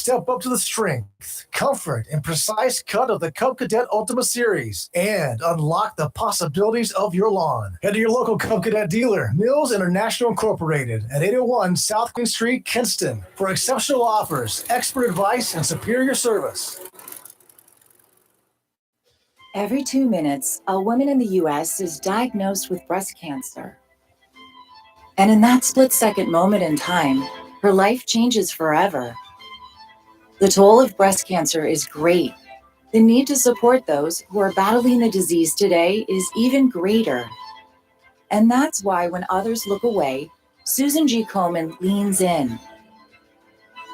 Step up to the strength, comfort, and precise cut of the Cub Cadet Ultima Series and unlock the possibilities of your lawn. Head to your local Cub Cadet dealer, Mills International Incorporated at 801 South Queen Street, Kinston, for exceptional offers, expert advice, and superior service. Every 2 minutes, a woman in the U.S. is diagnosed with breast cancer. And in that split-second moment in time, her life changes forever. The toll of breast cancer is great. The need to support those who are battling the disease today is even greater. And that's why when others look away, Susan G. Komen leans in.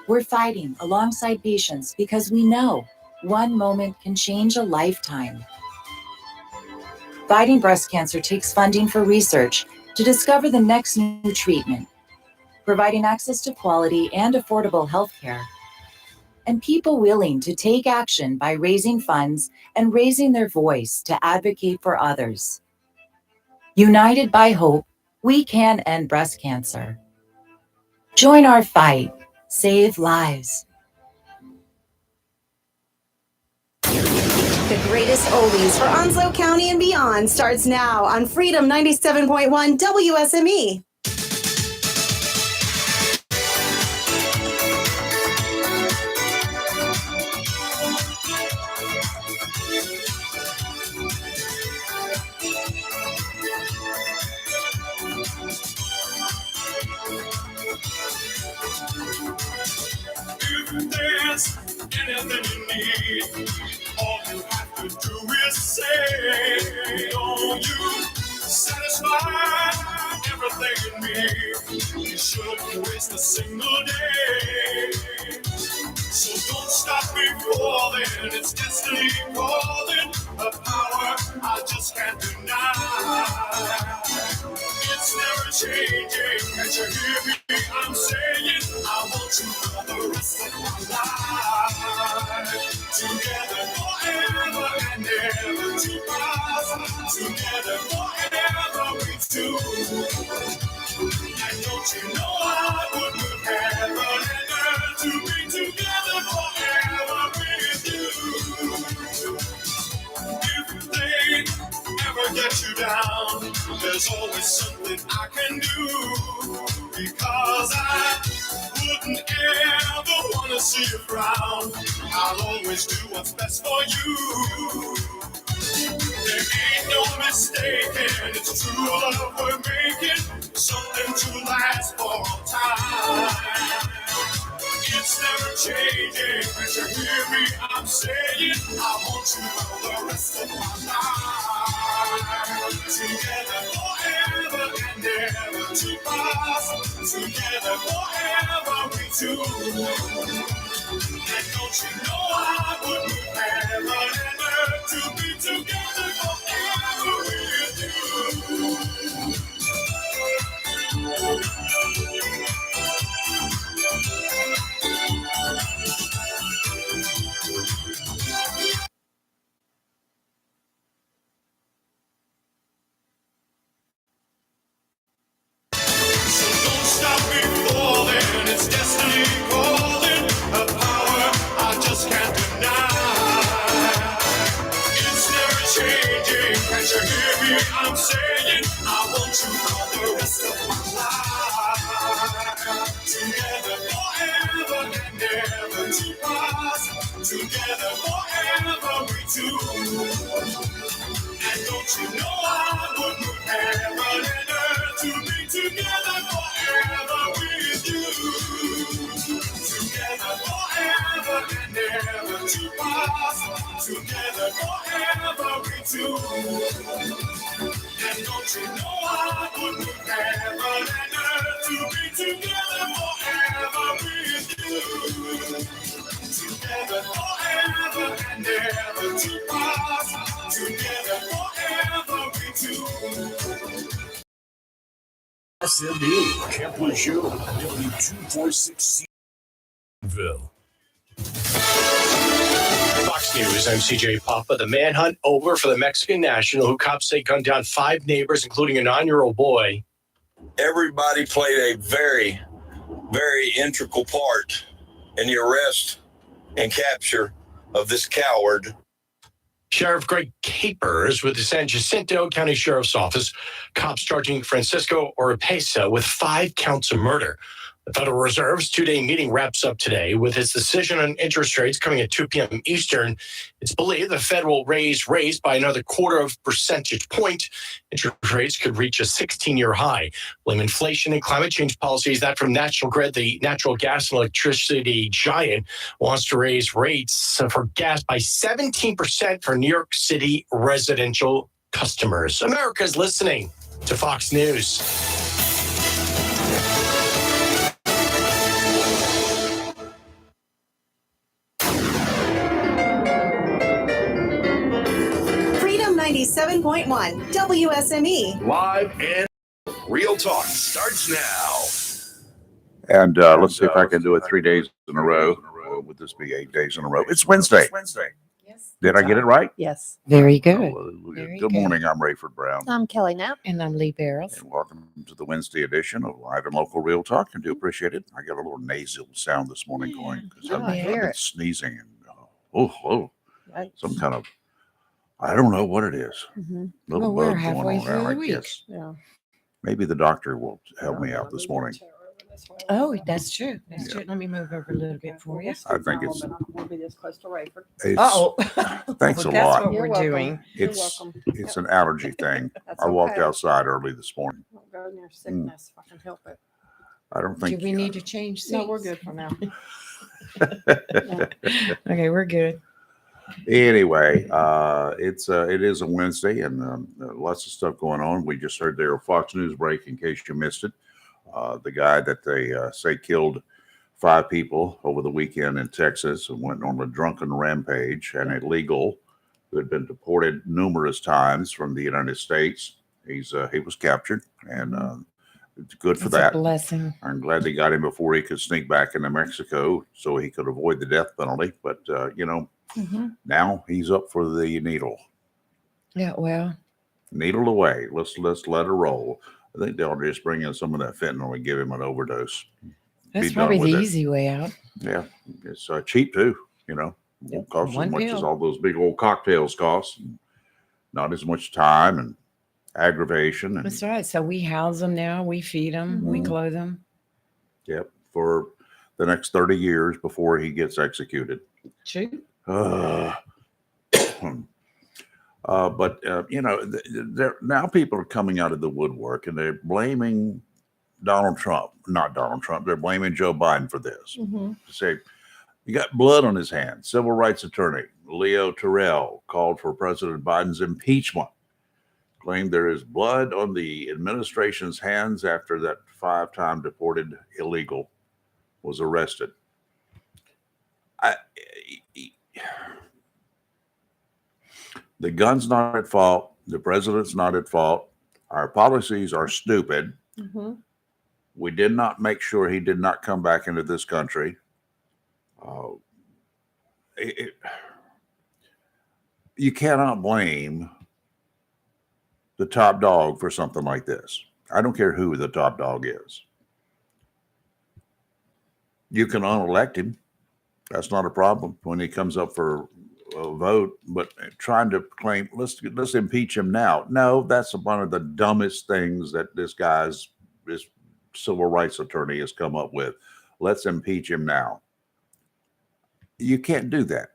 We're fighting alongside patients because we know one moment can change a lifetime. Fighting breast cancer takes funding for research to discover the next new treatment, providing access to quality and affordable health care, and people willing to take action by raising funds and raising their voice to advocate for others. United by hope, we can end breast cancer. Join our fight. Save lives. The greatest oldies for Onslow County and beyond starts now on Freedom 97.1 WSME. If there's anything you need, all you have to do is say, don't you satisfy everything in me? You shouldn't waste a single day. So don't stop before then, it's destiny calling, a power I just can't deny. It's never changing, can't you hear me? I'm saying I want you for the rest of my life. Together forever and ever to pass. Together forever we two. And don't you know I would move heaven and earth to be together forever with you. If they ever get you down, there's always something I can do. Because I wouldn't ever want to see you frown. I'll always do what's best for you. There ain't no mistaking, it's true love we're making, something to last for all time. It's never changing, can't you hear me? I'm saying I want you for the rest of my life. Together forever and ever to pass. Together forever we two. And don't you know I would move heaven and earth to be together forever with you. So don't stop before then, it's destiny calling, a power I just can't deny. It's never changing, can't you hear me? I'm saying I want you for the rest of my life. Together forever and ever to pass. Together forever we two. And don't you know I would move heaven and earth to be together forever with you. Together forever and ever to pass. Together forever we two. And don't you know I would move heaven and earth to be together forever with you. Together forever and ever to pass. Together forever we two. SMU, Camp Lejeune, W246 Ville. Fox News, I'm CJ Papa. The manhunt over for the Mexican national who cops say gunned down 5 neighbors, including a 9-year-old boy. Everybody played a very, very integral part in the arrest and capture of this coward. Sheriff Greg Capers with the San Jacinto County Sheriff's Office. Cops charging Francisco Oropesa with 5 counts of murder. The Federal Reserve's 2-day meeting wraps up today with its decision on interest rates coming at 2 p.m. Eastern. It's believed the Fed will raise rates by another 0.25 percentage point. Interest rates could reach a 16-year high. Blame inflation and climate change policies. That from National Grid, the natural gas and electricity giant, wants to raise rates for gas by 17% for New York City residential customers. America's listening to Fox News. Freedom 97.1 WSME. Live and real talk starts now. And let's see if I can do it 3 days in a row. Or would this be 8 days in a row? It's Wednesday. Yes. Did I get it right? Yes. Very good. Hallelujah. Very Good good. morning. I'm Rayford Brown. I'm Kelly Knapp. And I'm Lee Barrows. And welcome to the Wednesday edition of Live and Local Real Talk. I do appreciate it. I got a little nasal sound this morning going because Oh, I I've hear been it. sneezing and Right. some kind of, I don't know what it is. Mm-hmm. Little Well, we're bug halfway going on through there, the I week. guess. Yeah. Maybe the doctor will help me out this morning. Oh, that's true. That's Yeah. true. Let me move over a little bit for you. I think it's, We'll be this close to Rayford. it's, Oh, Thanks a that's lot. what You're we're welcome. doing. You're it's, welcome. it's an allergy thing. That's I walked okay. outside early this morning. Don't go near sickness if I can help it. I don't Do think we need to change seats? No, we're good for now. Okay, we're good. Anyway, it is a Wednesday and lots of stuff going on. We just heard their Fox News break in case you missed it. The guy that they say killed 5 people over the weekend in Texas and went on a drunken rampage and illegal, who had been deported numerous times from the United States. He was captured and it's good for It's a that. blessing. I'm glad they got him before he could sneak back into Mexico so he could avoid the death penalty. But, now he's up for the needle. Yeah, well, Needle away. Let's let her roll. I think they'll just bring in some of that fentanyl and give him an overdose. that's Be done probably with the it. easy way out. Yeah, it's cheap too. Won't cost as One much as pill. all those big old cocktails cost. And not as much time and aggravation. And That's right. So we house them now. We feed them. We Mhm. clothe them. yep, for the next 30 years before he gets executed. True. But now people are coming out of the woodwork and they're blaming Donald Trump, not Donald Trump. They're blaming Joe Biden for this. Mm-hmm. Say, you got blood on his hands. Civil rights attorney Leo Terrell called for President Biden's impeachment, claimed there is blood on the administration's hands after that 5-time deported illegal was arrested. The gun's not at fault. The president's not at fault. Our policies are stupid. Mm-hmm. We did not make sure he did not come back into this country. You cannot blame the top dog for something like this. I don't care who the top dog is. You can unelect him. That's not a problem when he comes up for a vote. But trying to claim, let's impeach him now. No, that's one of the dumbest things that this civil rights attorney has come up with. Let's impeach him now. You can't do that.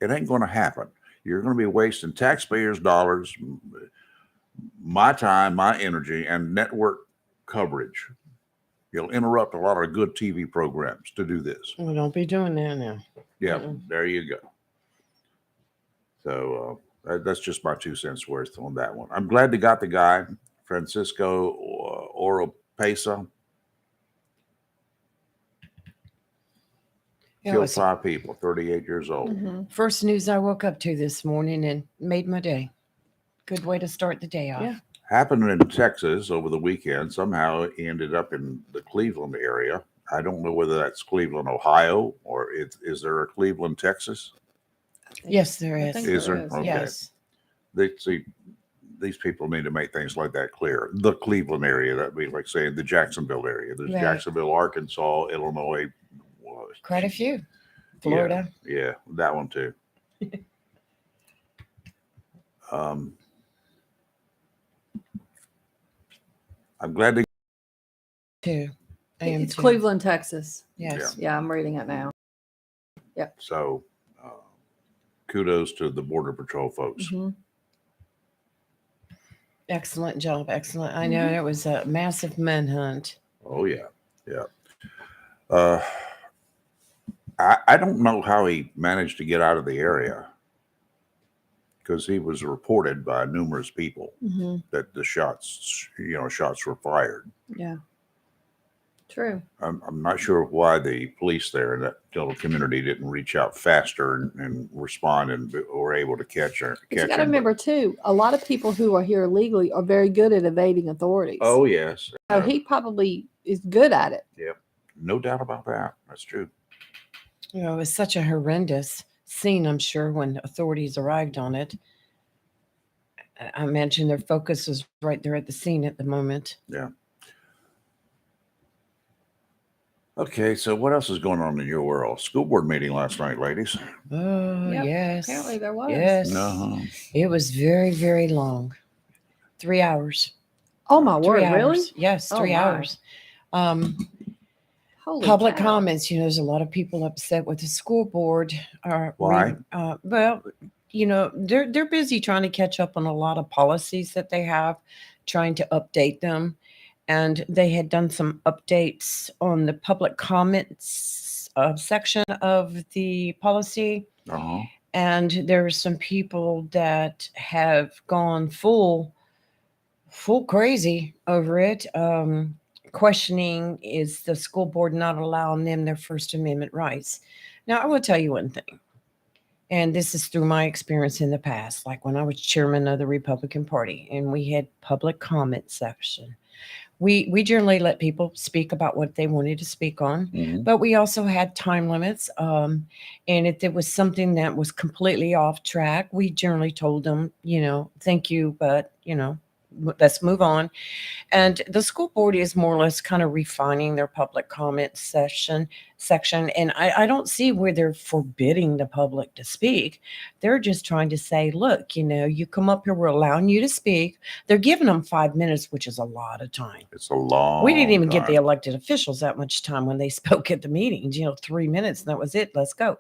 It ain't going to happen. You're going to be wasting taxpayers' dollars, my time, my energy, and network coverage. You'll interrupt a lot of good TV programs to do this. Well, don't be doing that now. Yeah, there you go. So that's just my 2 cents worth on that one. I'm glad they got the guy, Francisco Oropesa. Yeah, it Killed was 5 people, 38 years old. Mm-hmm. first news I woke up to this morning and made my day. Good way to start the day off. Yeah. Happened in Texas over the weekend. Somehow it ended up in the Cleveland area. I don't know whether that's Cleveland, Ohio, or is there a Cleveland, Texas? Yes, there I is. think Is there? is. Okay. Yes. These people need to make things like that clear. The Cleveland area, that'd be like saying the Jacksonville area. There's Right. Jacksonville, Arkansas, Illinois, Quite a few. Florida. Yeah, that one too. um, I'm glad to. Too. I am It's too. Cleveland, Texas. Yes. Yeah, I'm reading it now. So, kudos to the Border Patrol folks. Mhm. Excellent job. Excellent. I know it was a massive manhunt. Oh yeah, yeah. I don't know how he managed to get out of the area because he was reported by numerous people Mhm. that the shots were fired. Yeah. True. I'm not sure why the police there in that little community didn't reach out faster and respond and were able to catch her. But you Catch got to him. remember too, a lot of people who are here illegally are very good at evading authorities. Oh yes, So he probably is good at it. no doubt about that. That's true. You know, it was such a horrendous scene, I'm sure, when authorities arrived on it. I imagine their focus was right there at the scene at the moment. Yeah. Okay, so what else is going on in your world? School board meeting last night, ladies. Oh, Yep, yes. apparently there was. Yes. Uh-huh. It was very, very long. 3 hours. Oh my 3 word, hours. really? Yes, Oh, 3 my. hours. Holy Public cow. comments. You know, there's a lot of people upset with the school board. Why? Well, you know, they're busy trying to catch up on a lot of policies that they have, trying to update them. And they had done some updates on the public comments section of the policy. Uh-huh. And there are some people that have gone full crazy over it, questioning, is the school board not allowing them their First Amendment rights? Now, I will tell you one thing, and this is through my experience in the past, like when I was chairman of the Republican Party and we had public comment section. We generally let people speak about what they wanted to speak on, Mhm. but we also had time limits. And if there was something that was completely off track, we generally told them, you know, thank you, but, you know, let's move on. And the school board is more or less kind of refining their public comment section. And I don't see where they're forbidding the public to speak. They're just trying to say, look, you know, you come up here, we're allowing you to speak. They're giving them 5 minutes, which is a lot of time. It's a long. We didn't even give the time. elected officials that much time when they spoke at the meetings, you know, 3 minutes, and that was it. Let's go.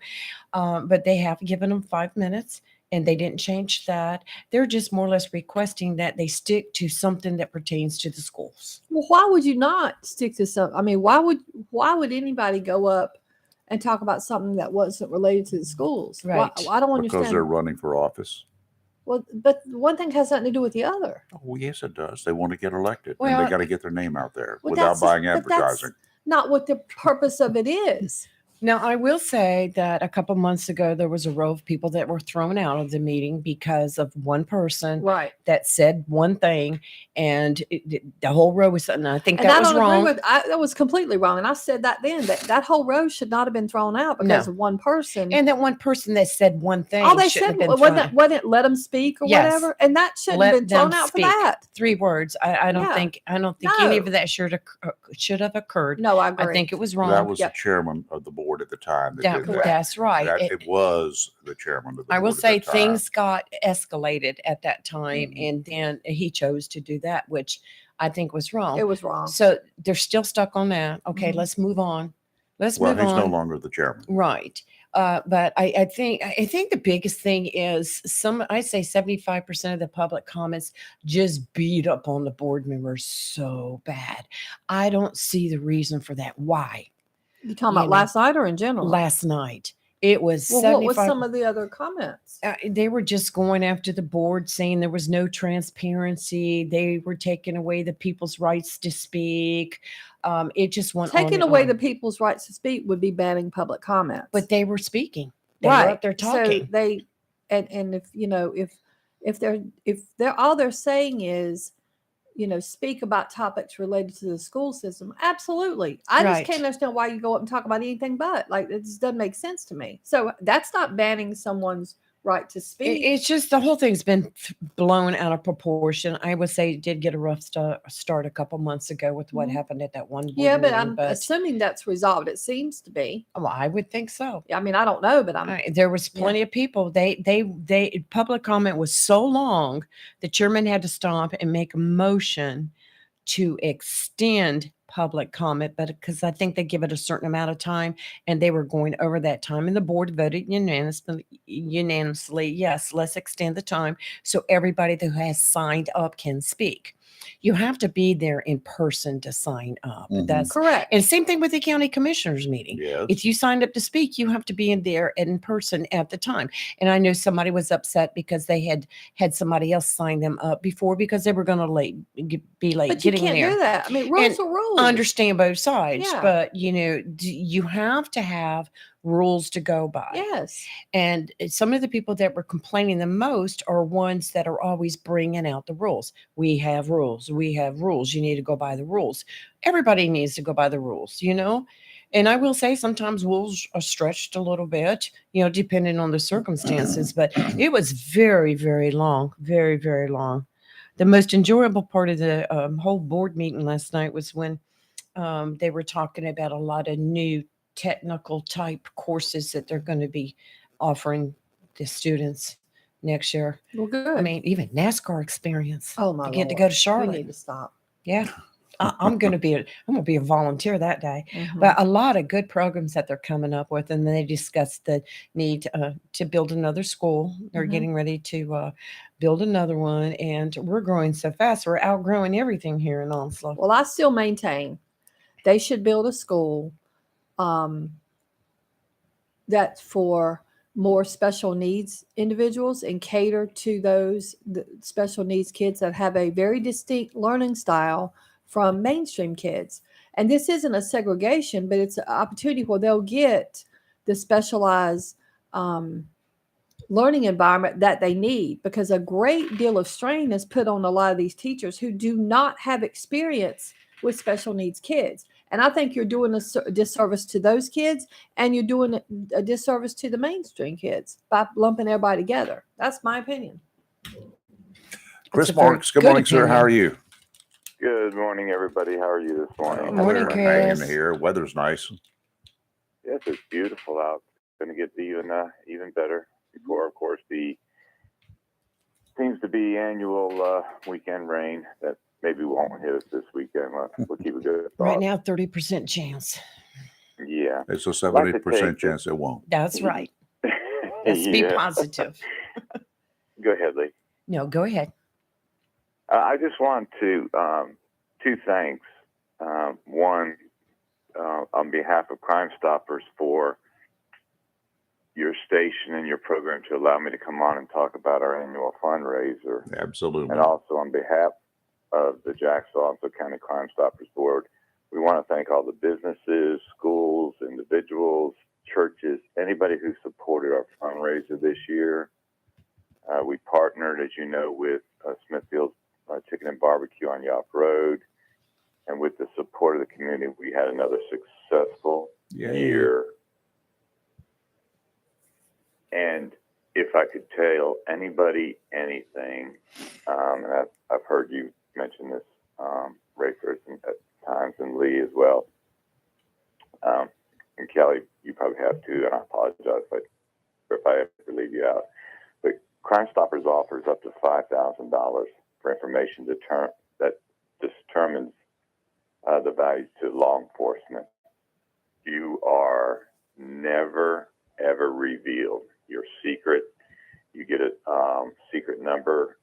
But they have given them 5 minutes. And they didn't change that. They're just more or less requesting that they stick to something that pertains to the schools. Well, why would you not stick to something? I mean, why would anybody go up and talk about something that wasn't related to the schools? Right. I don't Because understand. they're running for office. Well, but one thing has nothing to do with the other. Oh yes, it does. They want to get elected, and Well, they got to get their name out there Well, without that's- buying but that's advertising. Not what the purpose of it is. Now, I will say that a couple months ago, there was a row of people that were thrown out of the meeting because of one person Right. that said one thing, and the whole row was, and I think And that I was don't wrong. agree with that was completely wrong. And I said that then that whole row should not have been thrown out because of one person. And that one person that said one thing all they shouldn't said have been wasn't it let them speak or Yes. whatever, and that shouldn't Let have been them thrown out speak. for that. 3 words. I don't Yeah. think any of No. that should have occurred. No, I agree. I think it was wrong. That was Yep. the chairman of the board at the time that did that. That's right. It was the chairman of the I board will at say the time. things got escalated at that time, Mm-hmm. and then he chose to do that, which I think was wrong. It was wrong. So they're still stuck on that. Okay, Mhm. let's move on. Let's Well, move he's on. no longer the chairman. Right. But I think the biggest thing is I say 75% of the public comments just beat up on the board members so bad. I don't see the reason for that. Why? You talking you about know, last night or in general? Last night. It was Well, 75. what was some of the other comments? They were just going after the board, saying there was no transparency. They were taking away the people's rights to speak. It just went on Taking and away on. the people's rights to speak would be banning public comments. But they were speaking. They were right up there So talking. they and if you know if they're all they're saying is, you know, speak about topics related to the school system. Absolutely. I Right. just can't understand why you go up and talk about anything but. Like, it just doesn't make sense to me. So that's not banning someone's right to speak. It's just the whole thing's been blown out of proportion. I would say it did get a rough start a couple months ago with what Mhm. happened at that one board Yeah, but meeting, I'm assuming that's resolved. It seems to be. well, I would think so. I mean, I don't know, but There was plenty of people. They public comment was so long, the chairman had to stop and make a motion to extend public comment, but because I think they give it a certain amount of time, and they were going over that time, and the board voted unanimously, yes, let's extend the time so everybody who has signed up can speak. You have to be there in person to sign up. Mhm. That's correct. and same thing with the county commissioners meeting. Yes. If you signed up to speak, you have to be in there in person at the time. And I know somebody was upset because they had somebody else sign them up before because they were going to be late But you getting can't there. do that. I mean, rules are rules. I understand both sides, Yeah. but you have to have rules to go by. Yes. And some of the people that were complaining the most are ones that are always bringing out the rules. We have rules. We have rules. You need to go by the rules. Everybody needs to go by the rules, And I will say sometimes rules are stretched a little bit, depending on the circumstances. But it was very, very long, very, very long. The most enjoyable part of the whole board meeting last night was when they were talking about a lot of new technical type courses that they're going to be offering the students next year. Well, good. I mean, even NASCAR experience. oh my to get to Lord. go to We Charlotte. need to stop. Yeah. I'm going to be a volunteer that day. Mhm. But a lot of good programs that they're coming up with, and they discussed the need to build another school. They're Mhm. getting ready to build another one, and we're growing so fast. We're outgrowing everything here in Onslow. Well, I still maintain they should build a school that's for more special needs individuals and cater to those special needs kids that have a very distinct learning style from mainstream kids. And this isn't a segregation, but it's an opportunity where they'll get the specialized learning environment that they need, because a great deal of strain is put on a lot of these teachers who do not have experience with special needs kids. And I think you're doing a disservice to those kids, and you're doing a disservice to the mainstream kids by lumping everybody together. That's my opinion. Chris a very Marks, good good morning, sir. How opinion. are you? Good morning, everybody. How are you this morning? Morning, We're hanging Chris. here. Weather's nice. Yes, it's beautiful out. It's going to get even better before, of course, the seems to be annual weekend rain that maybe won't hit us this weekend. We'll keep a good thought. Right now, 30% chance. Yeah. It's a Like to 70% take chance it won't. That's right. Let's be Yeah. positive. Go ahead, Lee. No, go ahead. I just want to two thanks. One, on behalf of Crime Stoppers for your station and your program to allow me to come on and talk about our annual fundraiser. Absolutely. And also on behalf of the Jackson-Onslow County Crime Stoppers Board, we want to thank all the businesses, schools, individuals, churches, anybody who supported our fundraiser this year. We partnered, as you know, with Smithfield Chicken and Barbecue on Yop Road. And with the support of the community, we had another successful year. And if I could tell anybody anything, and I've heard you mention this, Rayford, at times, and Lee as well, and Kelly, you probably have too, and I apologize if I ever leave you out. But Crime Stoppers offers up to $5,000 for information that determines the value to law enforcement. You are never, ever revealed. Your secret. You get a secret number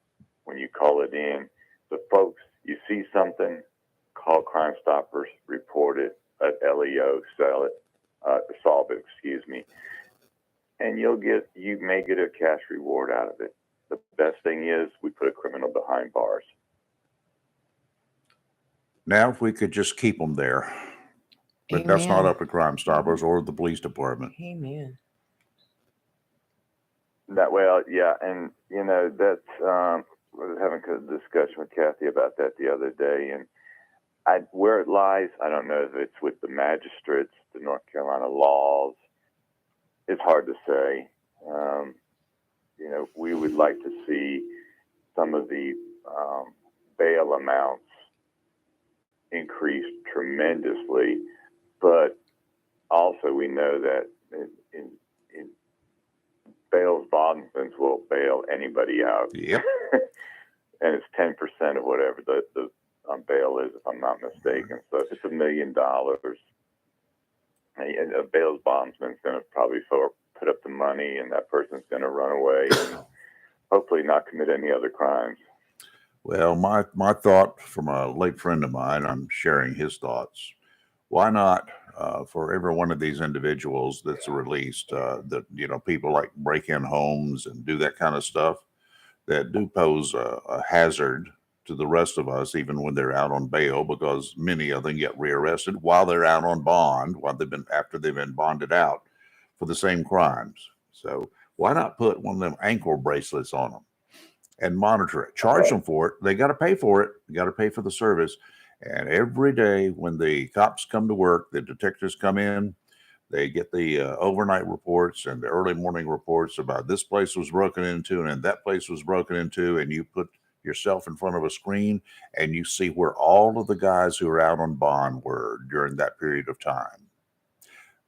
when you call it in. So, folks, you see something, call Crime Stoppers, report it, let LEO solve it, and you may get a cash reward out of it. The best thing is we put a criminal behind bars. Now, if we could just keep them there, but that's not Amen. up to Crime Stoppers or the police department. Amen. That well, yeah, and that's I was having a discussion with Kathy about that the other day, and where it lies, I don't know if it's with the magistrates, the North Carolina laws. It's hard to say. we would like to see some of the bail amounts increased tremendously, but also we know that in bail's bondsmen will bail anybody out. Yep. And it's 10% of whatever the bail is, if I'm not mistaken. So if it's $1 million, a bail's bondsman's going to probably put up the money, and that person's going to run away and hopefully not commit any other crimes. Well, my thought from a late friend of mine, I'm sharing his thoughts. Why not, for every one of these individuals that's released, that, people like break in homes and do that kind of stuff that do pose a hazard to the rest of us, even when they're out on bail, because many of them get rearrested while they're out on bond, after they've been bonded out for the same crimes. So why not put one of them ankle bracelets on them and monitor it? Charge them for it. They got to pay for it. You got to pay for the service. And every day when the cops come to work, the detectives come in, they get the overnight reports and the early morning reports about this place was broken into and that place was broken into, and you put yourself in front of a screen and you see where all of the guys who are out on bond were during that period of time.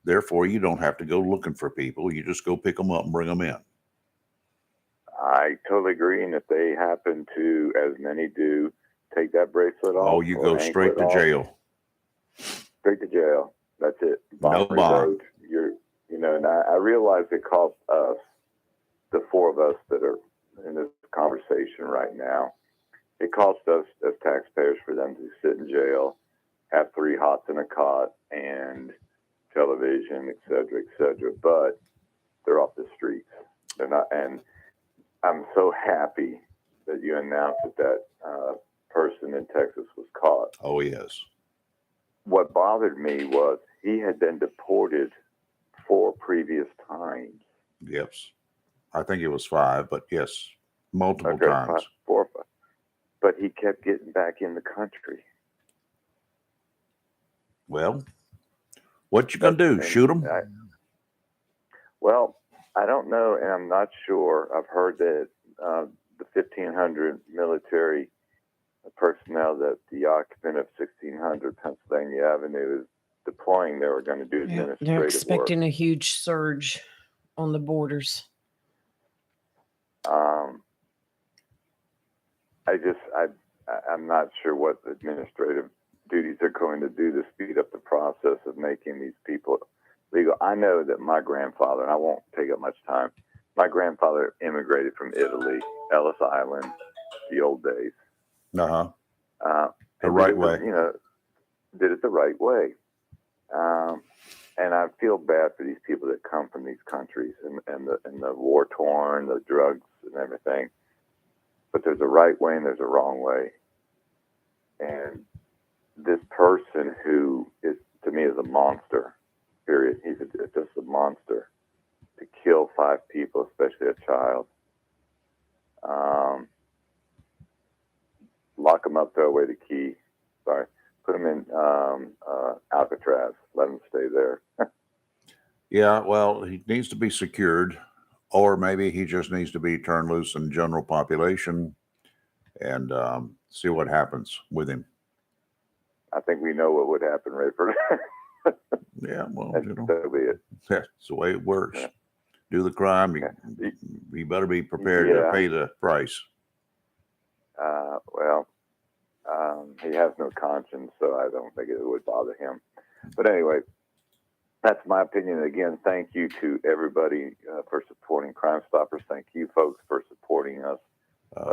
Therefore, you don't have to go looking for people. You just go pick them up and bring them in. I totally agree. And if they happen to, as many do, take that bracelet off. Oh, you go straight to jail. Straight to jail. That's it. No bond. And I realize it costs us, the four of us that are in this conversation right now, it costs us as taxpayers for them to sit in jail, have 3 hots in a cot and television, et cetera, but they're off the streets. They're not, and I'm so happy that you announced that person in Texas was caught. Oh, yes. What bothered me was he had been deported 4 previous times. Yes. I think it was 5, but yes, multiple times. 4 or 5. But he kept getting back in the country. Well, what you gonna do? Shoot him? Well, I don't know, and I'm not sure. I've heard that the 1,500 military personnel that the occupant of 1600 Pennsylvania Avenue is deploying, they were going to do administrative They're expecting work. a huge surge on the borders. I'm not sure what administrative duties they're going to do to speed up the process of making these people legal. I know that my grandfather, and I won't take up much time, my grandfather immigrated from Italy, Ellis Island, the old days. The right way. Did it the right way. And I feel bad for these people that come from these countries and the war torn, the drugs and everything. But there's a right way and there's a wrong way. And this person who is, to me, is a monster, period. He's just a monster to kill 5 people, especially a child. Lock him up, throw away the key. Sorry. Put him in Alcatraz. Let him stay there. Yeah, well, he needs to be secured, or maybe he just needs to be turned loose in general population and see what happens with him. I think we know what would happen, Rayford. Yeah, well, that'll be it. That's the way it works. Yeah. Do the crime, you better be prepared to pay the price. He has no conscience, so I don't think it would bother him. But anyway, that's my opinion. Again, thank you to everybody for supporting Crime Stoppers. Thank you, folks, for supporting us,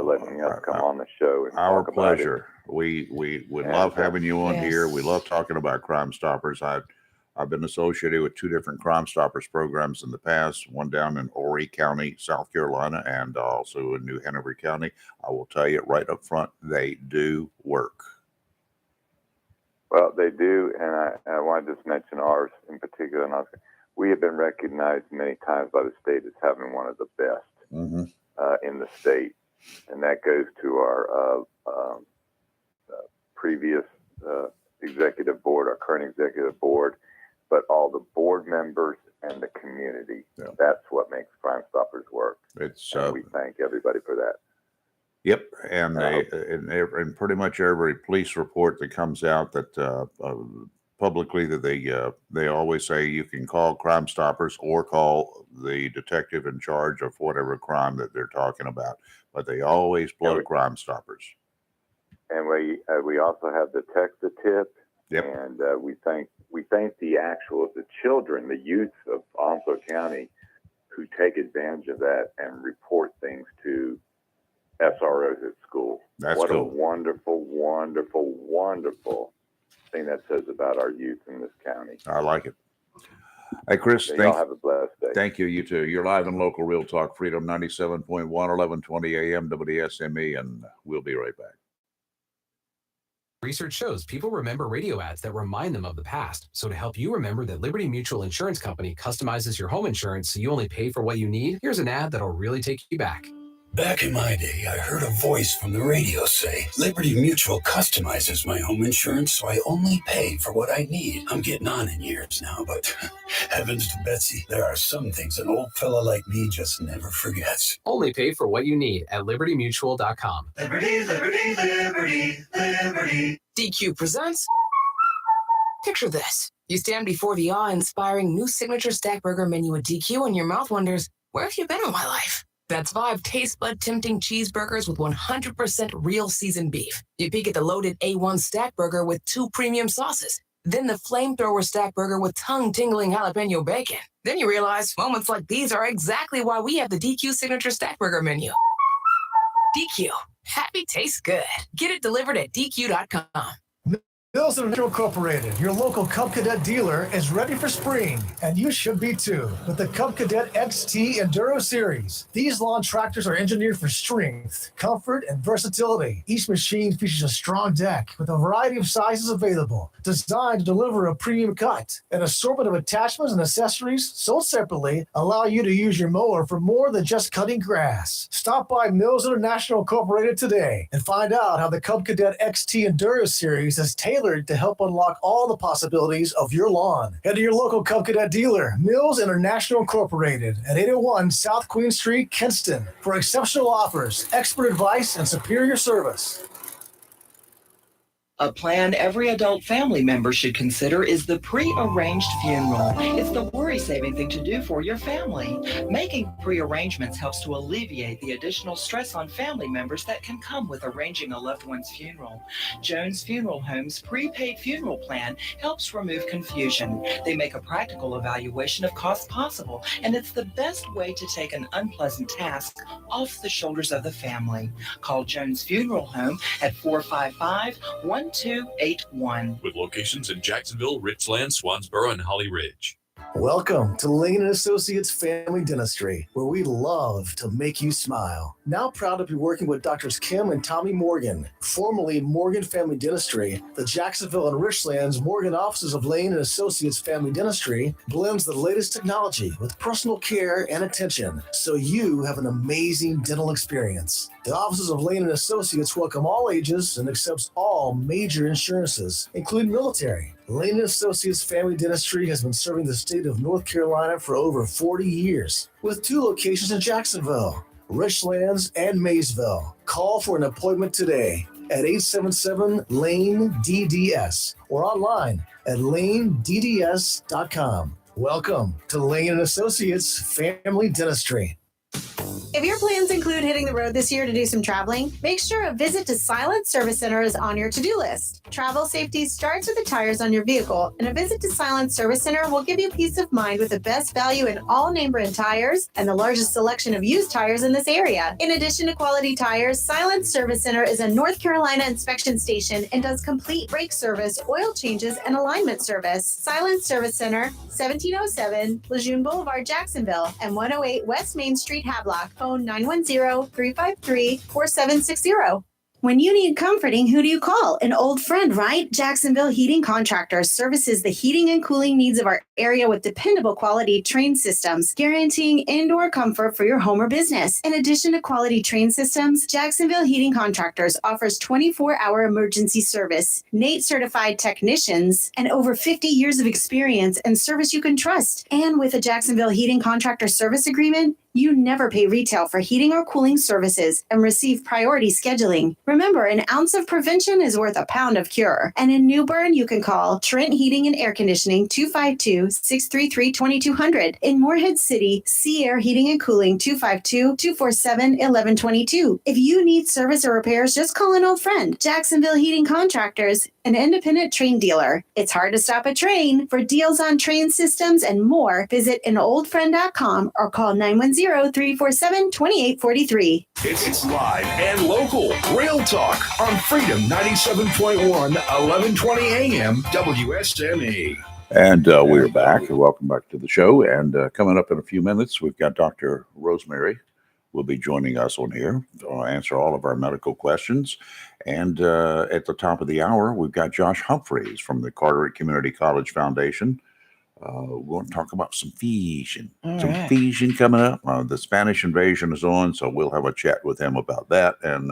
letting us come on the show. And our talk pleasure. About it. We love having you on here. We love talking about Crime Stoppers. I've been associated with 2 different Crime Stoppers programs in the past, one down in Horry County, South Carolina, and also in New Hanover County. I will tell you right up front, they do work. Well, they do, and I want to just mention ours in particular. And we have been recognized many times by the state as having one of the best in the state, and that goes to our previous executive board, our current executive board, but all the board members and the community. Yeah. That's what makes Crime Stoppers work. It's And we thank everybody for that. Yep, and in pretty much every police report that comes out that publicly that they always say you can call Crime Stoppers or call the detective in charge of whatever crime that they're talking about, but they always plug Crime Stoppers. And we also have the text-a-tip. Yep. And we thank the children, the youth of Onslow County, who take advantage of that and report things to SROs at school. That's what cool. a wonderful, wonderful, wonderful thing that says about our youth in this county. I like it. Hey, Chris, Y'all have a blessed day. Thank you. You too. You're live and local, Real Talk Freedom 97.1, 1120 AM, WSME, and we'll be right back. Research shows people remember radio ads that remind them of the past. So to help you remember that Liberty Mutual Insurance Company customizes your home insurance so you only pay for what you need, here's an ad that'll really take you back. Back in my day, I heard a voice from the radio say, Liberty Mutual customizes my home insurance so I only pay for what I need. I'm getting on in years now, but heavens to Betsy, there are some things an old fella like me just never forgets. Only pay for what you need at libertymutual.com. Liberty, liberty, liberty, liberty. DQ presents. Picture this. You stand before the awe-inspiring new signature stack burger menu at DQ and your mouth wonders, where have you been all my life? That's 5 taste bud tempting cheeseburgers with 100% real seasoned beef. You peek at the loaded A1 stack burger with 2 premium sauces. Then the flamethrower stack burger with tongue-tingling jalapeno bacon. Then you realize moments like these are exactly why we have the DQ signature stack burger menu. DQ. Happy tastes good. Get it delivered at DQ.com. Mills International Incorporated, your local Cub Cadet dealer, is ready for spring, and you should be too, with the Cub Cadet XT Enduro Series. These lawn tractors are engineered for strength, comfort, and versatility. Each machine features a strong deck with a variety of sizes available, designed to deliver a premium cut. An assortment of attachments and accessories sold separately allow you to use your mower for more than just cutting grass. Stop by Mills International Incorporated today and find out how the Cub Cadet XT Enduro Series is tailored to help unlock all the possibilities of your lawn. Head to your local Cub Cadet dealer, Mills International Incorporated, at 801 South Queen Street, Kinston, for exceptional offers, expert advice, and superior service. A plan every adult family member should consider is the pre-arranged funeral. It's the worry-saving thing to do for your family. Making pre-arrangements helps to alleviate the additional stress on family members that can come with arranging a loved one's funeral. Jones Funeral Home's prepaid funeral plan helps remove confusion. They make a practical evaluation of costs possible, and it's the best way to take an unpleasant task off the shoulders of the family. Call Jones Funeral Home at 455-1281. With locations in Jacksonville, Richland, Swansboro, and Holly Ridge. Welcome to Lane & Associates Family Dentistry, where we love to make you smile. Now proud to be working with Drs. Kim and Tommy Morgan, formerly Morgan Family Dentistry. The Jacksonville and Richlands Morgan offices of Lane & Associates Family Dentistry blends the latest technology with personal care and attention, so you have an amazing dental experience. The offices of Lane & Associates welcome all ages and accepts all major insurances, including military. Lane & Associates Family Dentistry has been serving the state of North Carolina for over 40 years, with 2 locations in Jacksonville, Richlands, and Maysville. Call for an appointment today at 877-LANE-DDS or online at lanedds.com. Welcome to Lane & Associates Family Dentistry. If your plans include hitting the road this year to do some traveling, make sure a visit to Silent Service Center is on your to-do list. Travel safety starts with the tires on your vehicle, and a visit to Silent Service Center will give you peace of mind with the best value in all name brand tires and the largest selection of used tires in this area. In addition to quality tires, Silent Service Center is a North Carolina inspection station and does complete brake service, oil changes, and alignment service. Silent Service Center, 1707 Lejeune Boulevard, Jacksonville, and 108 West Main Street, Havelock. Phone 910-353-4760. When you need comforting, who do you call? An old friend, right? Jacksonville Heating Contractors services the heating and cooling needs of our area with dependable quality train systems, guaranteeing indoor comfort for your home or business. In addition to quality train systems, Jacksonville Heating Contractors offers 24-hour emergency service, NATE certified technicians, and over 50 years of experience and service you can trust. And with a Jacksonville Heating Contractor service agreement, you never pay retail for heating or cooling services and receive priority scheduling. Remember, an ounce of prevention is worth a pound of cure. And in New Bern, you can call Trent Heating and Air Conditioning 252-633-2200. In Morehead City, Sea Air Heating and Cooling 252-247-1122. If you need service or repairs, just call an old friend. Jacksonville Heating Contractors, an independent train dealer. It's hard to stop a train. For deals on train systems and more, visit anoldfriend.com or call 910-347-2843. It's live and local. Real Talk on Freedom 97.1, 1120 AM, WSME. And we're back. Welcome back to the show. And coming up in a few minutes, we've got Dr. Rosemary will be joining us on here to answer all of our medical questions. And at the top of the hour, we've got Josh Humphreys from the Carteret Community College Foundation. We're going to talk about some fishing. Fishing coming up. The Spanish invasion is on, so we'll have a chat with him about that and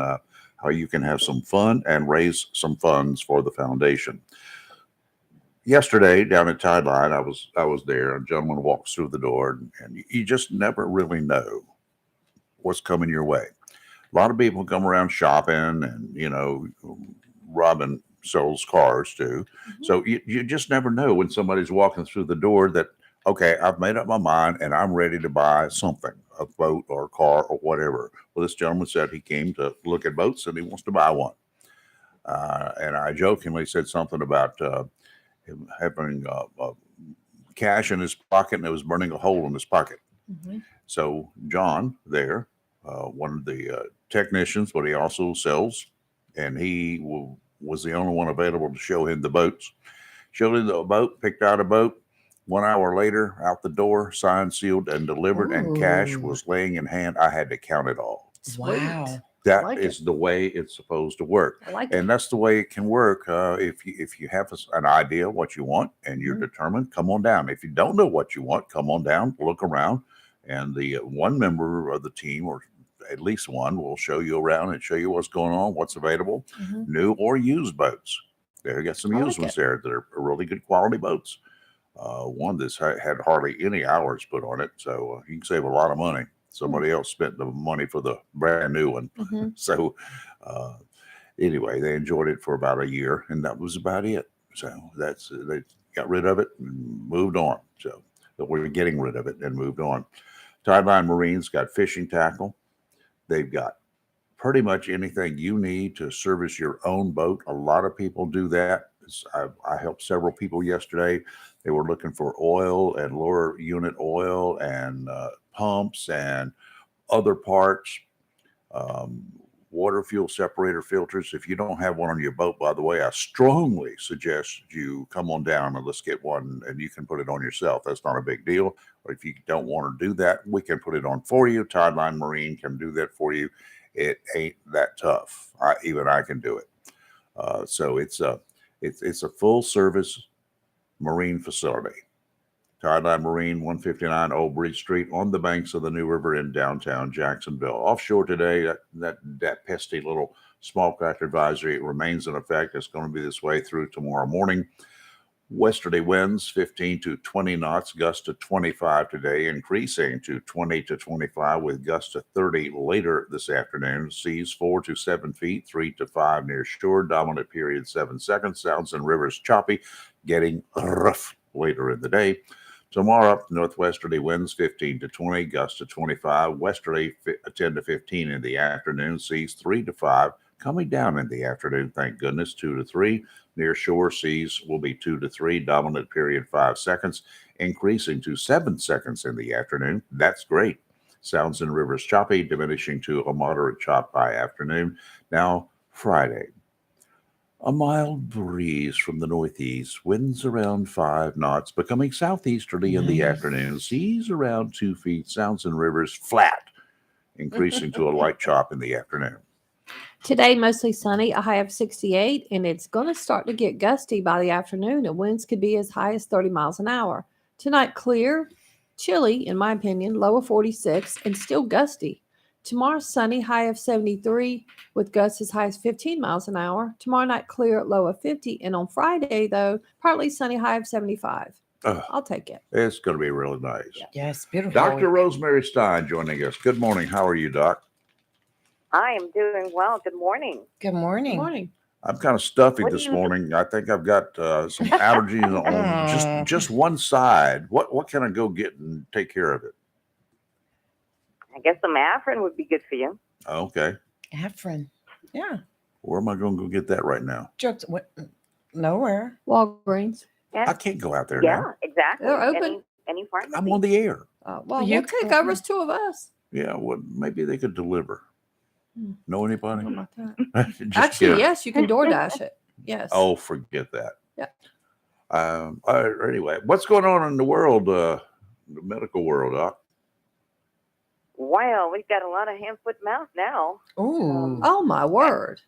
how you can have some fun and raise some funds for the foundation. Yesterday down at Tideline, I was there. A gentleman walks through the door, and you just never really know what's coming your way. A lot of people come around shopping and robbing souls cars too. Mm-hmm. So you just never know when somebody's walking through the door that, okay, I've made up my mind and I'm ready to buy something, a boat or a car or whatever. Well, this gentleman said he came to look at boats and he wants to buy one. And I jokingly said something about him having cash in his pocket and it was burning a hole in his pocket. Mm-hmm. So John there, one of the technicians, but he also sells, and he was the only one available to show him the boats. Showed him the boat, picked out a boat. 1 hour later, out the door, signed, sealed, and delivered, and cash was laying in hand. I had to count it all. Wow. That is the way it's supposed to work. And that's the way it can work. If you have an idea what you want and you're determined, come on down. If you don't know what you want, come on down, look around, and the one member of the team, or at least one, will show you around and show you what's going on, what's available, new or used boats. They got some used ones there that are really good quality boats. One that's had hardly any hours put on it, so you can save a lot of money. Somebody else spent the money for the brand new one. So anyway, they enjoyed it for about a year, and that was about it. So they got rid of it and moved on. So we're getting rid of it and moved on. Tideline Marine's got fishing tackle. They've got pretty much anything you need to service your own boat. A lot of people do that. I helped several people yesterday. They were looking for oil and lower unit oil and pumps and other parts, water fuel separator filters. If you don't have one on your boat, by the way, I strongly suggest you come on down and let's get one, and you can put it on yourself. That's not a big deal. Or if you don't want to do that, we can put it on for you. Tideline Marine can do that for you. It ain't that tough. Even I can do it. So it's a full service marine facility. Tideline Marine, 159 Old Bridge Street, on the banks of the New River in downtown Jacksonville. Offshore today, that pesky little small craft advisory remains in effect. It's going to be this way through tomorrow morning. Westerly winds 15 to 20 knots, gusts to 25 today, increasing to 20 to 25 with gusts to 30 later this afternoon. Seas 4 to 7 feet, 3 to 5 near shore. Dominant period 7 seconds. Sounds and rivers choppy, getting rough later in the day. Tomorrow, up northwesterly winds 15 to 20, gusts to 25. Westerly 10 to 15 in the afternoon. Seas 3 to 5. Coming down in the afternoon, thank goodness, 2 to 3. Near shore seas will be 2 to 3. Dominant period 5 seconds, increasing to 7 seconds in the afternoon. That's great. Sounds and rivers choppy, diminishing to a moderate chop by afternoon. Now, Friday. A mild breeze from the northeast, winds around 5 knots, becoming southeasterly in the afternoon. Seas around 2 feet, sounds and rivers flat, increasing to a light chop in the afternoon. Today, mostly sunny, a high of 68, and it's going to start to get gusty by the afternoon, and winds could be as high as 30 miles an hour. Tonight, clear, chilly, in my opinion, low of 46, and still gusty. Tomorrow, sunny, high of 73, with gusts as high as 15 miles an hour. Tomorrow night, clear, low of 50, and on Friday, though, partly sunny, high of 75. I'll take it. It's going to be really nice. Yes, beautiful. Dr. Rosemary Stein joining us. Good morning. How are you, Doc? I am doing well. Good morning. Good morning. Good morning. I'm kind of stuffy What do this you- morning. I think I've got some allergies on just one side. What can I go get and take care of it? I guess some Afrin would be good for you. Okay. Afrin. Yeah. Where am I going to go get that right now? Jokes. What? Nowhere. Walgreens. I can't go out there Yeah, now. exactly. They're open. Any pharmacy. I'm on the air. Well, You we'll take over as two of us. Yeah, well, maybe they could deliver. Know anybody? How about that? Just Actually, kidding. yes, you can DoorDash it. Yes. Oh, forget that. Yeah. Anyway, what's going on in the world, the medical world, Doc? Well, we've got a lot of hand, foot, mouth now. Ooh. Oh, my word.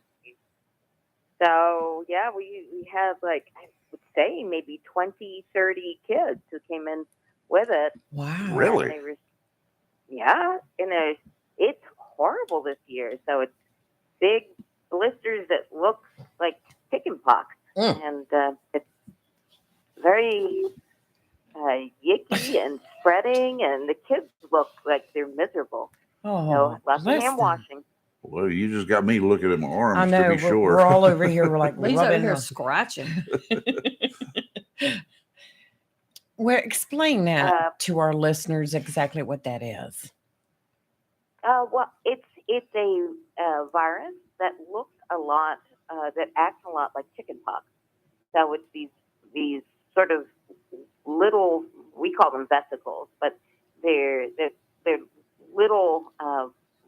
So, yeah, we have, like, I would say maybe 20, 30 kids who came in with it. Wow. Really? And they were, yeah. And it's horrible this year. So it's big blisters that look like chicken pox. And it's very yicky and spreading, and the kids look like they're miserable. Oh, So lots of bless hand them. washing. Well, you just got me looking at my arms I know. to be sure. We're all over here. We're like Lee's over rubbing here our- scratching. Well, explain that Uh, to our listeners exactly what that is. Well, it's a virus that looks a lot, that acts a lot like chickenpox. So it's these sort of little, we call them vesicles, but they're little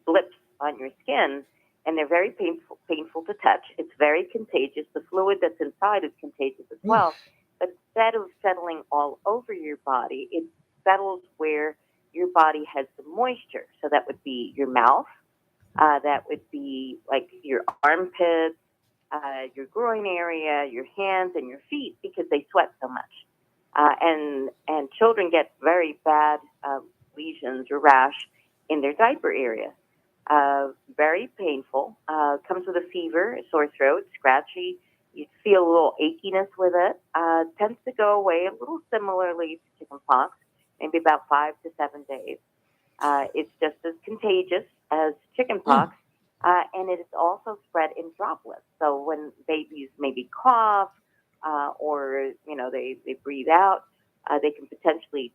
blips on your skin, and they're very painful to touch. It's very contagious. The fluid that's inside is contagious as well. But instead of settling all over your body, it settles where your body has the moisture. So that would be your mouth. That would be like your armpits, your groin area, your hands, and your feet, because they sweat so much. And children get very bad lesions or rash in their diaper area. Very painful. Comes with a fever, a sore throat, scratchy. You feel a little achiness with it. Tends to go away a little similarly to chickenpox, maybe about 5 to 7 days. It's just as contagious as chickenpox, and it is also spread in droplets. So when babies maybe cough or they breathe out, they can potentially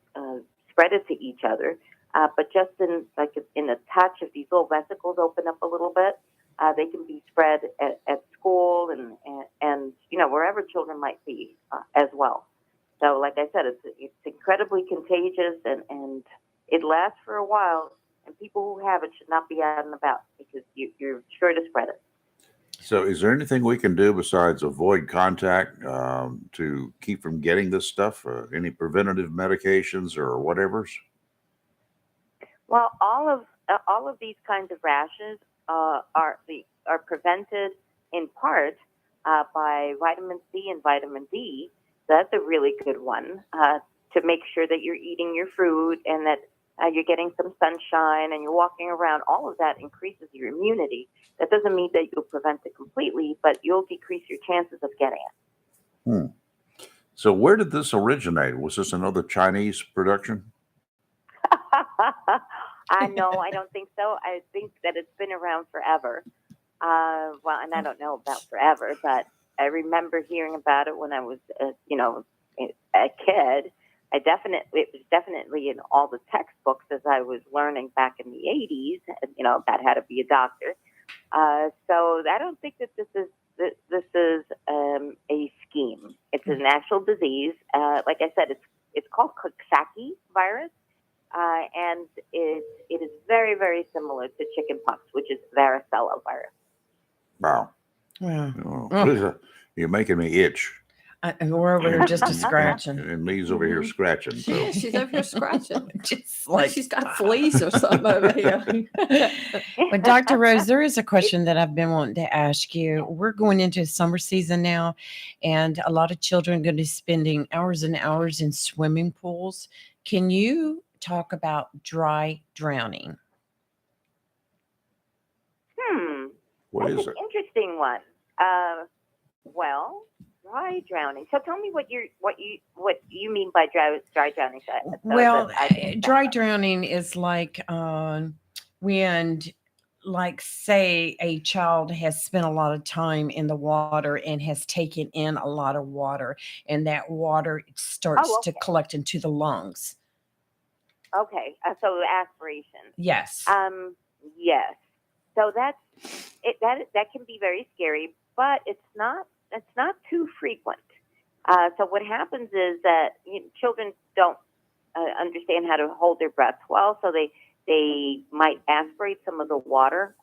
spread it to each other. But just in a touch, if these little vesicles open up a little bit, they can be spread at school and wherever children might be as well. So, like I said, it's incredibly contagious, and it lasts for a while. And people who have it should not be out and about, because you're sure to spread it. So is there anything we can do besides avoid contact to keep from getting this stuff? Any preventative medications or whatever's? Well, all of these kinds of rashes are prevented in part by vitamin C and vitamin D. That's a really good one to make sure that you're eating your fruit and that you're getting some sunshine and you're walking around. All of that increases your immunity. That doesn't mean that you'll prevent it completely, but you'll decrease your chances of getting it. So where did this originate? Was this another Chinese production? I don't think so. I think that it's been around forever. Well, and I don't know about forever, but I remember hearing about it when I was, a kid. It was definitely in all the textbooks as I was learning back in the 80s, about how to be a doctor. So I don't think that this is a scheme. It's an actual disease. Like I said, it's called Coxsackie virus. And it is very, very similar to chickenpox, which is varicella virus. Wow. Yeah. Oh, you're making me itch. We're over here just scratching. And Lee's over here scratching. So Yeah, she's over here scratching. Just Like like she's got fleas or something over here. But Dr. Rose, there is a question that I've been wanting to ask you. We're going into summer season now, and a lot of children are going to be spending hours and hours in swimming pools. Can you talk about dry drowning? what That's is an it? interesting one. Well, dry drowning. So tell me what you mean by dry drowning. Well, that I can dry drowning is like when, like, say a child has spent a lot of time in the water and has taken in a lot of water, and that water starts Oh, to okay. collect into the lungs. Okay, so aspiration. Yes. Yes. So that's it. That can be very scary, but it's not too frequent. So what happens is that children don't understand how to hold their breath well, so they might aspirate some of the water,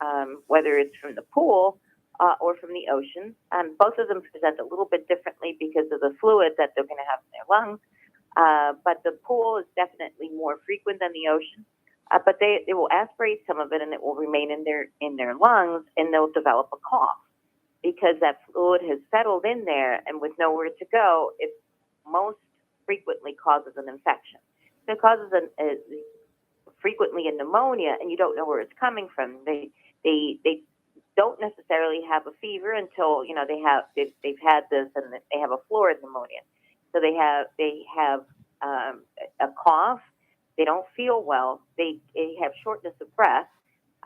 whether it's from the pool or from the ocean. Both of them present a little bit differently because of the fluid that they're going to have in their lungs. But the pool is definitely more frequent than the ocean. But they will aspirate some of it, and it will remain in their lungs, and they'll develop a cough because that fluid has settled in there, and with nowhere to go, it most frequently causes an infection. So it causes frequently a pneumonia, and you don't know where it's coming from. They don't necessarily have a fever until they've had this and they have a florid pneumonia. So they have a cough. They don't feel well. They have shortness of breath,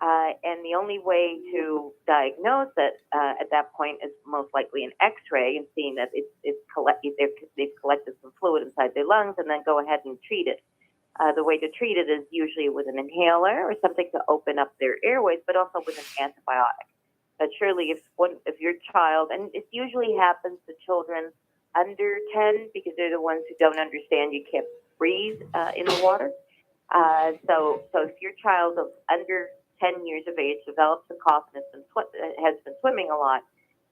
and the only way to diagnose it at that point is most likely an X-ray and seeing that they've collected some fluid inside their lungs, and then go ahead and treat it. The way to treat it is usually with an inhaler or something to open up their airways, but also with an antibiotic. But surely, if your child, and it usually happens to children under 10 because they're the ones who don't understand you can't breathe in the water. So if your child of under 10 years of age develops a cough and has been swimming a lot,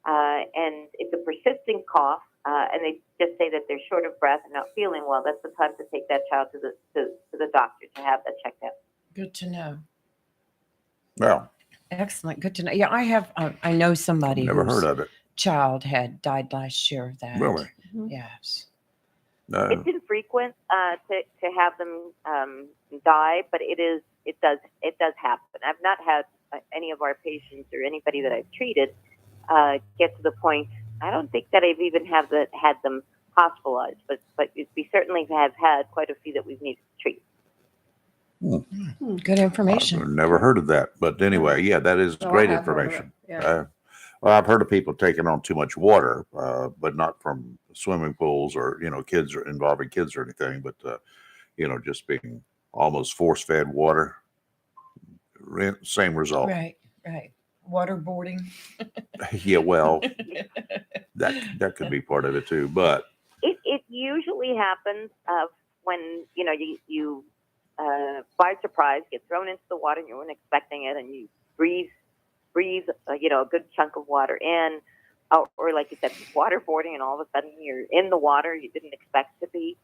and it's a persisting cough, and they just say that they're short of breath and not feeling well, that's the time to take that child to the doctor to have that checked out. Good to know. Well, excellent. Good to know. Yeah, I know somebody never whose heard of it. child had died last year of that. Really? Yes. It's infrequent to have them die, but it does happen. I've not had any of our patients or anybody that I've treated get to the point. I don't think that I've even had them hospitalized, but we certainly have had quite a few that we've needed to treat. Good information. I've never heard of that. But anyway, yeah, that is No, I great have heard of it. information. Yeah. Well, I've heard of people taking on too much water, but not from swimming pools or, kids or involving kids or anything, but, just being almost force-fed water. Same result. Right. Waterboarding. Yeah, well, that could be part of it too, but It usually happens when you by surprise get thrown into the water and you weren't expecting it, and you breathe a good chunk of water in, or like you said, waterboarding, and all of a sudden you're in the water you didn't expect to be.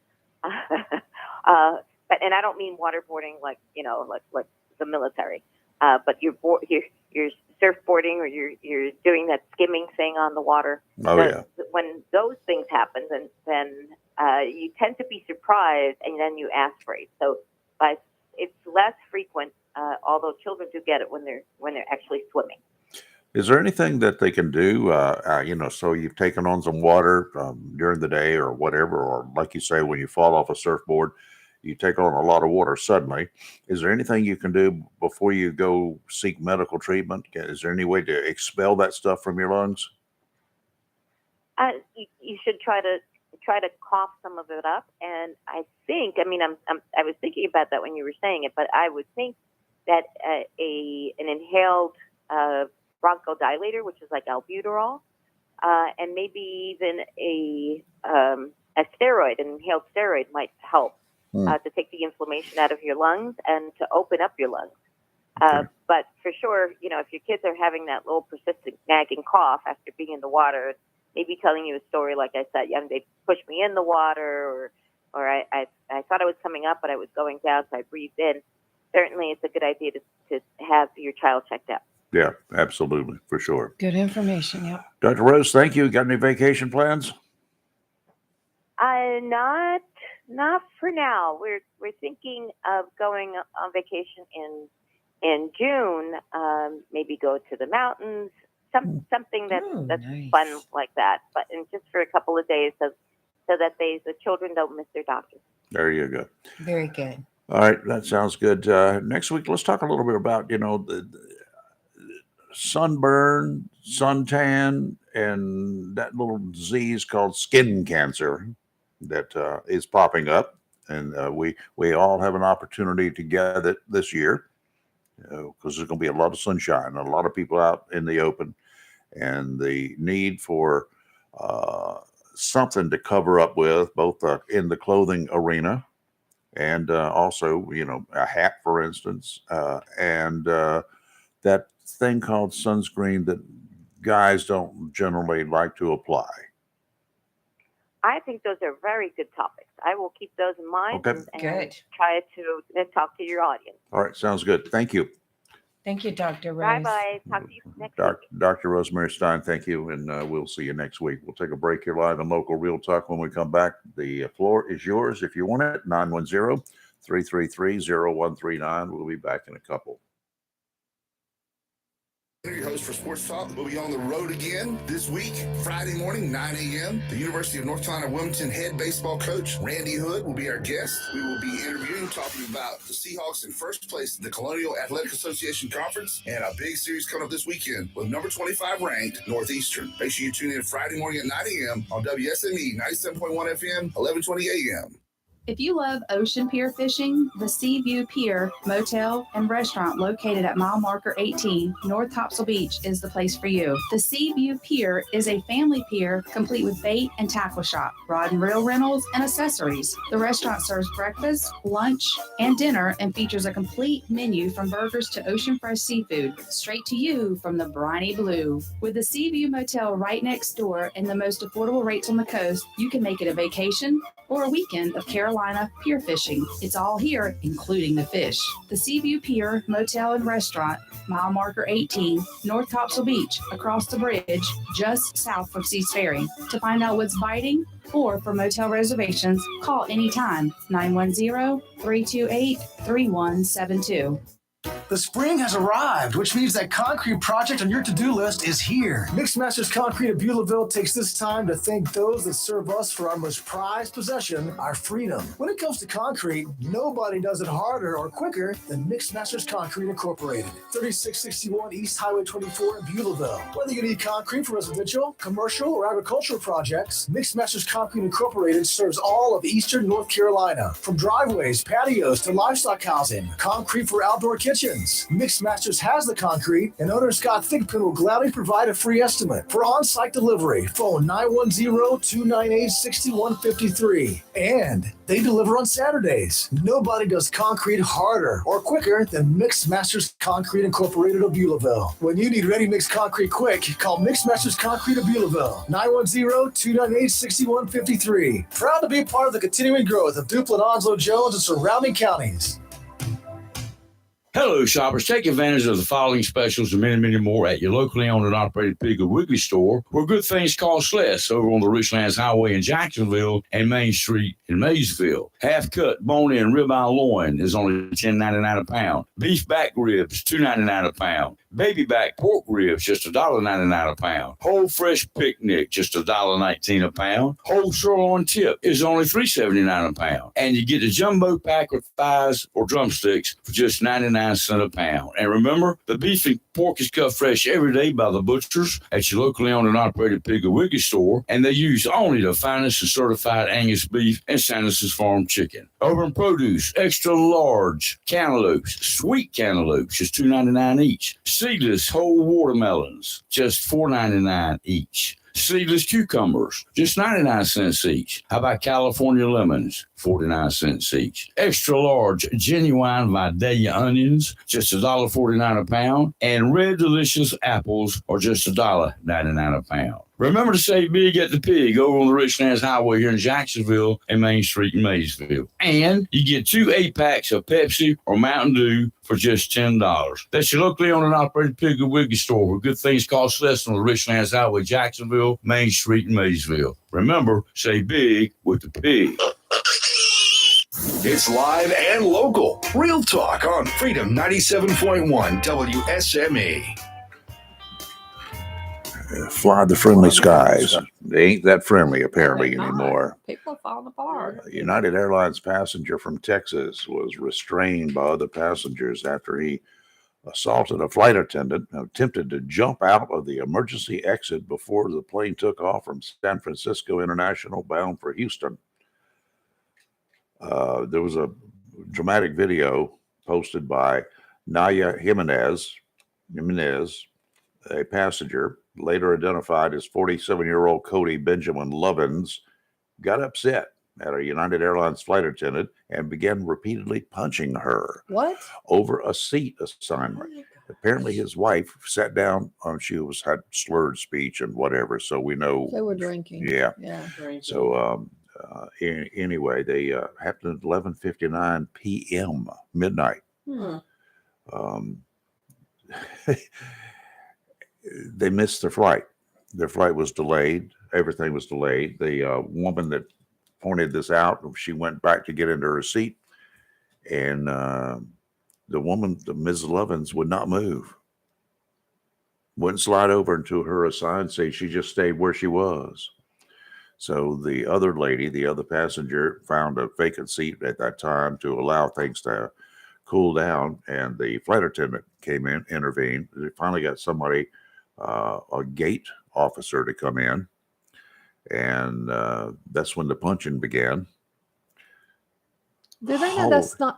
And I don't mean waterboarding like the military, but you're surfboarding, or you're doing that skimming thing on the water. Yeah. When those things happen, then you tend to be surprised, and then you aspirate. So, but it's less frequent, although children do get it when they're actually swimming. is there anything that they can do? So you've taken on some water during the day or whatever, or like you say, when you fall off a surfboard, you take on a lot of water suddenly. Is there anything you can do before you go seek medical treatment? Is there any way to expel that stuff from your lungs? You should try to cough some of it up, and I think, I was thinking about that when you were saying it, but I would think that an inhaled bronchodilator, which is like albuterol, and maybe even a steroid, an inhaled steroid, might help to take the inflammation out of your lungs and to open up your lungs. But for sure, if your kids are having that little persistent nagging cough after being in the water, maybe telling you a story like I said, they pushed me in the water, or I thought I was coming up, but I was going down, so I breathed in. Certainly, it's a good idea to have your child checked out. Yeah, absolutely, for sure. Good information. Yep. Dr. Rose, thank you. Got any vacation plans? Not for now. We're thinking of going on vacation in June. Maybe go to the mountains. Something that's nice. fun like that, but and just for a couple of days, so that the children don't miss their doctors. There you go. Very good. All right, that sounds good. Next week, let's talk a little bit about, the sunburn, suntan, and that little disease called skin cancer that is popping up. And we all have an opportunity to get it this year because there's going to be a lot of sunshine, a lot of people out in the open, and the need for something to cover up with, both in the clothing arena and also, a hat, for instance, and that thing called sunscreen that guys don't generally like to apply. I think those are very good topics. I will keep those in mind Okay. and try to talk to your audience. All right, sounds good. Thank you. Thank you, Dr. Rose. Bye-bye. Talk to you next week. Dr. Rosemary Stein, thank you, and we'll see you next week. We'll take a break here live on Local Real Talk. When we come back, the floor is yours if you want it. 910-333-0139. We'll be back in a couple. Your host for Sports Talk. We'll be on the road again this week, Friday morning, 9 a.m. The University of North Carolina Wilmington head baseball coach, Randy Hood, will be our guest. We will be interviewing, talking about the Seahawks in first place in the Colonial Athletic Association Conference, and a big series coming up this weekend with number 25 ranked Northeastern. Make sure you tune in Friday morning at 9 a.m. on WSME 97.1 FM, 1120 a.m. If you love ocean pier fishing, the Seaview Pier Motel and Restaurant located at mile marker 18, North Topsail Beach is the place for you. The Seaview Pier is a family pier complete with bait and tackle shop, rod and reel rentals, and accessories. The restaurant serves breakfast, lunch, and dinner and features a complete menu from burgers to ocean fresh seafood, straight to you from the briny blue. With the Seaview Motel right next door and the most affordable rates on the coast, you can make it a vacation or a weekend of Carolina pier fishing. It's all here, including the fish. The Seaview Pier Motel and Restaurant, mile marker 18, North Topsail Beach, across the bridge, just south of Seas Ferry. To find out what's biting or for motel reservations, call anytime, 910-328-3172. The spring has arrived, which means that concrete project on your to-do list is here. Mixmasters Concrete of Beulahville takes this time to thank those that serve us for our most prized possession, our freedom. When it comes to concrete, nobody does it harder or quicker than Mixmasters Concrete Incorporated. 3661 East Highway 24 in Beulahville. Whether you need concrete for residential, commercial, or agricultural projects, Mixmasters Concrete Incorporated serves all of eastern North Carolina. From driveways, patios, to livestock housing, concrete for outdoor kitchens. Mixmasters has the concrete, and owner Scott Thigpen will gladly provide a free estimate. For on-site delivery, phone 910-298-6153. And they deliver on Saturdays. Nobody does concrete harder or quicker than Mixmasters Concrete Incorporated of Beulahville. When you need ready-mix concrete quick, call Mixmasters Concrete of Beulahville, 910-298-6153. Proud to be part of the continuing growth of Duplin, Onslow, Jones, and surrounding counties. Hello, shoppers. Take advantage of the following specials and many, many more at your locally owned and operated Piggly Wiggly store, where good things cost less, over on the Richlands Highway in Jacksonville and Main Street in Maysville. Half-cut, bone-in, ribeye loin is only $10.99 a pound. Beef back ribs, $2.99 a pound. Baby back pork ribs, just $1.99 a pound. Whole fresh picnic, just $1.19 a pound. Whole sirloin tip is only $3.79 a pound. And you get the jumbo pack with thighs or drumsticks for just 99 cents a pound. And remember, the beef and pork is cut fresh every day by the butchers at your locally owned and operated Piggly Wiggly store, and they use only the finest and certified Angus beef and Sanderson's Farm chicken. Over in produce, extra large cantaloupes, sweet cantaloupes, just $2.99 each. Seedless whole watermelons, just $4.99 each. Seedless cucumbers, just 99 cents each. How about California lemons? 49 cents each. Extra large, genuine Vidalia onions, just $1.49 a pound. And red delicious apples are just $1.99 a pound. Remember to save big at the Pig over on the Richlands Highway here in Jacksonville and Main Street in Maysville. And you get 2 8-packs of Pepsi or Mountain Dew for just $10. That's your locally owned and operated Piggly Wiggly store where good things cost less on the Richlands Highway, Jacksonville, Main Street, and Maysville. Remember, say big with the Pig. It's live and local. Real talk on Freedom 97.1 WSME. Fly the friendly skies. They ain't that friendly apparently anymore. People are falling apart. A United Airlines passenger from Texas was restrained by other passengers after he assaulted a flight attendant and attempted to jump out of the emergency exit before the plane took off from San Francisco International bound for Houston. There was a dramatic video posted by Naya Jimenez, a passenger, later identified as 47-year-old Cody Benjamin Lovins, got upset at a United Airlines flight attendant and began repeatedly punching her. What? Over a seat assignment. Apparently his wife sat down, she had slurred speech and whatever, so we know. They were drinking. Yeah. Yeah. So anyway, they happened at 11:59 p.m. midnight. They missed their flight. Their flight was delayed. Everything was delayed. The woman that pointed this out, she went back to get into her seat, and the woman, Ms. Lovins, would not move. Wouldn't slide over into her assigned seat. She just stayed where she was. So the other lady, the other passenger, found a vacant seat at that time to allow things to cool down, and the flight attendant came in, intervened. They finally got somebody, a gate officer, to come in, and that's when the punching began. Do they know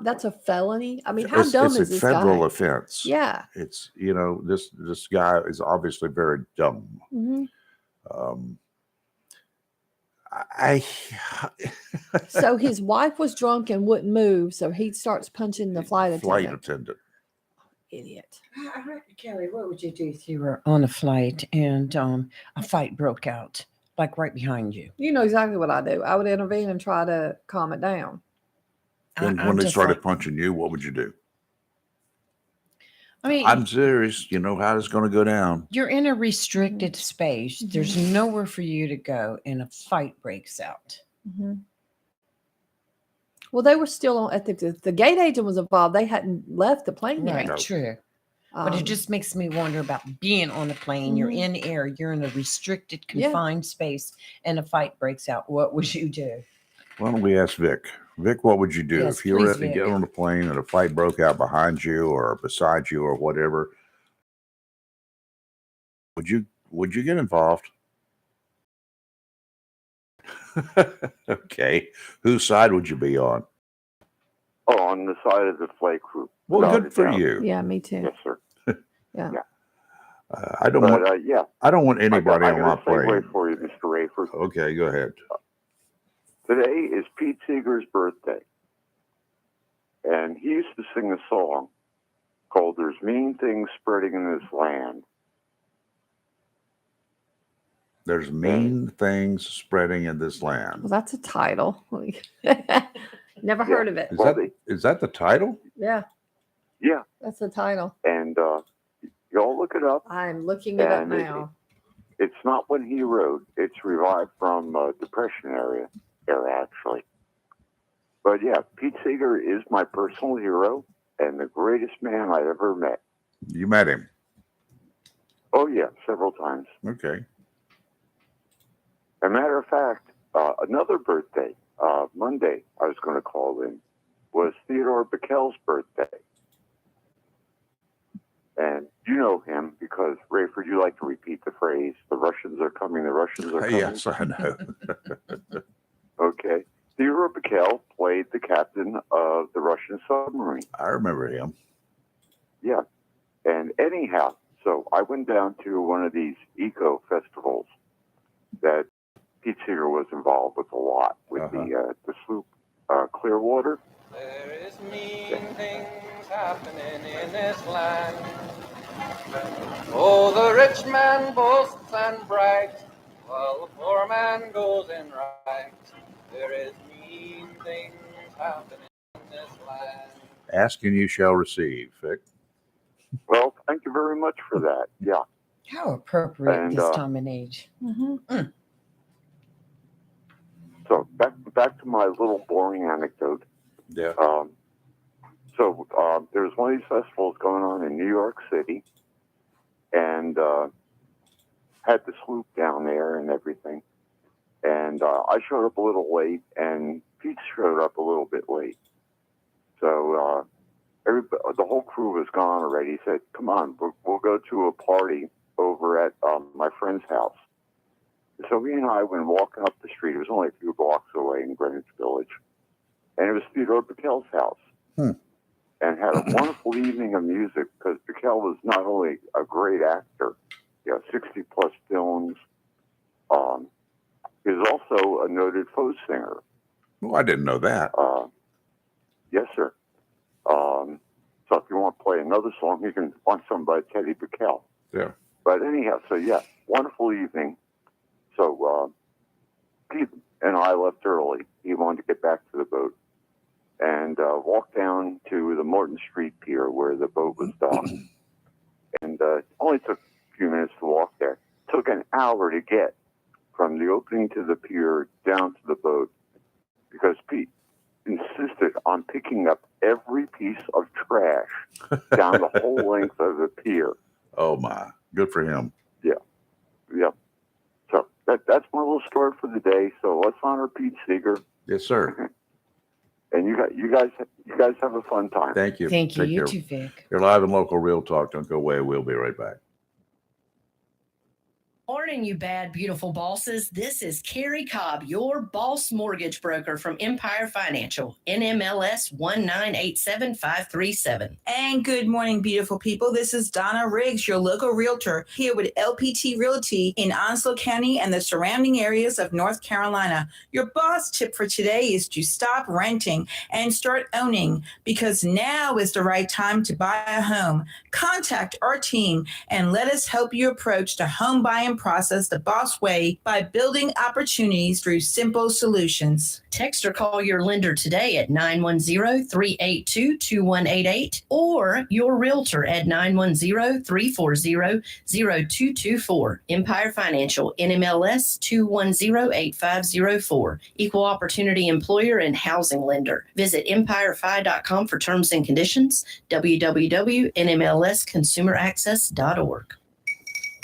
that's a felony? I mean, how dumb is It's a this federal guy? offense. Yeah. It's, this guy is obviously very dumb. Mhm. I So his wife was drunk and wouldn't move, so he starts punching the flight attendant. Idiot. Kelly, what would you do if you were on a flight and a fight broke out, like right behind you? You know exactly what I do. I would intervene and try to calm it down. When they started punching you, what would you do? I mean, I'm serious. You know how it's going to go down. you're in a restricted space. There's nowhere for you to go, and a fight breaks out. Mhm. Well, they were still on at the gate agent was involved. They hadn't left the plane yet. Right, true. But it just makes me wonder about being on a plane. You're in air. You're in a restricted, Yeah. confined space, and a fight breaks out. What would you do? Why don't we ask Vic? Vic, what would you do Yes, if you were please, to get Vic. on a plane and a fight broke out behind you or beside you or whatever? Would you get involved? Okay. Whose side would you be on? Oh, on the side of the flight crew. Well, without good a for doubt. you. Yeah, me too. Yes, sir. Yeah. I don't But, want. yeah. I don't want anybody I on my got a segue plane. for you, Mr. Rayford. Okay, go ahead. Today is Pete Seeger's birthday. And he used to sing a song called There's Mean Things Spreading in This Land. There's mean things spreading in this land. Well, that's a title. Never heard of it. Is that the title? Yeah, Yeah. that's the title. And y'all look it up. I'm looking it up And now. It's not when he wrote. It's revived from Depression era actually. But yeah, Pete Seeger is my personal hero and the greatest man I ever met. You met him. Oh yeah, several times. Okay. As a matter of fact, another birthday, Monday, I was going to call in, was Theodore Bickel's birthday. And you know him because, Rayford, you like to repeat the phrase, the Russians are coming, the Russians are coming. Yes, I know. Okay. Theodore Bickel played the captain of the Russian submarine. I remember him. Yeah. And anyhow, so I went down to one of these eco festivals that Pete Seeger was involved with a lot with the sloop Clearwater. There is mean things happening in this land. Oh, the rich man boasts and brags, while the poor man goes in rags. There is mean things happening in this land. Ask and you shall receive, Vic. Well, thank you very much for that. Yeah. How appropriate And, this time and age. So back to my little boring anecdote. Yeah. There's one of these festivals going on in New York City, and had to swoop down there and everything. And I showed up a little late, and Pete showed up a little bit late. So the whole crew was gone already. He said, "Come on, we'll go to a party over at my friend's house." So me and I went walking up the street. It was only a few blocks away in Greenwich Village. And it was Theodore Bickel's house. And had a wonderful evening of music because Bickel was not only a great actor, 60 plus films. He was also a noted folk singer. Well, I didn't know that. Yes, sir. So if you want to play another song, you can find some by Teddy Bickel. Yeah. But anyhow, so yeah, wonderful evening. So Pete and I left early. He wanted to get back to the boat and walked down to the Morton Street Pier where the boat was docked. And only took a few minutes to walk there. Took an hour to get from the opening to the pier down to the boat because Pete insisted on picking up every piece of trash down the whole length of the pier. Oh my, good for him. Yeah. Yep. So that's my little story for the day. So let's honor Pete Seeger. Yes, sir. And you guys have a fun time. Thank you. Thank you. Take You care. too, Vic. You're live and local Real Talk. Don't go away. We'll be right back. Morning, you bad, beautiful bosses. This is Carrie Cobb, your boss mortgage broker from Empire Financial, NMLS 1987537. And good morning, beautiful people. This is Donna Riggs, your local realtor, here with LPT Realty in Onslow County and the surrounding areas of North Carolina. Your boss tip for today is to stop renting and start owning, because now is the right time to buy a home. Contact our team and let us help you approach the home buying process the boss way by building opportunities through simple solutions. Text or call your lender today at 910-382-2188 or your realtor at 910-340-0224. Empire Financial, NMLS 2108504. Equal opportunity employer and housing lender. Visit empirefi.com for terms and conditions. www.nmlsconsumeraccess.org.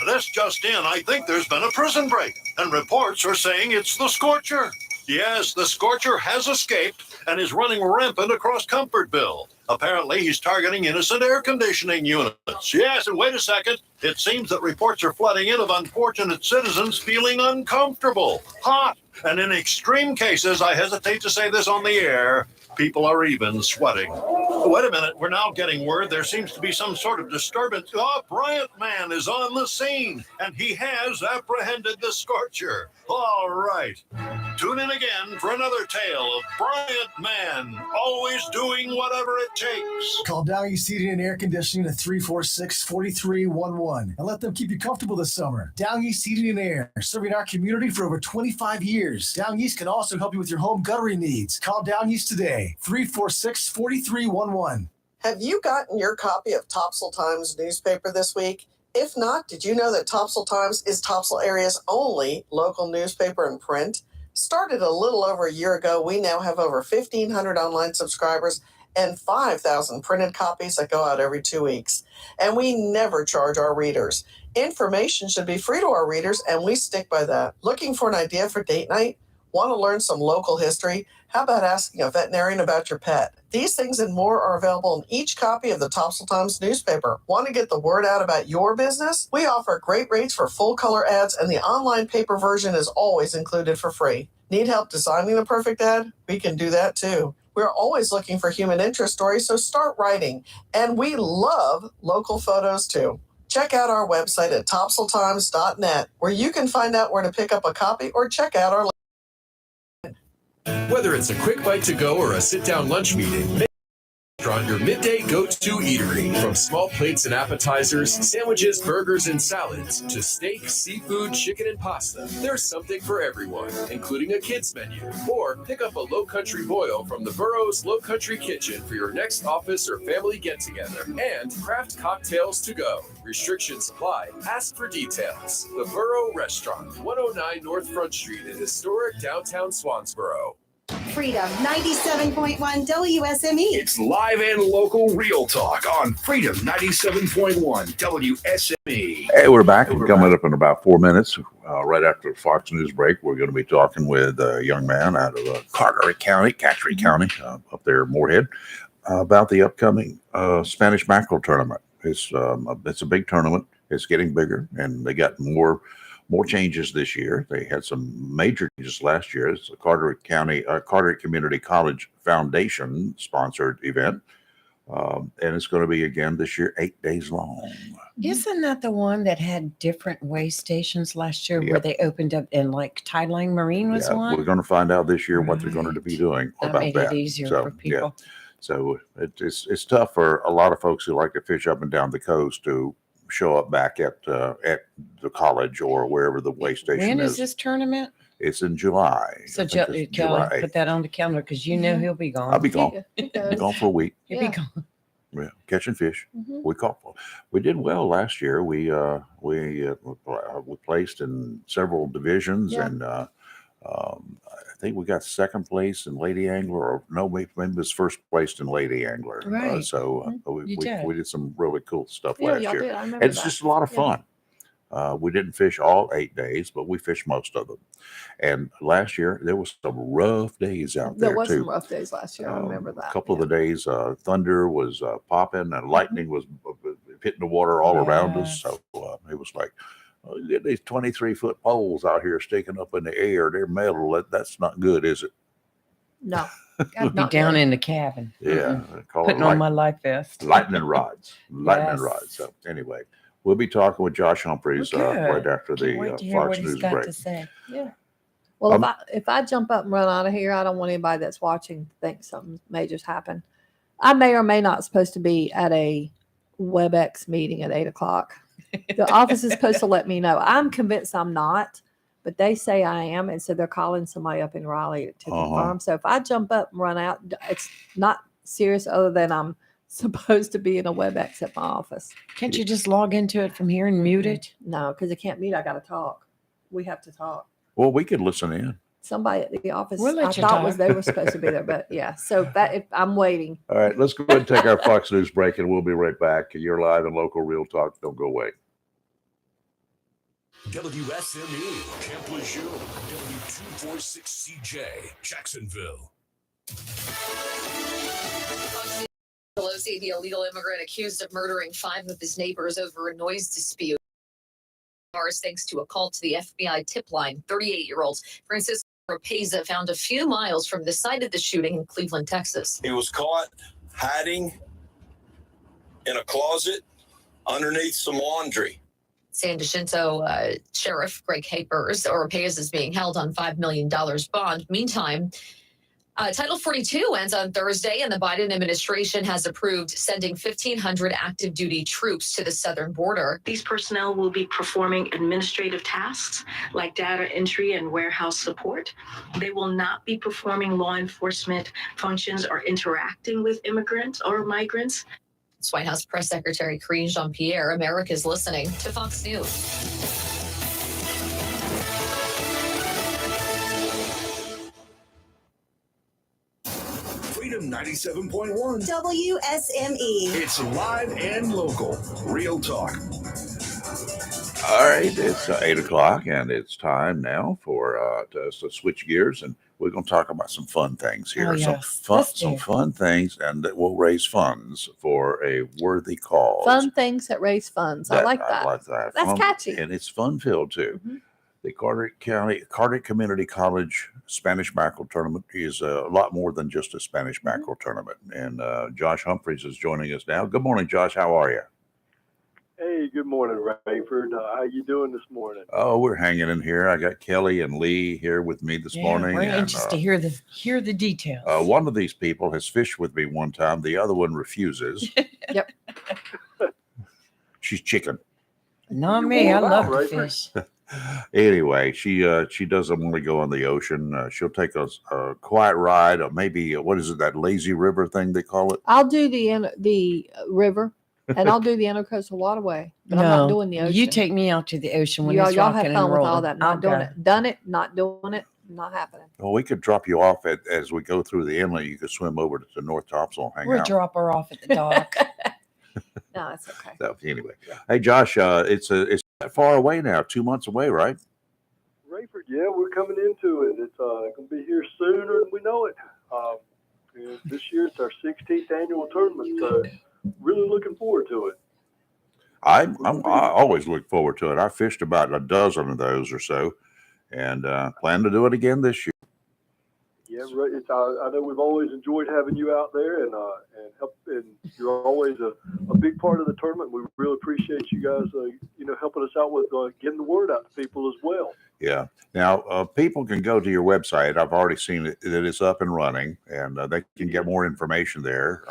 This just in, I think there's been a prison break, and reports are saying it's the Scorcher. Yes, the Scorcher has escaped and is running rampant across Comfortville. Apparently, he's targeting innocent air conditioning units. Yes, and wait a second. It seems that reports are flooding in of unfortunate citizens feeling uncomfortable, hot, and in extreme cases, I hesitate to say this on the air, people are even sweating. Wait a minute, we're now getting word there seems to be some sort of disturbance. Oh, Bryant Man is on the scene, and he has apprehended the Scorcher. All right. Tune in again for another tale of Bryant Man, always doing whatever it takes. Call Down East Heating and Air Conditioning at 346-4311 and let them keep you comfortable this summer. Down East Heating and Air, serving our community for over 25 years. Down East can also help you with your home guttering needs. Call Down East today, 346-4311. Have you gotten your copy of Topsail Times newspaper this week? If not, did you know that Topsail Times is Topsail area's only local newspaper in print? Started a little over a year ago, we now have over 1,500 online subscribers and 5,000 printed copies that go out every 2 weeks. And we never charge our readers. Information should be free to our readers, and we stick by that. Looking for an idea for date night? Want to learn some local history? How about asking a veterinarian about your pet? These things and more are available in each copy of the Topsail Times newspaper. Want to get the word out about your business? We offer great rates for full color ads, and the online paper version is always included for free. Need help designing the perfect ad? We can do that too. We're always looking for human interest stories, so start writing. And we love local photos too. Check out our website at topsailtimes.net, where you can find out where to pick up a copy or check out our Whether it's a quick bite to go or a sit-down lunch meeting, on your midday go-to eatery. From small plates and appetizers, sandwiches, burgers, and salads, to steak, seafood, chicken, and pasta, there's something for everyone, including a kids menu. Or pick up a Low Country boil from the Burroughs Low Country Kitchen for your next office or family get-together. And craft cocktails to go. Restrictions apply. Ask for details. The Burrow Restaurant, 109 North Front Street in historic downtown Swansboro. Freedom 97.1 WSME. It's live and local real talk on Freedom 97.1 WSME. Hey, we're back. And coming up in about 4 minutes, right after the Fox News break, we're going to be talking with a young man out of Carteret County, Cachery County, up there, Moorhead, about the upcoming Spanish mackerel tournament. It's a big tournament. It's getting bigger, and they got more changes this year. They had some major changes last year. It's a Carteret Community College Foundation sponsored event. And it's going to be again this year, 8 days long. Isn't that the one that had different way stations last year where Yep. they opened up and like Tideline Marine was Yeah, one? we're going to find out this year what they're going to be doing That about made that. it easier So, for people. Yeah. So it's tough for a lot of folks who like to fish up and down the coast to show up back at the college or wherever the way station When is. is this tournament? It's in July. So I think it's Kelly, July. put that on the calendar because you know he'll be gone. I'll be gone. Gone for a week. He'll be gone. Yeah, catching fish. Mhm. We did well last year. We placed in several divisions, Yeah. and I think we got second place in Lady Angler, or no, maybe it was first place in Lady Angler. Right. We did. did some really cool stuff Yeah, last y'all year. did. I remember And it's that. just a lot of Yeah. fun. We didn't fish all 8 days, but we fished most of them. And last year there was some rough days out there There was too. some rough days last year. I remember A that. couple of the days, thunder was popping and lightning was hitting the water all around us. So it was like, these 23-foot poles out here sticking up in the air. They're metal. That's not good, is it? No. I'd be down in the cabin. Yeah. they call it Putting on my life vest. lightning rods. Lightning Yes. rods. So anyway, we'll be talking with Josh Humphreys Well, right good. after Can't the wait to hear Fox what he's News got break. to say. Yeah. Well, Um, if I jump up and run out of here, I don't want anybody that's watching to think something major's happened. I may or may not supposed to be at a WebEx meeting at 8:00. The office is supposed to let me know. I'm convinced I'm not, but they say I am, and so they're calling somebody up in Raleigh to confirm. So if I jump up and run out, it's not serious, other than I'm supposed to be in a WebEx at my office. Can't you just log into it from here and mute it? No, because I can't mute. I got to talk. We have to talk. Well, we could listen in. Somebody at the office We'll let I you thought was talk. they were supposed to be there, but yeah. So that if I'm waiting. All right, let's go ahead and take our Fox News break, and we'll be right back. You're live and local real talk. Don't go away. WSME, Camp Lejeune, W246CJ, Jacksonville. Pelosi, the illegal immigrant accused of murdering 5 of his neighbors over a noise dispute. Thanks to a call to the FBI tip line, 38-year-old Francisco Rapeza found a few miles from the site of the shooting in Cleveland, Texas. He was caught hiding in a closet underneath some laundry. San Jacinto Sheriff Greg Capers, Rapeza is being held on $5 million bond. Meantime, Title 42 ends on Thursday, and the Biden administration has approved sending 1,500 active duty troops to the southern border. These personnel will be performing administrative tasks like data entry and warehouse support. They will not be performing law enforcement functions or interacting with immigrants or migrants. It's White House Press Secretary Karine Jean-Pierre. America's listening to Fox News. Freedom 97.1 WSME. It's live and local. Real talk. All right, it's 8:00, and it's time now for us to switch gears, and we're going to talk about some fun things here. Oh, yes. Some Let's do it. fun things, and that will raise funds for a worthy cause. Fun things that raise funds. I like that. I like that. That's Fun- catchy. and it's fun filled too. Mhm. The Carteret Community College Spanish Mackerel Tournament is a lot more than just a Spanish mackerel tournament. And Josh Humphreys is joining us now. Good morning, Josh. How are you? Hey, Hey, good morning, Rayford. How you doing this morning? Oh, we're hanging in here. I got Kelly and Lee here with me this morning. We're and, anxious to hear the details. one of these people has fished with me one time. The other one refuses. Yep. She's chicken. Not me. I love to fish. Anyway, she doesn't want to go on the ocean. She'll take a quiet ride, or maybe what is it, that lazy river thing they call it? I'll do the river, and I'll do the intercoastal waterway, but I'm not doing the ocean. You take me out to the ocean when y'all it's have rocking fun and with rolling. all that. Not doing it. Done it. Not doing it. Not happening. Well, we could drop you off as we go through the inlet. You could swim over to North Topsail and hang We'll out. drop her off at the dock. No, it's okay. So anyway, hey Josh, it's that far away now. 2 months away, right? Rayford, yeah, we're coming into it. It's going to be here sooner than we know it. And this year it's our 16th annual tournament, so really looking forward to it. I always look forward to it. I fished about a dozen of those or so, and plan to do it again this year. Yeah, right. I know we've always enjoyed having you out there, and you're always a big part of the tournament. We really appreciate you guys, helping us out with getting the word out to people as well. Yeah. Now, people can go to your website. I've already seen it, that it's up and running, and they can get more information there.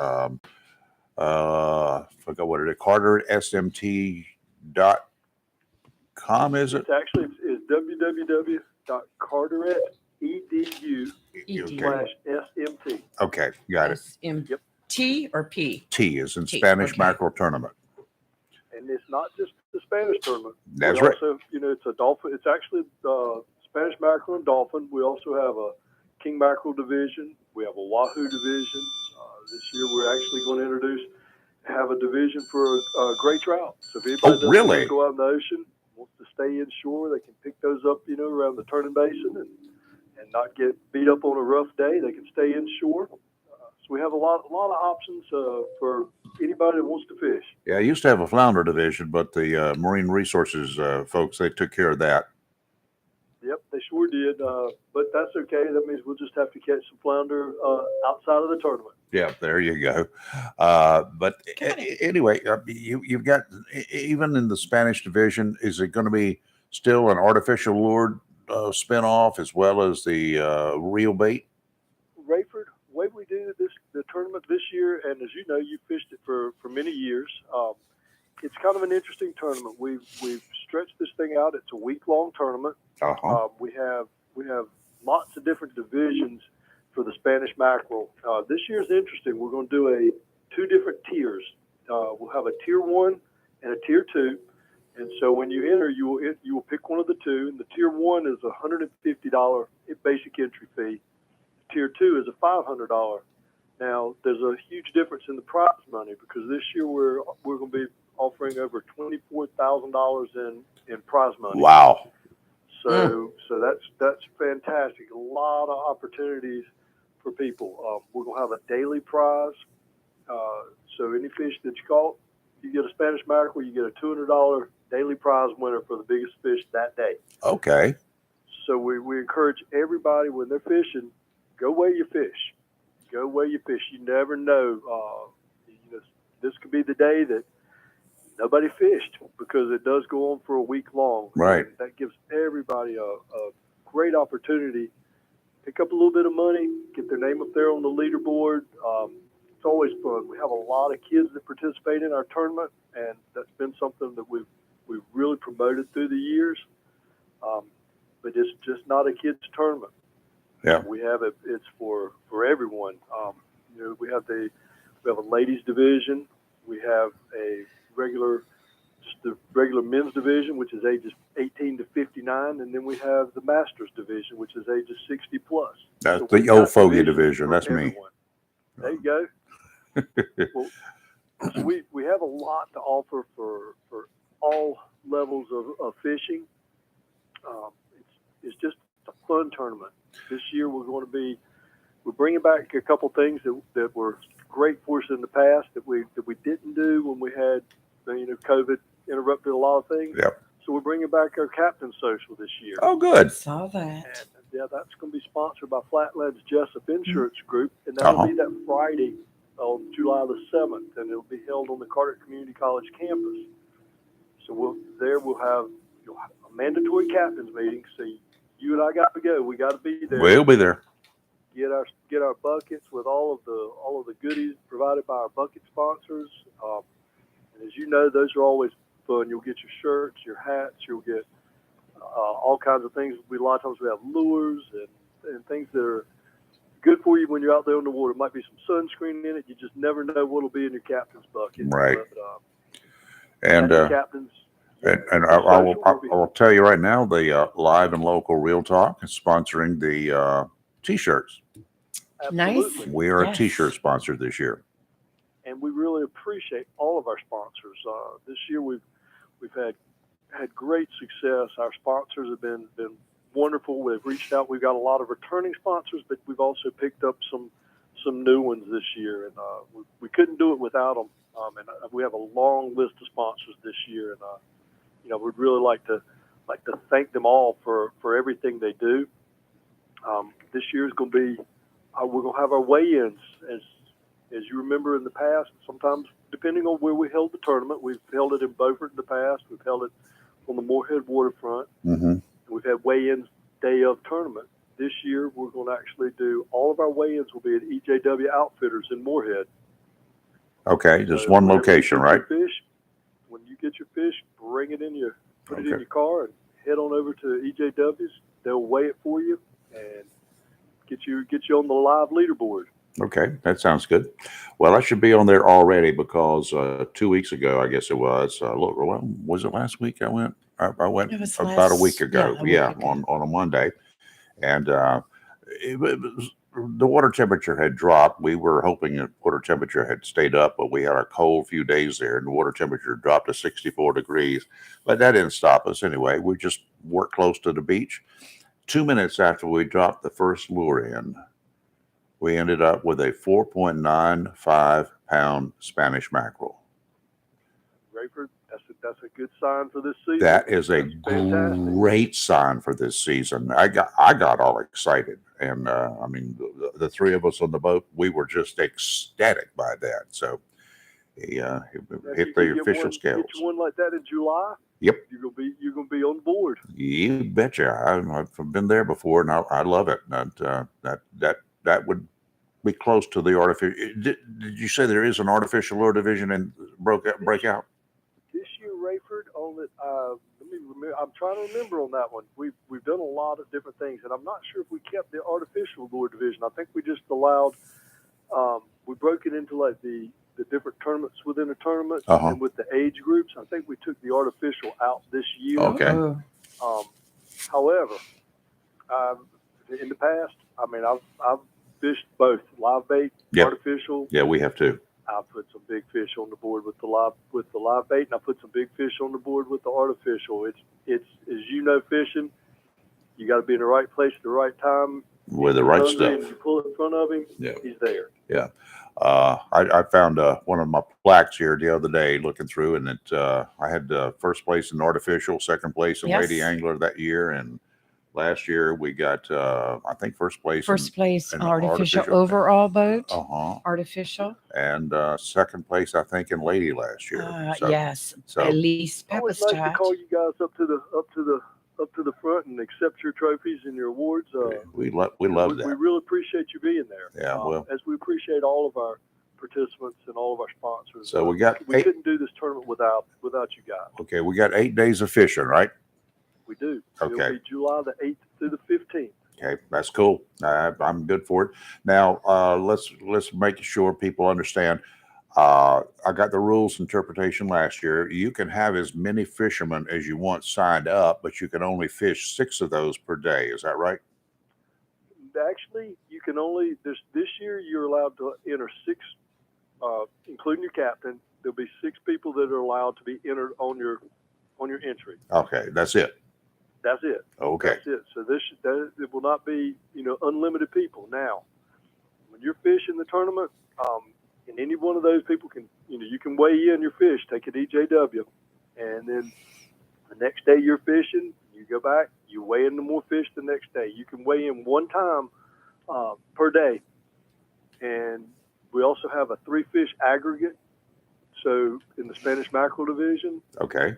Forgot what it is. CarteretSMT.com, is it? It's actually www.carteret.edu/SMT. Okay, got it. T or P? T is in T, Spanish okay. Mackerel Tournament. And it's not just the Spanish tournament. That's we right. Also, it's a dolphin. It's actually Spanish mackerel and dolphin. We also have a king mackerel division. We have a wahoo division. This year, we're actually going to have a division for gray trout. So if anybody doesn't want to go out in the ocean, wants to stay inshore, they can pick those up, around the turning basin and not get beat up on a rough day. They can stay inshore. So we have a lot of options for anybody that wants to fish. Yeah, I used to have a flounder division, but the Marine Resources folks, they took care of that. Yep, they sure did. But that's okay. That means we'll just have to catch some flounder outside of the tournament. Yeah, there you go. But anyway, you've got, even in the Spanish division, is it going to be still an artificial lure spinoff as well as the real bait? Rayford, the way we do the tournament this year, and as you know, you fished it for many years. It's kind of an interesting tournament. We've stretched this thing out. It's a week-long tournament. We have lots of different divisions for the Spanish mackerel. This year's interesting. We're going to do two different tiers. We'll have a tier 1 and a tier 2. And so when you enter, you will pick one of the two. And the tier 1 is a $150 basic entry fee. Tier 2 is a $500. Now there's a huge difference in the prize money because this year we're going to be offering over $24,000 in prize money. Wow. So that's fantastic. A lot of opportunities for people. We're going to have a daily prize. So any fish that you caught, you get a Spanish mackerel, you get a $200 daily prize winner for the biggest fish that day. Okay. So we encourage everybody when they're fishing, go where you fish. Go where you fish. You never know. This could be the day that nobody fished because it does go on for a week long. Right. And that gives everybody a great opportunity. Pick up a little bit of money, get their name up there on the leaderboard. It's always fun. We have a lot of kids that participate in our tournament, and that's been something that we've really promoted through the years. But it's just not a kids tournament. Yeah. We have it. It's for everyone. We have a ladies division. We have the regular men's division, which is ages 18 to 59, and then we have the masters division, which is ages 60 plus. That's So the we've old got fogey divisions division. for That's me. everyone. There you go. Well, so we have a lot to offer for all levels of fishing. It's just a fun tournament. This year we're bringing back a couple things that were great for us in the past that we didn't do when we had COVID interrupted a lot of things. Yep. So we're bringing back our captain social this year. Oh, good. Saw that. And, that's going to be sponsored by Flatlands Jessup Insurance Group, and that'll be that Friday on July the 7th, and it'll be held on the Carteret Community College campus. So we'll have a mandatory captains meeting. So you and I got to go. We got to be there. We'll be there. Get our buckets with all of the goodies provided by our bucket sponsors. And as you know, those are always fun. You'll get your shirts, your hats. You'll get all kinds of things. A lot of times we have lures and things that are good for you when you're out there on the water. It might be some sunscreen in it. You just never know what'll be in your captain's bucket. Right. But, And captains. and I will tell you right now, the Live and Local Real Talk is sponsoring the T-shirts. Nice. We are a Yes. T-shirt sponsor this year. And we really appreciate all of our sponsors. This year we've had great success. Our sponsors have been wonderful. We've reached out. We've got a lot of returning sponsors, but we've also picked up some new ones this year, and we couldn't do it without them. And we have a long list of sponsors this year, and we'd really like to thank them all for everything they do. This year is going to be we're going to have our weigh-ins as you remember in the past. Sometimes depending on where we held the tournament, we've held it in Beaufort in the past. We've held it on the Moorhead waterfront. Mm-hmm. We've had weigh-ins day of tournament. This year, we're going to actually do all of our weigh-ins will be at EJW Outfitters in Moorhead. Okay, just So one whenever you location, get right? your fish, when you get your fish, bring it in put it in Okay. your car and head on over to EJW's. They'll weigh it for you and get you on the live leaderboard. Okay, that sounds good. Well, I should be on there already because 2 weeks ago, I guess it was. Was it last week I went? I went It was about a last- week ago. yeah, a week Yeah, ago. on a Monday, and the water temperature had dropped. We were hoping the water temperature had stayed up, but we had a cold few days there, and the water temperature dropped to 64 degrees. But that didn't stop us anyway. We just worked close to the beach. 2 minutes after we dropped the first lure in, we ended up with a 4.95 pound Spanish mackerel. Rayford, that's a good sign for this season. That is a That's fantastic. great sign for this season. I got all excited, and I mean the three of us on the boat, we were just ecstatic by that. So he Now, hit if the you get official one, scales. Get you one like that in July. Yep, You're gonna be on board. you betcha. I've been there before, and I love it. That would be close to the artificial. Did you say there is an artificial lure division and breakout? This year, Rayford, on it. Let me remember. I'm trying to remember on that one. We've done a lot of different things, and I'm not sure if we kept the artificial lure division. I think we just allowed. We broke it into like the different tournaments within a tournament, and with the age groups. I think we took the artificial out this year. Okay. However, in the past, I mean, I've fished both live bait, Yep. artificial. Yeah, we have too. I put some big fish on the board with the live bait, and I put some big fish on the board with the artificial. It's as you know, fishing. You got to be in the right place at the right time. With the If right he's hungry and stuff. You pull it in front of him. Yeah. He's there. Yeah. I found one of my plaques here the other day looking through, and I had first place in artificial, second place in Lady Yes. Angler that year, and last year we got I think first place. First place in artificial overall boat. Uh-huh. Artificial. And second place I think in Lady last year. Yes. So At least Always nice to Pepperstart. call you guys up to the front and accept your trophies and your awards. we love that. We really appreciate you being there. Yeah, well. As we appreciate all of our participants and all of our sponsors. So we got we couldn't do this tournament without you guys. Okay, we got 8 days of fishing, right? We do. Okay. It'll be July the 8th through the 15th. Okay, that's cool. I'm good for it. Now, let's make sure people understand. I got the rules interpretation last year. You can have as many fishermen as you want signed up, but you can only fish 6 of those per day. Is that right? Actually, you can only this year you're allowed to enter 6, including your captain. There'll be 6 people that are allowed to be entered on your entry. Okay, that's it. That's it. Okay. That's it. So it will not be unlimited people. Now, when you're fishing the tournament, and any one of those people can you can weigh in your fish, take it EJW, and then the next day you're fishing, you go back, you weigh in the more fish the next day. You can weigh in one time per day, and we also have a 3 fish aggregate. So in the Spanish mackerel division, Okay.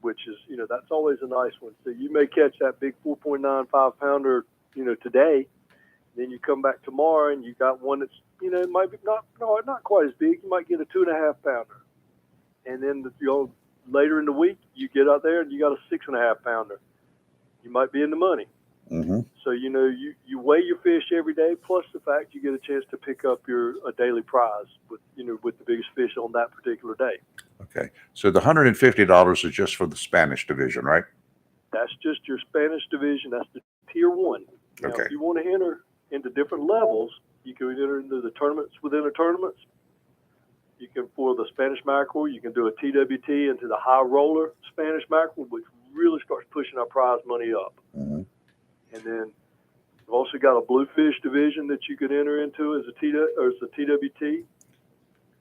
which is, that's always a nice one. So you may catch that big 4.95 pounder, today. Then you come back tomorrow and you got one that's, might be not quite as big. You might get a 2.5 pounder. And then later in the week, you get out there and you got a 6.5 pounder. You might be in the money. Mm-hmm. So, you weigh your fish every day, plus the fact you get a chance to pick up a daily prize with the biggest fish on that particular day. Okay. So the $150 is just for the Spanish division, right? That's just your Spanish division. That's the tier 1. Now, Okay. if you want to enter into different levels, you can enter into the tournaments within the tournaments. You can, for the Spanish mackerel, you can do a TWT into the high roller Spanish mackerel, which really starts pushing our prize money up. Mm-hmm. And then we've also got a bluefish division that you could enter into as a TWT,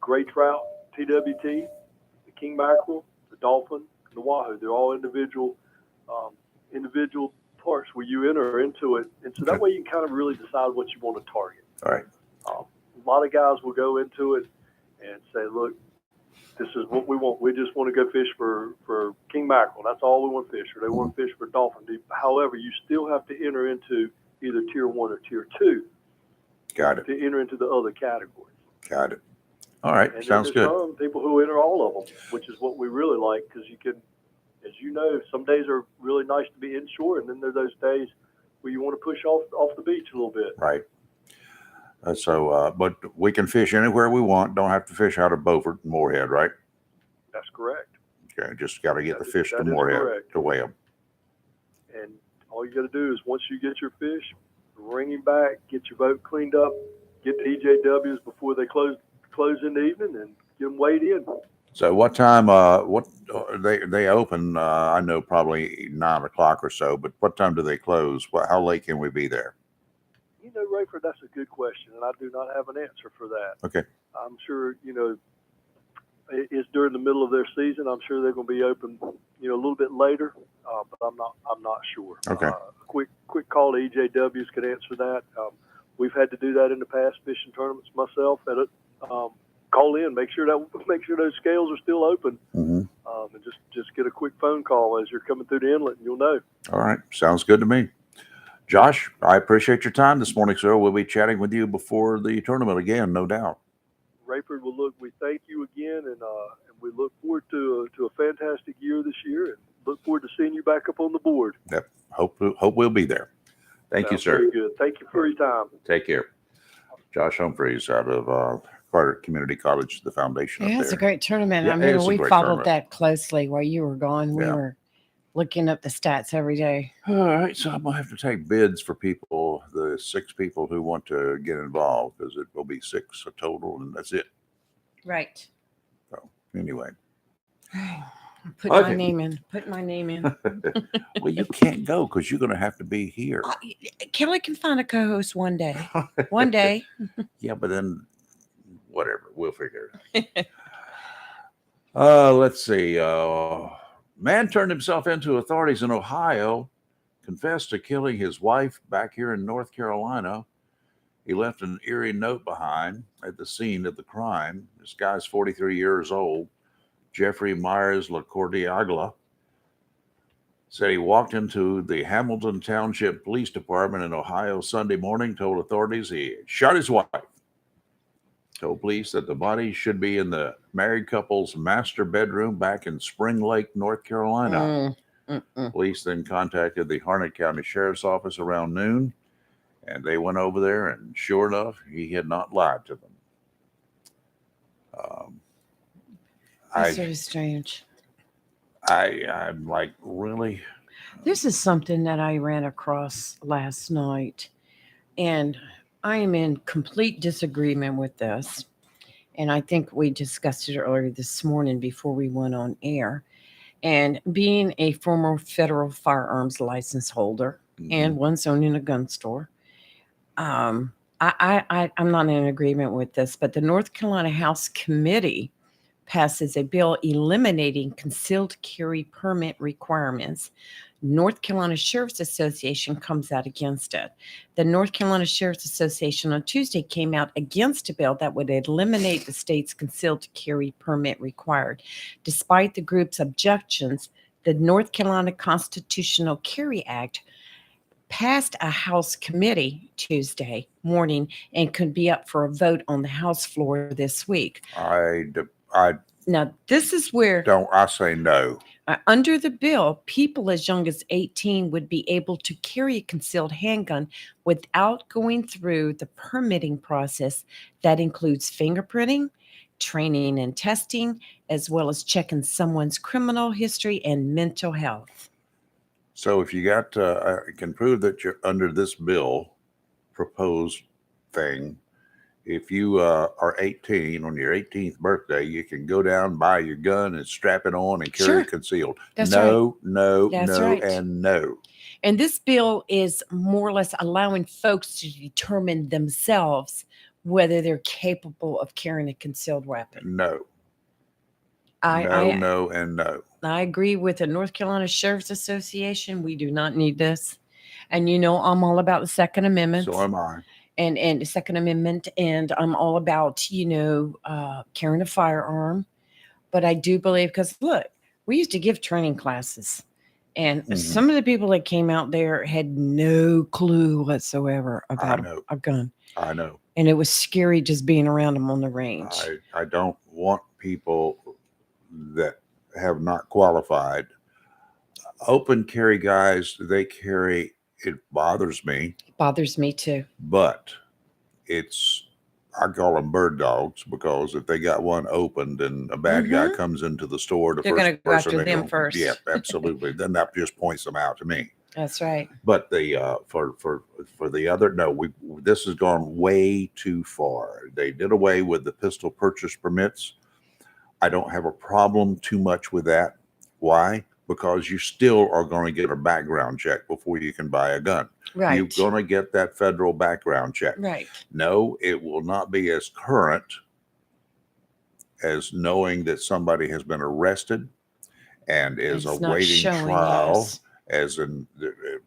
gray trout, TWT, the king mackerel, the dolphin, the wahoo. They're all individual parts where you enter into it. And so that way you can kind of really decide what you want to target. All right. A lot of guys will go into it and say, look, this is what we want. We just want to go fish for king mackerel. That's all we want to fish, or they want to fish for dolphin. However, you still have to enter into either tier 1 or tier 2. Got it. To enter into the other categories. Got it. All right. And Sounds there's good. some people who enter all of them, which is what we really like, because you can, as you know, some days are really nice to be inshore, and then there are those days where you want to push off the beach a little bit. Right. But we can fish anywhere we want. Don't have to fish out of Beaufort and Moorhead, right? That's correct. Okay. Just got to get the fish to that is Moorhead correct. to weigh them. And all you got to do is once you get your fish, bring him back, get your boat cleaned up, get the EJWs before they close in the evening, and get them weighed in. So what time? They open? I know probably 9 o'clock or so. But what time do they close? How late can we be there? Rayford, that's a good question, and I do not have an answer for that. Okay. I'm sure it's during the middle of their season. I'm sure they're going to be open, a little bit later, but I'm not sure. Okay. Quick call to EJWs could answer that. We've had to do that in the past fishing tournaments myself. Call in, make sure those scales are still open, Mm-hmm. and just get a quick phone call as you're coming through the inlet, and you'll know. All right. Sounds good to me. Josh, I appreciate your time this morning, sir. We'll be chatting with you before the tournament again, no doubt. Rayford, well, look, we thank you again, and we look forward to a fantastic year this year, and look forward to seeing you back up on the board. Yep. Hope we'll be there. Thank you, Sounds sir. Very good. Thank you for your time. Take care. Josh Humphreys out of Carter Community College, the foundation. Yeah, up it's a there. great tournament. Yeah, I mean, it's a we great followed tournament. that closely while you were gone. We Yeah. were looking up the stats every day. All right, so I'm gonna have to take bids for people, the 6 people who want to get involved, because it will be 6 a total, and that's it. Right. So anyway, Put my Okay. name in. Put my name in. well, you can't go because you're gonna have to be here. Kelly can find a co-host one day. One day. Yeah, but then whatever, we'll figure it out. Let's see. Man turned himself into authorities in Ohio, confessed to killing his wife back here in North Carolina. He left an eerie note behind at the scene of the crime. This guy's 43 years old. Jeffrey Myers LaCordiagla said he walked into the Hamilton Township Police Department in Ohio Sunday morning, told authorities he shot his wife. Told police that the body should be in the married couple's master bedroom back in Spring Lake, North Carolina. Police then contacted the Harnett County Sheriff's Office around noon, and they went over there, and sure enough, he had not lied to them. That's so strange. I'm like, really? This is something that I ran across last night, and I am in complete disagreement with this. And I think we discussed it earlier this morning before we went on air. And being a former federal firearms license holder and once owning a gun store, I'm not in agreement with this, but the North Carolina House Committee passes a bill eliminating concealed carry permit requirements. North Carolina Sheriff's Association comes out against it. The North Carolina Sheriff's Association on Tuesday came out against a bill that would eliminate the state's concealed carry permit required. Despite the group's objections, The North Carolina Constitutional Carry Act passed a House committee Tuesday morning and could be up for a vote on the House floor this week. Now, this is where I say no. Under the bill, people as young as 18 would be able to carry a concealed handgun without going through the permitting process that includes fingerprinting, training and testing, as well as checking someone's criminal history and mental health. So if you got, can prove that you're under this bill proposed thing, if you are 18 on your 18th birthday, you can go down, buy your gun and strap it on and carry it concealed. That's no, right. no, That's no, right. and no. And this bill is more or less allowing folks to determine themselves whether they're capable of carrying a concealed weapon. No. I agree with the North Carolina Sheriff's Association. We do not need this. And you know, I'm all about the Second Amendment. So am I. And the Second Amendment, and I'm all about, carrying a firearm. But I do believe, because look, we used to give training classes, and some of the people that came out there had no clue whatsoever about a gun. I know. And it was scary just being around them on the range. I don't want people that have not qualified. Open carry guys, they carry, it bothers me. Bothers me too. But I call them bird dogs, because if they got one opened and a bad guy comes into the store, They're going to go after them go, first. Yeah, absolutely. Then that just points them out to me. That's right. But the for the other, no, this has gone way too far. They did away with the pistol purchase permits. I don't have a problem too much with that. Why? Because you still are going to get a background check before you can buy a gun. Right. You're going to get that federal background check. Right. No, it will not be as current as knowing that somebody has been arrested and is It's not awaiting showing, trial, yes. as in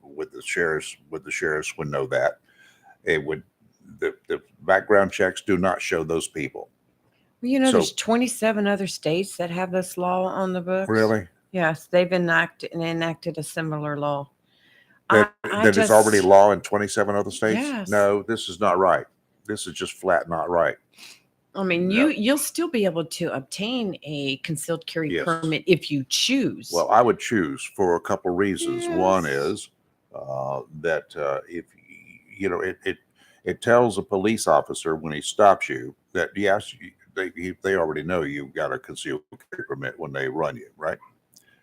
with the sheriffs would know that. It would, the background checks do not show those people. Well, you know, So- there's 27 other states that have this law on the books. Really? Yes, they've enacted a similar law. That is just- already law in 27 other states? Yes. No, this is not right. This is just flat not right. I mean, you'll still be able to obtain a concealed carry Yes. permit if you choose. Well, I would choose for a couple reasons. One is that if you know, it tells a police officer when he stops you that yes, they already know you've got a concealed carry permit when they run you, right?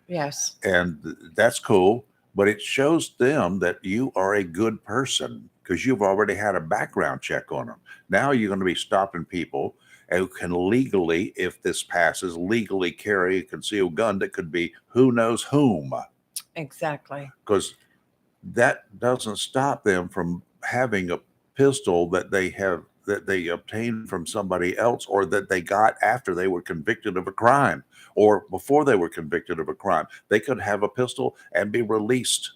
Yes. And that's cool, but it shows them that you are a good person because you've already had a background check on them. Now you're going to be stopping people who can legally, if this passes, legally carry a concealed gun that could be who knows whom. Exactly. Because that doesn't stop them from having a pistol that they obtained from somebody else, or that they got after they were convicted of a crime, or before they were convicted of a crime. They could have a pistol and be released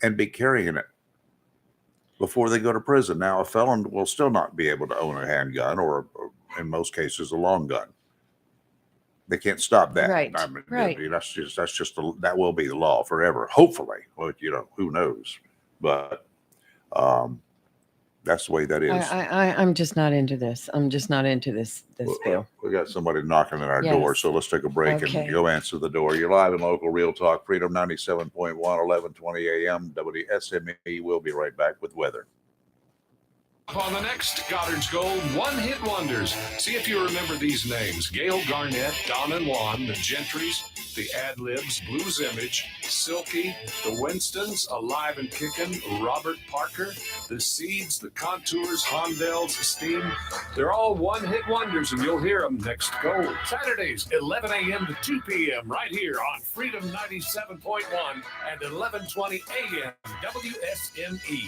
and be carrying it before they go to prison. Now, a felon will still not be able to own a handgun, or in most cases, a long gun. They can't stop that. Right, I mean, right. That will be the law forever. Hopefully, well, who knows? But that's the way that is. I'm just not into this. I'm just not into this bill. We got somebody knocking at our door, Yes. so let's take a break Okay. and go answer the door. You're live in local Real Talk, Freedom 97.1, 1120 a.m. WSME. We'll be right back with weather. On the next Goddard's Gold One-Hit Wonders. See if you remember these names. Gail Garnett, Don and Juan, the Gentrys, the Ad-Libs, Blues Image, Silky, the Winstons, Alive and Kickin', Robert Parker, the Seeds, the Contours, Hondells, Steam. They're all one-hit wonders, and you'll hear them next Gold. Saturdays, 11 a.m. to 2 p.m. right here on Freedom 97.1 and 1120 a.m. WSME.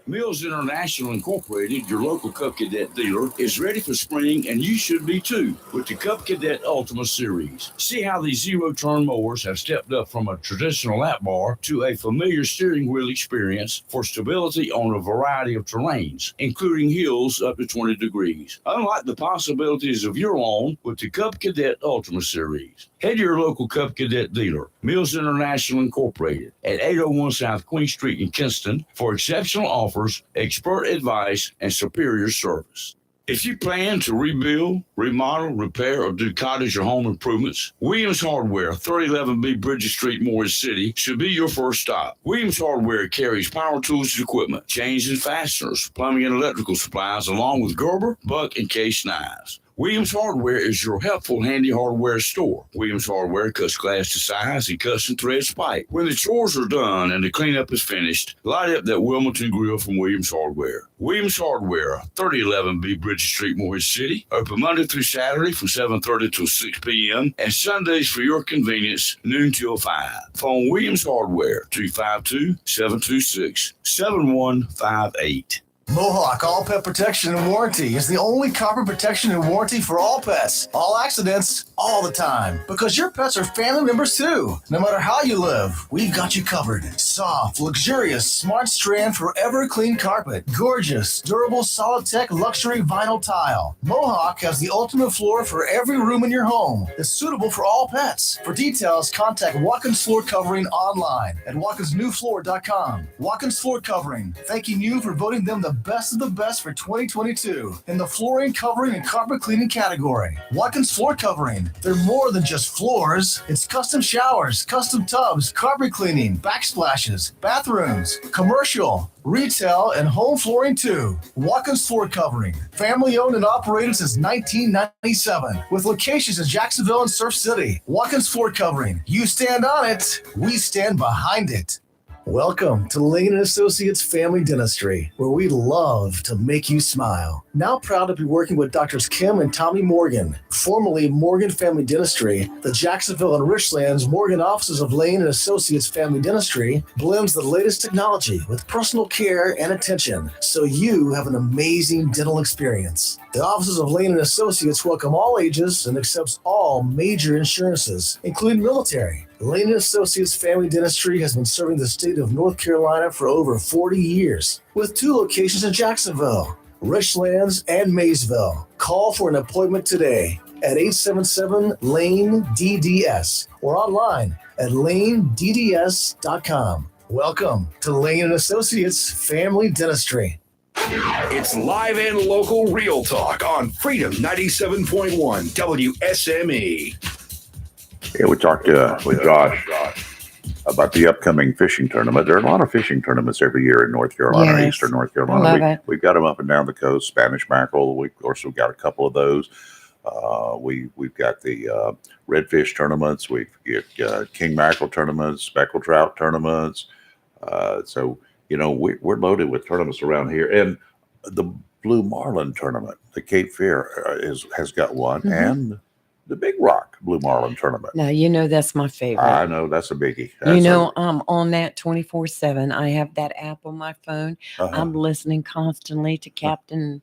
Mills International Incorporated, your local Cub Cadet dealer, is ready for spring, and you should be too, with the Cub Cadet Ultima Series. See how these zero-turn mowers have stepped up from a traditional lap bar to a familiar steering wheel experience for stability on a variety of terrains, including hills up to 20 degrees. Unlock the possibilities of your lawn with the Cub Cadet Ultima Series. Head to your local Cub Cadet dealer, Mills International Incorporated, at 801 South Queen Street in Kinston for exceptional offers, expert advice, and superior service. If you plan to rebuild, remodel, repair, or do cottage or home improvements, Williams Hardware, 3011B Bridges Street, Morris City, should be your first stop. Williams Hardware carries power tools and equipment, chains and fasteners, plumbing and electrical supplies, along with Gerber, Buck, and Case knives. Williams Hardware is your helpful, handy hardware store. Williams Hardware cuts glass to size and cuts and threads pipe. When the chores are done and the cleanup is finished, light up that Wilmington grill from Williams Hardware. Williams Hardware, 3011B Bridges Street, Morris City. Open Monday through Saturday from 7:30 till 6 p.m. and Sundays for your convenience, noon till 5. Phone Williams Hardware, 252-726-7158. Mohawk All Pet Protection and Warranty is the only copper protection and warranty for all pets, all accidents, all the time. Because your pets are family members too. No matter how you live, we've got you covered. Soft, luxurious, smart strand, forever clean carpet. Gorgeous, durable, solid tech, luxury vinyl tile. Mohawk has the ultimate floor for every room in your home. It's suitable for all pets. For details, contact Watkins Floor Covering online at watkinsnewfloor.com. Watkins Floor Covering, thanking you for voting them the best of the best for 2022 in the flooring, covering, and carpet cleaning category. Watkins Floor Covering. They're more than just floors. It's custom showers, custom tubs, carpet cleaning, backsplashes, bathrooms, commercial, retail, and home flooring too. Watkins Floor Covering. Family owned and operated since 1997 with locations in Jacksonville and Surf City. Watkins Floor Covering. You stand on it, we stand behind it. Welcome to Lane & Associates Family Dentistry, where we love to make you smile. Now proud to be working with Doctors Kim and Tommy Morgan, formerly Morgan Family Dentistry. The Jacksonville and Richlands Morgan offices of Lane & Associates Family Dentistry blends the latest technology with personal care and attention, so you have an amazing dental experience. The offices of Lane & Associates welcome all ages and accepts all major insurances, including military. Lane & Associates Family Dentistry has been serving the state of North Carolina for over 40 years, with 2 locations in Jacksonville, Richlands, and Maysville. Call for an appointment today at 877-LANE-DDS or online at lanedds.com. Welcome to Lane & Associates Family Dentistry. It's live and local Real Talk on Freedom 97.1 WSME. Yeah, we talked with Josh about the upcoming fishing tournament. There are a lot of fishing tournaments every year in North Carolina, Yes. Eastern North I love Carolina. it. We've got them up and down the coast, Spanish mackerel. We, of course, we've got a couple of those. We've got the redfish tournaments. We've got king mackerel tournaments, speckled trout tournaments. So, you know, we're loaded with tournaments around here. And the Blue Marlin tournament, the Cape Fear has got one. Mhm. And the Big Rock Blue Marlin tournament. Now, you know that's my favorite. I know that's a biggie. You know, I'm on that 24/7. I have that app on my phone. I'm listening constantly to Captain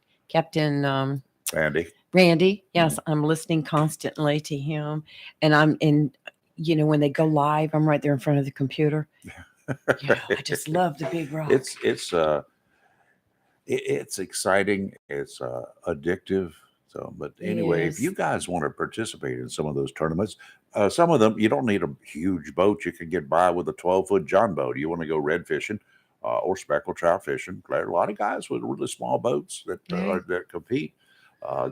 Randy. Randy. Yes, I'm listening constantly to him. And I'm in, you know, when they go live, I'm right there in front of the computer. Yeah, I just love the Big Rock. It's exciting. It's addictive. So, but anyway, if you guys want to participate in some of those tournaments, some of them you don't need a huge boat. You can get by with a 12-foot John boat. You want to go red fishing or speckled trout fishing. There are a lot of guys with really small boats that compete.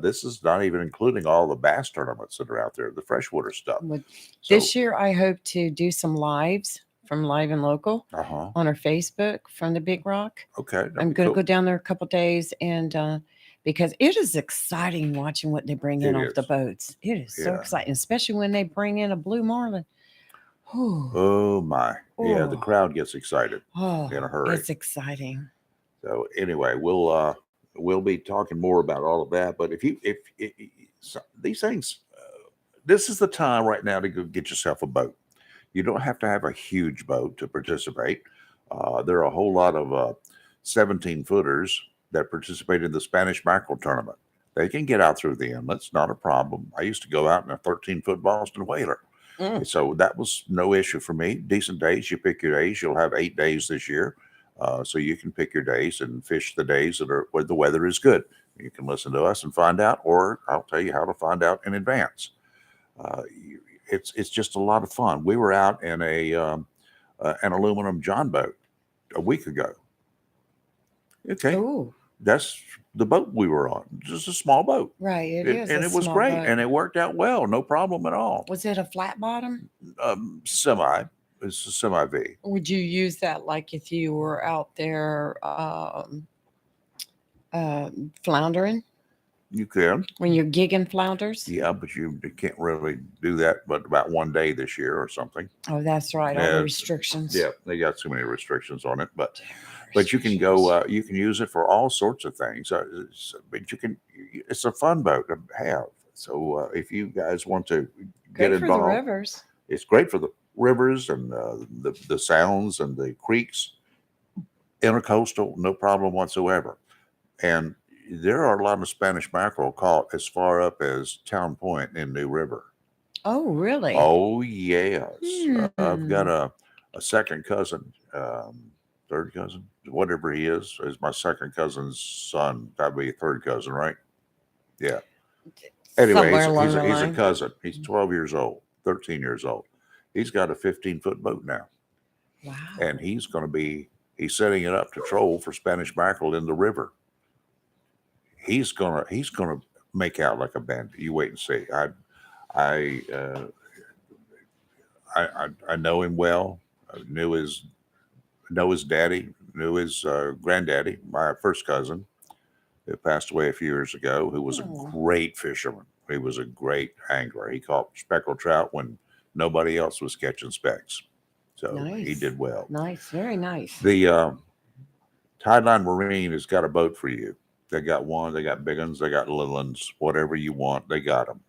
This is not even including all the bass tournaments that are out there, the freshwater stuff. This year, I hope to do some lives from Live and Local on our Facebook from the Big Rock. Okay. I'm going to go down there a couple days and because it is exciting watching what they bring in off the boats. It is so exciting, especially when they bring in a Blue Marlin. Oh my. Yeah, the Oh. crowd gets excited Oh, in a hurry. it's exciting. So anyway, we'll be talking more about all of that. But if so these things, this is the time right now to go get yourself a boat. You don't have to have a huge boat to participate. There are a whole lot of 17-footers that participate in the Spanish mackerel tournament. They can get out through the inlets, not a problem. I used to go out in a 13-foot Boston whaler. So that was no issue for me. Decent days. You pick your days. You'll have 8 days this year. So you can pick your days and fish the days that are where the weather is good. You can listen to us and find out, or I'll tell you how to find out in advance. It's just a lot of fun. We were out in an aluminum John boat a week ago. Okay. Ooh. That's the boat we were on. Just a small boat. Right. And it was great. And it worked out well. No problem at all. Was it a flat bottom? Semi. It's a semi V. Would you use that like if you were out there floundering? You can. When you're gigging flounders? Yeah, but you can't really do that but about one day this year or something. Oh, that's right. All Yeah. the restrictions. Yeah, they got too many restrictions on it, but you can go. You can use it for all sorts of things. But you can. It's a fun boat to have. So if you guys want to get Great for involved, the rivers. it's great for the rivers and the sounds and the creeks. Intercoastal, no problem whatsoever. And there are a lot of Spanish mackerel caught as far up as Town Point in New River. Oh, really? Oh, yes. I've got a second cousin, third cousin, whatever he is my second cousin's son. That'd be a third cousin, right? Yeah. Anyway, Somewhere along he's the a line. cousin. He's 12 years old, 13 years old. He's got a 15-foot boat now. Wow. And he's setting it up to troll for Spanish mackerel in the river. He's gonna make out like a bandit. You wait and see. I know him well. I knew his daddy, knew his granddaddy, my first cousin, who passed away a few years ago, who was a great fisherman. He was a great angler. He caught speckled trout when nobody else was catching specks. So he Nice. did well. Nice. Very nice. The Tideline Marine has got a boat for you. They got one, they got big ones, they got little ones, whatever you want, they got them.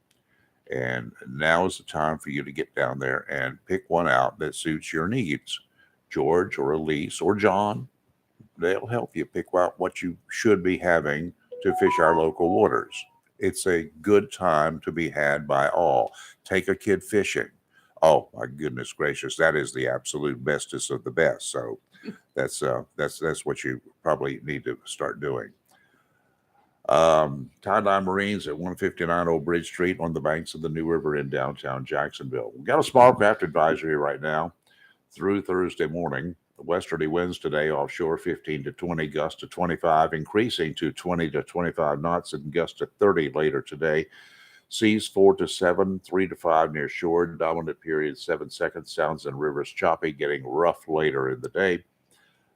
And now is the time for you to get down there and pick one out that suits your needs. George or Elise or John, they'll help you pick out what you should be having to fish our local waters. It's a good time to be had by all. Take a kid fishing. Oh my goodness gracious, that is the absolute bestest of the best. So that's what you probably need to start doing. Tideline Marines at 159 Old Bridge Street on the banks of the New River in downtown Jacksonville. We've got a small craft advisory right now through Thursday morning. The westerly winds today offshore 15 to 20, gust to 25, increasing to 20 to 25 knots and gust to 30 later today. Seas 4 to 7, 3 to 5 near shore. Dominant period 7 seconds. Sounds and rivers choppy, getting rough later in the day.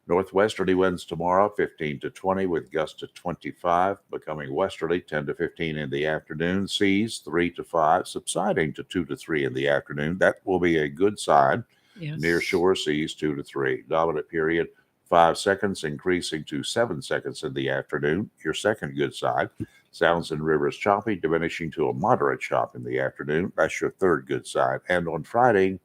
Northwesterly winds tomorrow 15 to 20 with gusts to 25, becoming westerly 10 to 15 in the afternoon. Seas 3 to 5, subsiding to 2 to 3 in the afternoon. That will be a good sign. Yes. Near shore seas 2 to 3. Dominant period 5 seconds, increasing to 7 seconds in the afternoon. Your second good side. Sounds and rivers choppy, diminishing to a moderate chop in the afternoon. That's your third good side. And on Friday,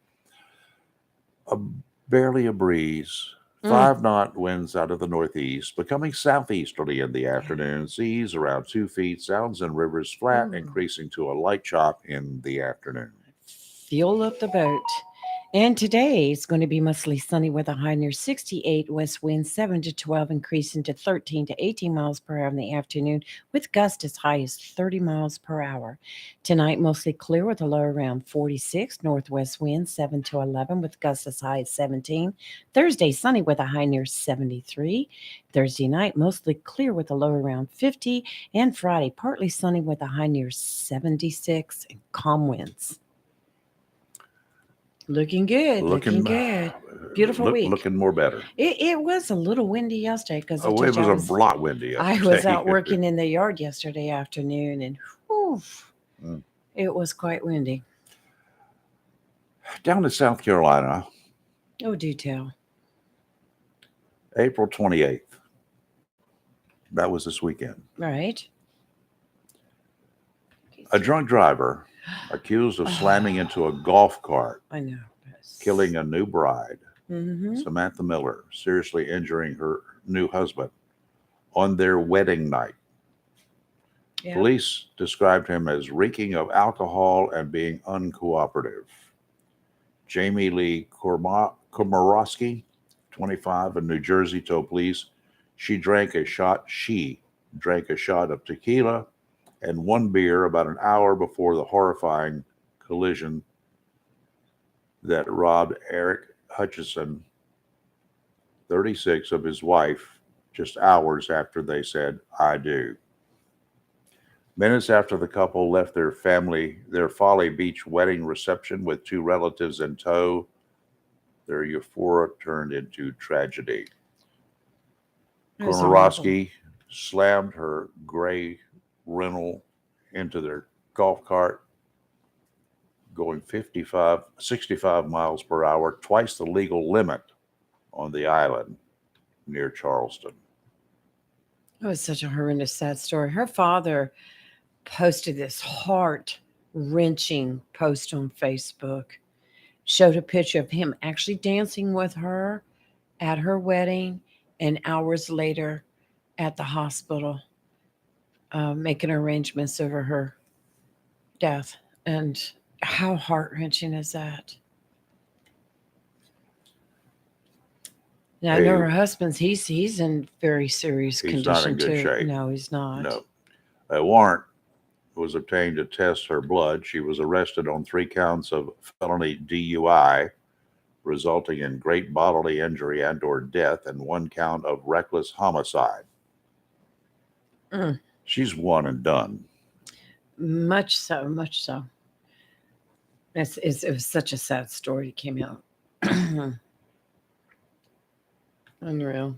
barely a breeze. 5-knot winds out of the northeast, becoming southeasterly in the afternoon. Seas around 2 feet. Sounds and rivers flat, increasing to a light chop in the afternoon. Fuel up the boat. And today it's going to be mostly sunny with a high near 68, west wind 7 to 12, increasing to 13 to 18 miles per hour in the afternoon, with gusts as high as 30 miles per hour. Tonight, mostly clear with a low around 46, northwest wind 7 to 11, with gusts as high as 17. Thursday, sunny with a high near 73. Thursday night, mostly clear with a low around 50. And Friday, partly sunny with a high near 76 and calm winds. Looking good. Looking good. Beautiful week. Looking more better. It was a little windy yesterday because It was a lot windy I yesterday. was out working in the yard yesterday afternoon, and whew, it was quite windy. Down in South Carolina, Oh, do tell. April 28th. That was this weekend. Right. A drunk driver accused of slamming into a golf cart, I know. killing a new bride, Mm-hmm. Samantha Miller, seriously injuring her new husband on their wedding night. Yeah. Police described him as reeking of alcohol and being uncooperative. Jamie Lee Komorowski, 25, in New Jersey, told police she drank a shot of tequila and one beer about an hour before the horrifying collision that robbed Eric Hutchison, 36, of his wife just hours after they said, "I do." Minutes after the couple left their Folly Beach wedding reception with two relatives in tow, their euphoria turned into tragedy. It was Komorowski slammed her gray Renault into their golf cart, going 65 miles per hour, twice the legal limit on the island near Charleston. It was such a horrendous, sad story. Her father posted this heart-wrenching post on Facebook, showed a picture of him actually dancing with her at her wedding, and hours later at the hospital, making arrangements over her death. And how heart-wrenching is that? Now, I know her husband's, he's in very serious He's condition not in good too. shape. No, he's not. No. A warrant was obtained to test her blood. She was arrested on 3 counts of felony DUI, resulting in great bodily injury and or death, and 1 count of reckless homicide. She's one and done. Much so, much so. It was such a sad story that came out. Unreal.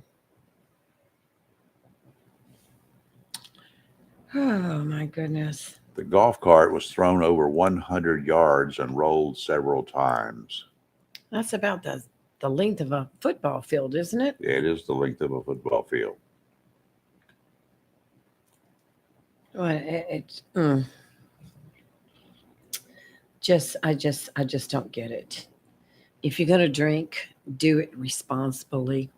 Oh, my goodness. The golf cart was thrown over 100 yards and rolled several times. That's about the length of a football field, isn't it? It is the length of a football field. Well, I just don't get it. If you're going to drink, do it responsibly.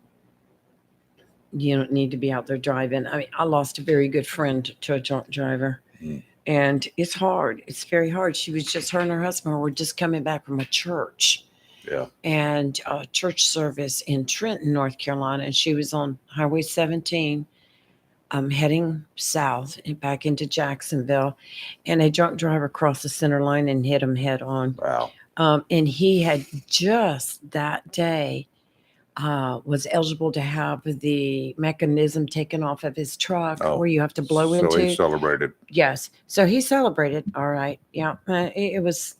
You don't need to be out there driving. I mean, I lost a very good friend to a drunk driver, and it's hard. It's very hard. Her and her husband were just coming back from a church. Yeah. And a church service in Trenton, North Carolina, and she was on Highway 17, heading south and back into Jacksonville, and a drunk driver crossed the center line and hit him head on. Wow. And he had just that day was eligible to have the mechanism taken off of his truck where you have to blow into. So he celebrated. Yes. So he celebrated. All right. Yeah. It was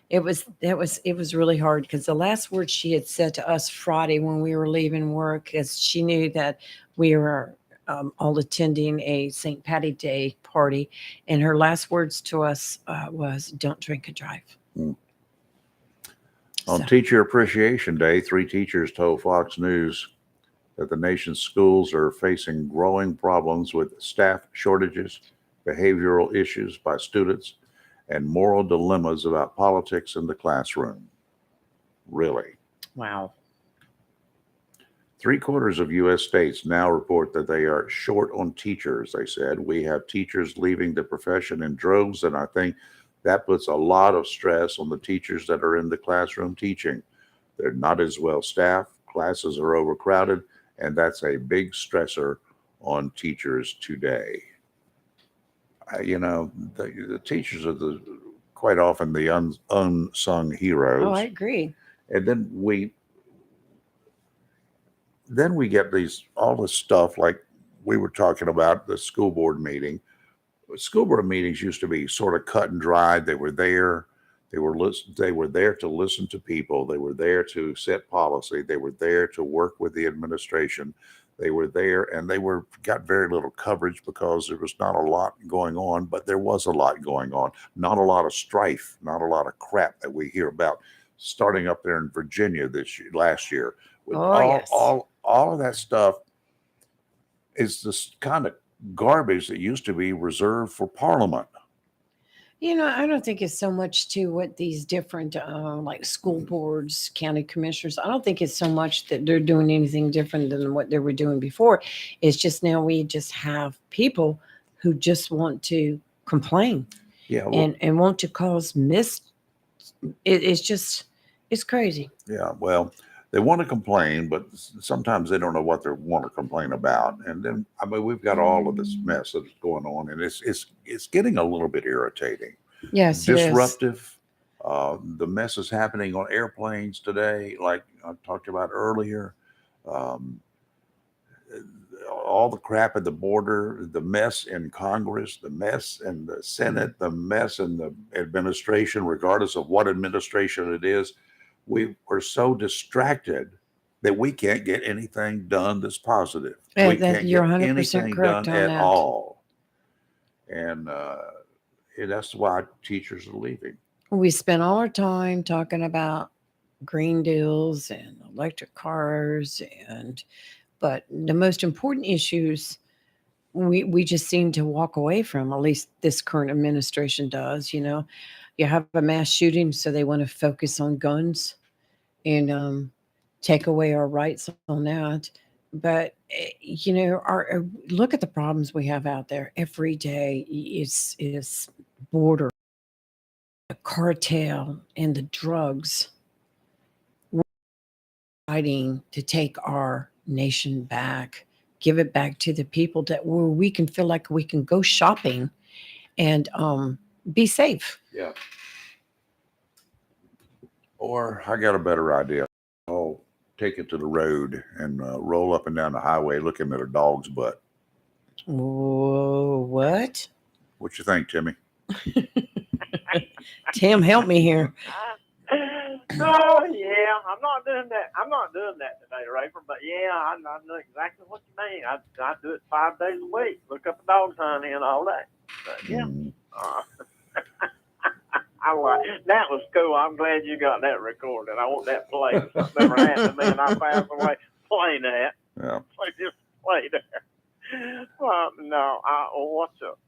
really hard because the last word she had said to us Friday when we were leaving work is she knew that we were all attending a St. Patty Day party, and her last words to us was, "Don't drink and drive." On Teacher Appreciation Day, 3 teachers told Fox News that the nation's schools are facing growing problems with staff shortages, behavioral issues by students, and moral dilemmas about politics in the classroom. Really? Wow. 3/4 of U.S. states now report that they are short on teachers, they said. We have teachers leaving the profession in droves, and I think that puts a lot of stress on the teachers that are in the classroom teaching. They're not as well staffed, classes are overcrowded, and that's a big stressor on teachers today. The teachers are quite often the unsung heroes. Oh, I agree. And then we get all this stuff like we were talking about the school board meeting. School board meetings used to be sort of cut and dried. They were there. They were there to listen to people. They were there to set policy. They were there to work with the administration. They were there, and got very little coverage because there was not a lot going on, but there was a lot going on. Not a lot of strife, not a lot of crap that we hear about starting up there in Virginia last year. With all of that stuff is this kind of garbage that used to be reserved for Parliament. I don't think it's so much to what these different, like school boards, county commissioners, I don't think it's so much that they're doing anything different than what they were doing before. It's just now we just have people who just want to complain Yeah. Well, and want to cause it's crazy. yeah. Well, they want to complain, but sometimes they don't know what they want to complain about. And then, I mean, we've got all of this mess that's going on, and it's getting a little bit irritating. Yes, it is. Disruptive. The mess is happening on airplanes today, like I talked about earlier. Um, all the crap at the border, the mess in Congress, the mess in the Senate, the mess in the administration, regardless of what administration it is. We were so distracted that we can't get anything done that's positive. Yeah, We that can't you're get 100% anything correct done on at that. all. And that's why teachers are leaving. We spent all our time talking about green deals and electric cars but the most important issues we just seem to walk away from, at least this current administration does. You have a mass shooting, so they want to focus on guns and take away our rights on that. But our look at the problems we have out there every day. Is border, the cartel, and the drugs. We're fighting to take our nation back, give it back to the people where we can feel like we can go shopping and be safe. Yeah. Or I got a better idea. I'll take it to the road and roll up and down the highway looking at a dog's butt. Whoa, what? What you think, Timmy? Tim, help me here. Oh yeah, I'm not doing that. I'm not doing that today, Rafer. But yeah, I know exactly what you mean. I do it 5 days a week. Look up a dog sign in all day. But yeah, I like that was cool. I'm glad you got that recorded. I want that played. If something ever happened to me and I passed away, play that. Yeah. Play there. Well, no. What's up?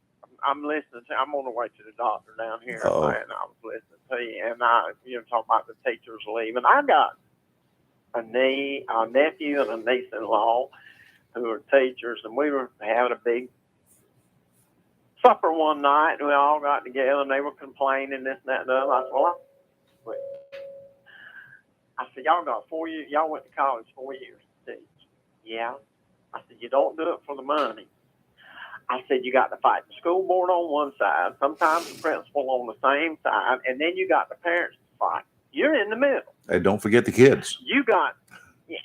I'm listening to. I'm on the way to the doctor down here, Uh-oh. and I was listening to you, and you're talking about the teachers leaving. I got a nephew and a niece-in-law who are teachers, and we were having a big supper one night, and we all got together, and they were complaining this and that and the other. I said, well, I said, y'all got 4 years. Y'all went to college 4 years to teach. Yeah. I said, you don't do it for the money. I said, you got to fight the school board on one side, sometimes the principal on the same side, and then you got the parents to fight. You're in the middle. Hey, don't forget the kids. You got,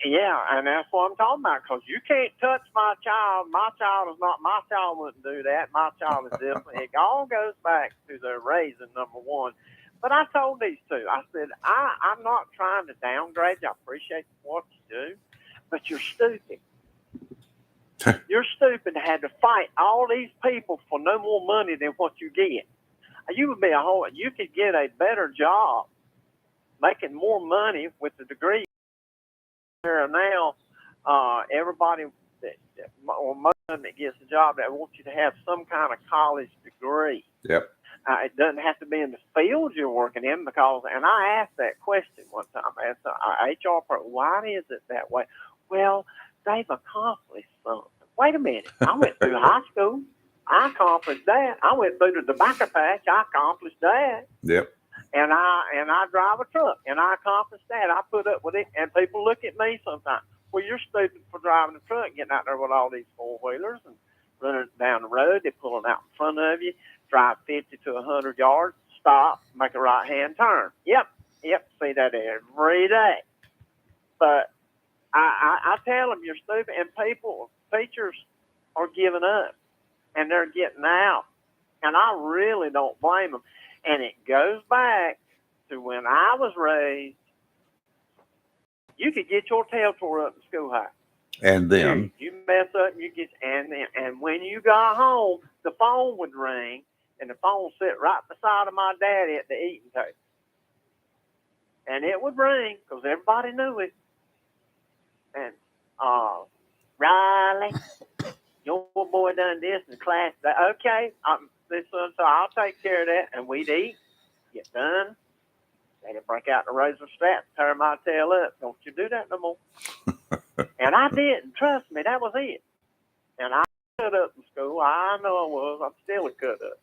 yeah, and that's what I'm talking about, because you can't touch my child. My child is not, my child wouldn't do that. My child is different. It all goes back to their raising, number one. But I told these two, I said, I'm not trying to downgrade you. I appreciate what you do, but you're stupid. You're stupid to have to fight all these people for no more money than what you get. You would be you could get a better job making more money with the degree. Now, everybody, or most of them that gets a job, they want you to have some kind of college degree. Yep. It doesn't have to be in the field you're working in, because, and I asked that question one time, I asked an HR person, why is it that way? Well, they've accomplished something. Wait a minute. I went through high school. I accomplished that. I went through the tobacco patch. I accomplished that. Yep. And I drive a truck, and I accomplished that. I put up with it, and people look at me sometimes. Well, you're stupid for driving a truck, getting out there with all these four-wheelers and running down the road. They're pulling out in front of you, drive 50 to 100 yards, stop, make a right-hand turn. Yep, see that every day. But I tell them you're stupid, and teachers are giving up, and they're getting out, and I really don't blame them. And it goes back to when I was raised. You could get your tail tore up in schoolhouse. And then You mess up, you get, and when you got home, the phone would ring, and the phone sit right beside of my daddy at the eating table, and it would ring because everybody knew it. And Riley, your boy done this in class. Okay, this so I'll take care of that. And we'd eat, get done. They'd break out the razor strap, tear my tail up. Don't you do that no more. And I didn't. Trust me, that was it. And I cut up in school. I know I was. I'm still a cut up.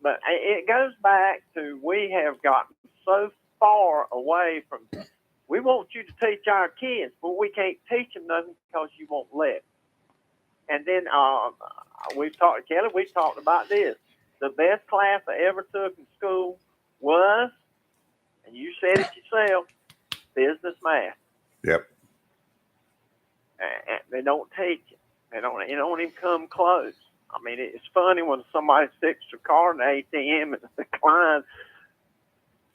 But it goes back to we have gotten so far away from, we want you to teach our kids, but we can't teach them nothing because you won't let. And then we've talked about this. The best class I ever took in school was, and you said it yourself, business math. Yep. And they don't teach it. It don't even come close. I mean, it's funny when somebody sticks their card in the ATM and it declines.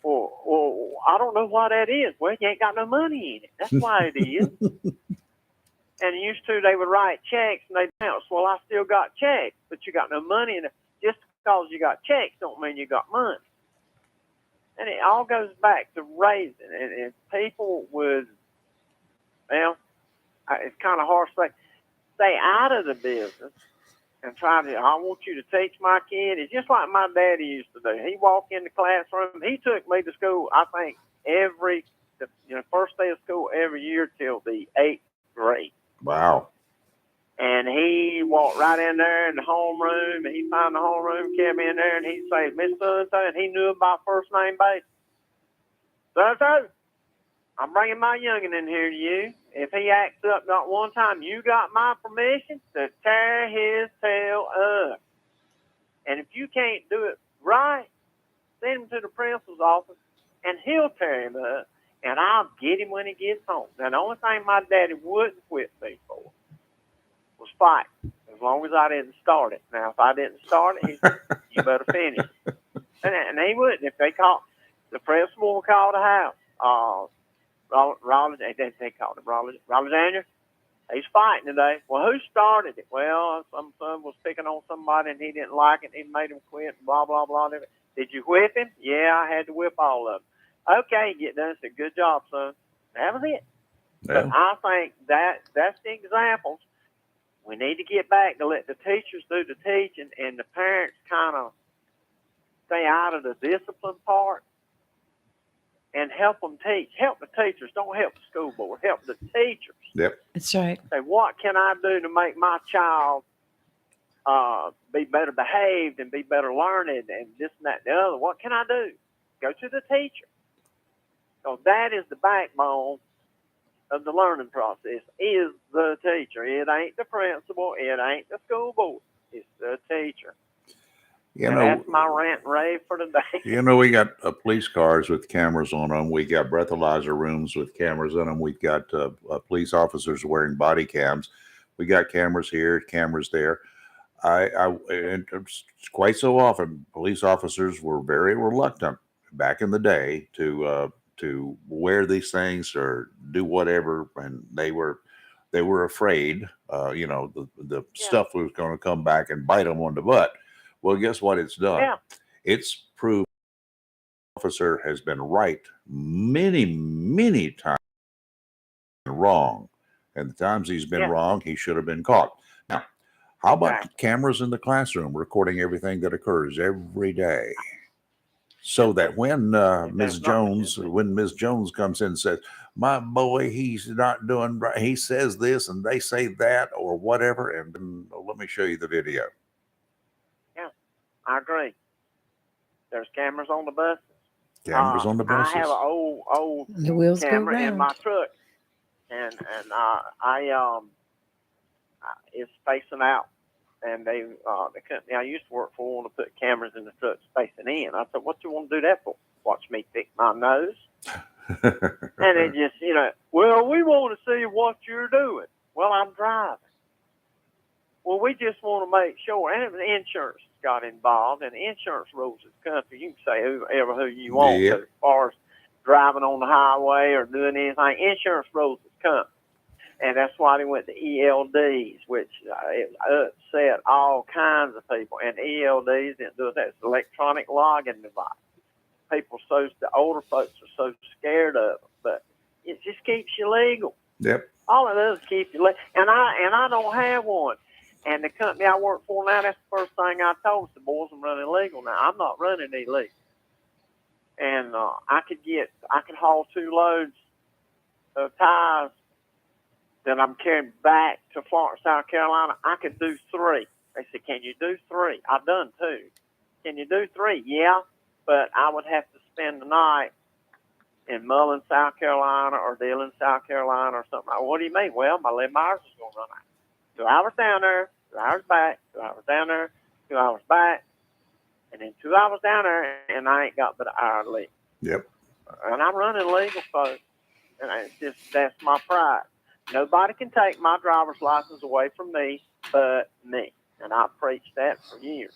Well, I don't know why that is. Well, you ain't got no money in it. That's why it is. And used to, they would write checks and they'd announce, well, I still got checks, but you got no money in it. Just because you got checks don't mean you got money. And it all goes back to raising. And people would, well, it's kind of harsh to say, stay out of the business and try to, I want you to teach my kid. It's just like my daddy used to do. He walked in the classroom. He took me to school, I think, first day of school every year till the 8th grade. Wow. And he walked right in there in the homeroom, and he found the homeroom, kept me in there, and he'd say, Miss So-and-so, and he knew him by first name basis. So-and-so, I'm bringing my youngin' in here to you. If he acts up not one time, you got my permission to tear his tail up. And if you can't do it right, send him to the principal's office, and he'll tear him up, and I'll get him when he gets home. Now, the only thing my daddy wouldn't quit me for was fight, as long as I didn't start it. Now, if I didn't start it, he said, you better finish it. And he wouldn't. If they called, the principal would call the house. Raleigh, they called him Raleigh Daniel. He's fighting today. Well, who started it? Well, some son was picking on somebody and he didn't like it. He made him quit. Blah blah blah. Did you whip him? Yeah, I had to whip all of them. Okay, get done. Said, good job, son. That was it. Yeah. But I think that's the examples. We need to get back to let the teachers do the teaching and the parents kind of stay out of the discipline part. And help them teach. Help the teachers. Don't help the school board. Help the teachers. Yep. That's right. Say, what can I do to make my child be better behaved and be better learned and this and that and the other? What can I do? Go to the teacher. So that is the backbone of the learning process, is the teacher. It ain't the principal. It ain't the school board. It's the teacher. You and know, that's my rant and rave for today. You know, we got police cars with cameras on them. We got breathalyzer rooms with cameras in them. We've got police officers wearing body cams. We got cameras here, cameras there. And quite so often, police officers were very reluctant back in the day to wear these things or do whatever, and they were afraid. The stuff was going to come back and bite them on the butt. Well, guess what it's done? Yeah. It's proved the officer has been right many, many times wrong. And the times he's been wrong, he should have been caught. Now, how about cameras in the classroom recording everything that occurs every day? So that when Ms. Jones comes in and says, my boy, he's not doing right, he says this and they say that or whatever, and then, let me show you the video. I agree. There's cameras on the buses. Cameras on the buses. I have an old the wheels camera go in round. my truck, and it's facing out. And the company I used to work for wanted to put cameras in the trucks facing in. I said, "What you want to do that for? Watch me fix my nose?" And it just, well, we want to see what you're doing. Well, I'm driving. Well, we just want to make sure, and the insurance got involved, and the insurance rules of the country, you can say who you want, Yep. but as far as driving on the highway or doing anything, insurance rules of the country. And that's why they went to ELDs, which it upset all kinds of people. And ELDs didn't do that. It's electronic logging device. The older folks are so scared of it, but it just keeps you legal. Yep. All it does is keep you legal. And I don't have one. And the company I work for now, that's the first thing I told the boys, I'm running legal now. I'm not running illegal. And I could haul 2 loads of tires that I'm carrying back to Florence, South Carolina. I could do 3. They said, can you do 3? I've done 2. Can you do 3? Yeah, but I would have to spend the night in Mullen, South Carolina, or Dillon, South Carolina, or something. What do you mean? Well, my 11 hours is going to run out. 2 hours down there, 2 hours back, 2 hours down there, 2 hours back, and then 2 hours down there, and I ain't got but an hour to leave. Yep. And I'm running legal, folks, and it's just, that's my pride. Nobody can take my driver's license away from me but me, and I've preached that for years.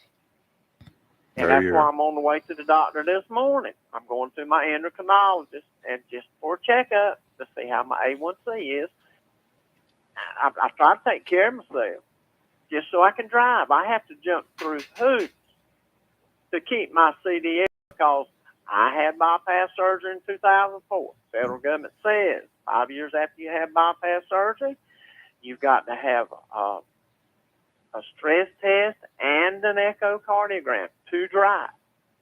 And that's why I'm on the way to the doctor this morning. I'm going to my endocrinologist and just for a checkup to see how my A1C is. I try to take care of myself just so I can drive. I have to jump through hoops to keep my CDL because I had bypass surgery in 2004. Federal government says 5 years after you have bypass surgery, you've got to have a stress test and an echocardiogram to drive.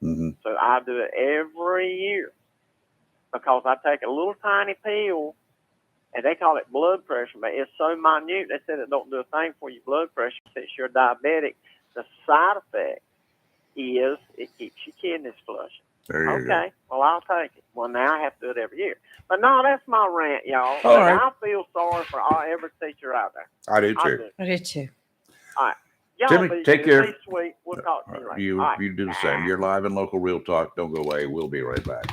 Mm-hmm. So I do it every year because I take a little tiny pill, and they call it blood pressure, but it's so minute. They said it don't do a thing for your blood pressure since you're diabetic. The side effect is it keeps your kidneys flushing. There you Okay, well, I'll take it. Well, now I have to do it every year. But no, that's my rant, y'all. All right. I feel sorry for every teacher out there. I do too. I did too. All right. Y'all Timmy, be take good. care. Be sweet. We'll talk to you later. You All right. you do the same. You're live in local real talk. Don't go away. We'll be right back.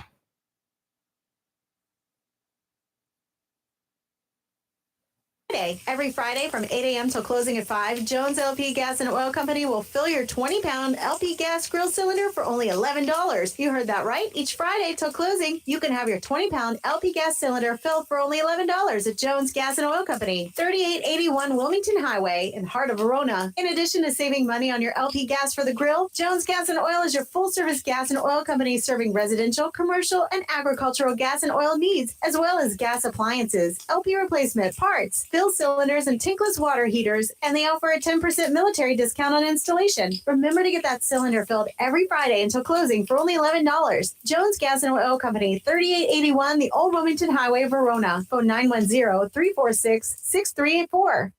Every Friday from 8 a.m. till closing at 5, Jones LP Gas and Oil Company will fill your 20-pound LP gas grill cylinder for only $11. You heard that right. Each Friday till closing, you can have your 20-pound LP gas cylinder filled for only $11 at Jones Gas and Oil Company, 3881 Wilmington Highway in heart of Verona. In addition to saving money on your LP gas for the grill, Jones Gas and Oil is your full-service gas and oil company serving residential, commercial, and agricultural gas and oil needs, as well as gas appliances, LP replacement, parts, fill cylinders, and tankless water heaters, and they offer a 10% military discount on installation. Remember to get that cylinder filled every Friday until closing for only $11. Jones Gas and Oil Company, 3881 the Old Wilmington Highway, Verona. Phone 910-346-6384.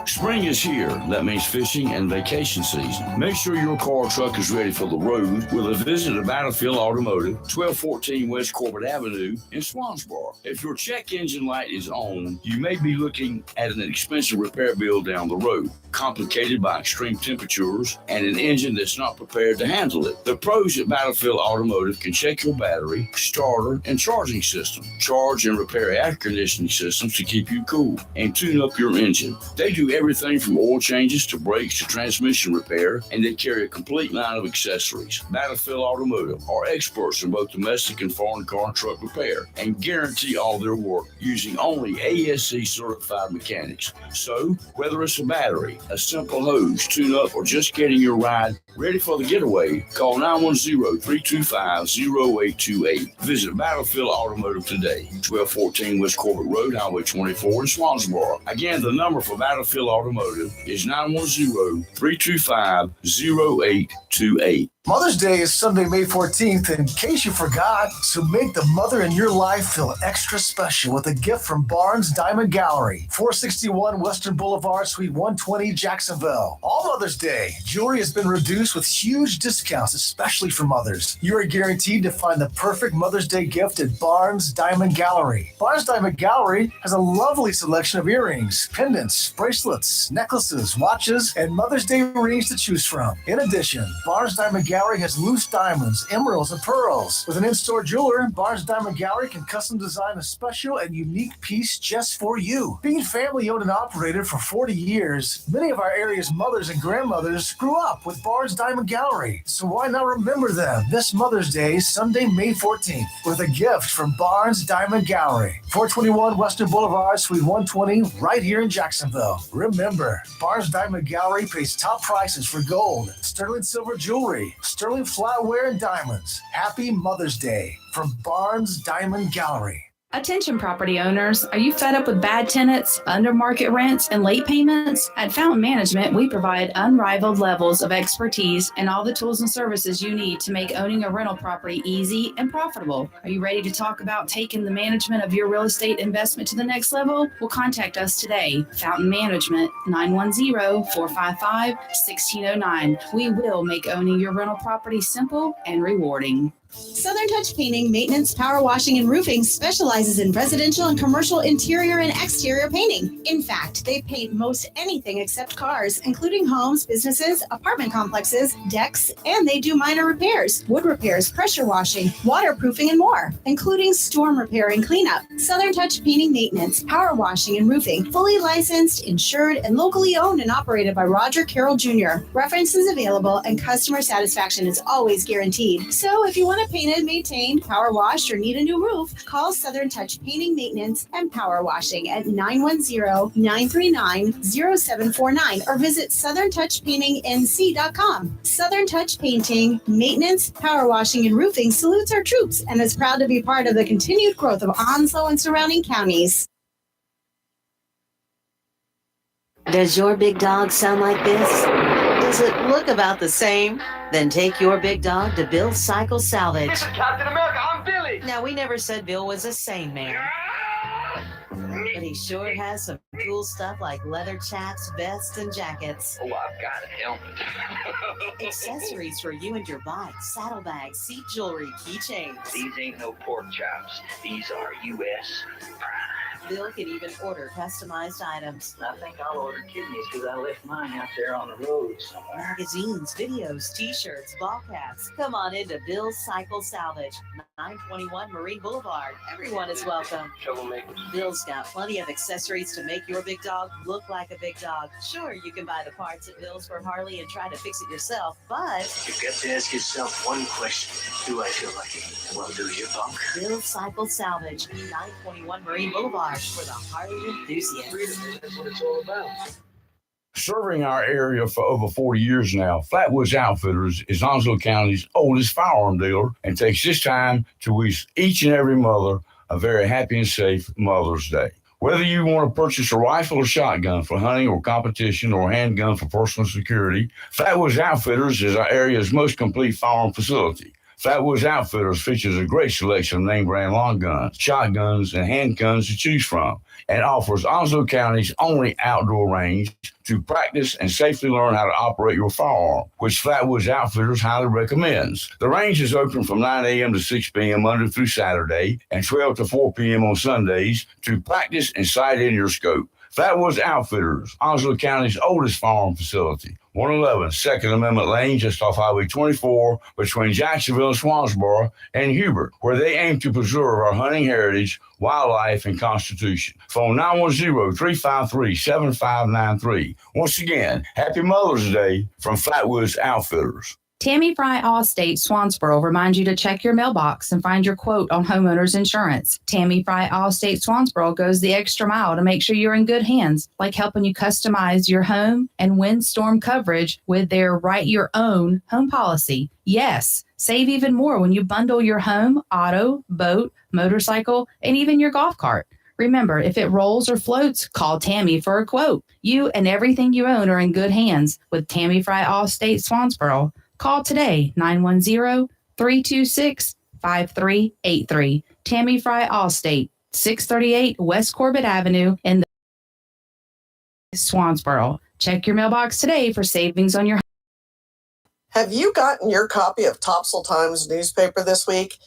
Spring is here. That means fishing and vacation season. Make sure your car or truck is ready for the road with a visit to Battlefield Automotive, 1214 West Corbett Avenue in Swansboro. If your check engine light is on, you may be looking at an expensive repair bill down the road, complicated by extreme temperatures and an engine that's not prepared to handle it. The pros at Battlefield Automotive can check your battery, starter, and charging system, charge and repair air conditioning systems to keep you cool, and tune up your engine. They do everything from oil changes to brakes to transmission repair, and they carry a complete line of accessories. Battlefield Automotive are experts in both domestic and foreign car and truck repair and guarantee all their work using only ASC certified mechanics. So, whether it's a battery, a simple hose, tune-up, or just getting your ride ready for the getaway, call 910-325-0828. Visit Battlefield Automotive today, 1214 West Corbett Road, Highway 24 in Swansboro. Again, the number for Battlefield Automotive is 910-325-0828. Mother's Day is Sunday, May 14th, in case you forgot. So make the mother in your life feel extra special with a gift from Barnes Diamond Gallery, 461 Western Boulevard, Suite 120, Jacksonville. All Mother's Day, jewelry has been reduced with huge discounts, especially for mothers. You are guaranteed to find the perfect Mother's Day gift at Barnes Diamond Gallery. Barnes Diamond Gallery has a lovely selection of earrings, pendants, bracelets, necklaces, watches, and Mother's Day rings to choose from. In addition, Barnes Diamond Gallery has loose diamonds, emeralds, and pearls. With an in-store jeweler, Barnes Diamond Gallery can custom design a special and unique piece just for you. Being family-owned and operated for 40 years, many of our area's mothers and grandmothers grew up with Barnes Diamond Gallery. So why not remember them this Mother's Day, Sunday, May 14th, with a gift from Barnes Diamond Gallery, 421 Western Boulevard, Suite 120, right here in Jacksonville. Remember, Barnes Diamond Gallery pays top prices for gold, sterling silver jewelry, sterling flatware, and diamonds. Happy Mother's Day from Barnes Diamond Gallery. Attention property owners, are you fed up with bad tenants, under market rents, and late payments? At Fountain Management, we provide unrivaled levels of expertise and all the tools and services you need to make owning a rental property easy and profitable. Are you ready to talk about taking the management of your real estate investment to the next level? Well, contact us today. Fountain Management, 910-455-1609. We will make owning your rental property simple and rewarding. Southern Touch Painting, Maintenance, Power Washing, and Roofing specializes in residential and commercial interior and exterior painting. In fact, they paint most anything except cars, including homes, businesses, apartment complexes, decks, and they do minor repairs, wood repairs, pressure washing, waterproofing, and more, including storm repair and cleanup. Southern Touch Painting, Maintenance, Power Washing, and Roofing, fully licensed, insured, and locally owned and operated by Roger Carroll Jr. References available and customer satisfaction is always guaranteed. So if you want to painted, maintained, power washed, or need a new roof, call Southern Touch Painting, Maintenance, and Power Washing at 910-939-0749 or visit southerntouchpaintingnc.com. Southern Touch Painting, Maintenance, Power Washing, and Roofing salutes our troops and is proud to be part of the continued growth of Onslow and surrounding counties. Does your big dog sound like this? Does it look about the same? Then take your big dog to Bill's Cycle Salvage. This is Captain America. I'm Billy. Now, we never said Bill was a sane man. But he sure has some cool stuff like leather chaps, vests, and jackets. Oh, I've got a helmet. Accessories for you and your bike, saddlebags, seat jewelry, keychains. These ain't no pork chops. These are U.S. prime. Bill can even order customized items. I think I'll order kidneys because I left mine out there on the road somewhere. Magazines, videos, t-shirts, ball caps. Come on into Bill's Cycle Salvage, 921 Marine Boulevard. Everyone is welcome. Troublemakers. Bill's got plenty of accessories to make your big dog look like a big dog. Sure, you can buy the parts at Bill's for Harley and try to fix it yourself, but You've got to ask yourself one question. Do I feel lucky? Well, do you, punk? Bill's Cycle Salvage, 921 Marine Boulevard for the Harley enthusiast. That's what it's all about. Serving our area for over 40 years now, Flatwoods Outfitters is Onslow County's oldest firearm dealer and takes this time to wish each and every mother a very happy and safe Mother's Day. Whether you want to purchase a rifle or shotgun for hunting or competition or a handgun for personal security, Flatwoods Outfitters is our area's most complete firearm facility. Flatwoods Outfitters features a great selection of name brand long guns, shotguns, and handguns to choose from, and offers Onslow County's only outdoor range to practice and safely learn how to operate your firearm, which Flatwoods Outfitters highly recommends. The range is open from 9 a.m. to 6 p.m. Monday through Saturday and 12 to 4 p.m. on Sundays to practice and sight in your scope. Flatwoods Outfitters, Onslow County's oldest firearm facility, 111 Second Amendment Lane, just off Highway 24, between Jacksonville and Swansboro and Hubert, where they aim to preserve our hunting heritage, wildlife, and constitution. Phone 910-353-7593. Once again, happy Mother's Day from Flatwoods Outfitters. Tammy Fry Allstate Swansboro reminds you to check your mailbox and find your quote on homeowners insurance. Tammy Fry Allstate Swansboro goes the extra mile to make sure you're in good hands, like helping you customize your home and windstorm coverage with their Write Your Own home policy. Yes, save even more when you bundle your home, auto, boat, motorcycle, and even your golf cart. Remember, if it rolls or floats, call Tammy for a quote. You and everything you own are in good hands with Tammy Fry Allstate Swansboro. Call today, 910-326-5383. Tammy Fry Allstate, 638 West Corbett Avenue in Swansboro. Check your mailbox today for savings on your. Have you gotten your copy of Topsail Times newspaper this week?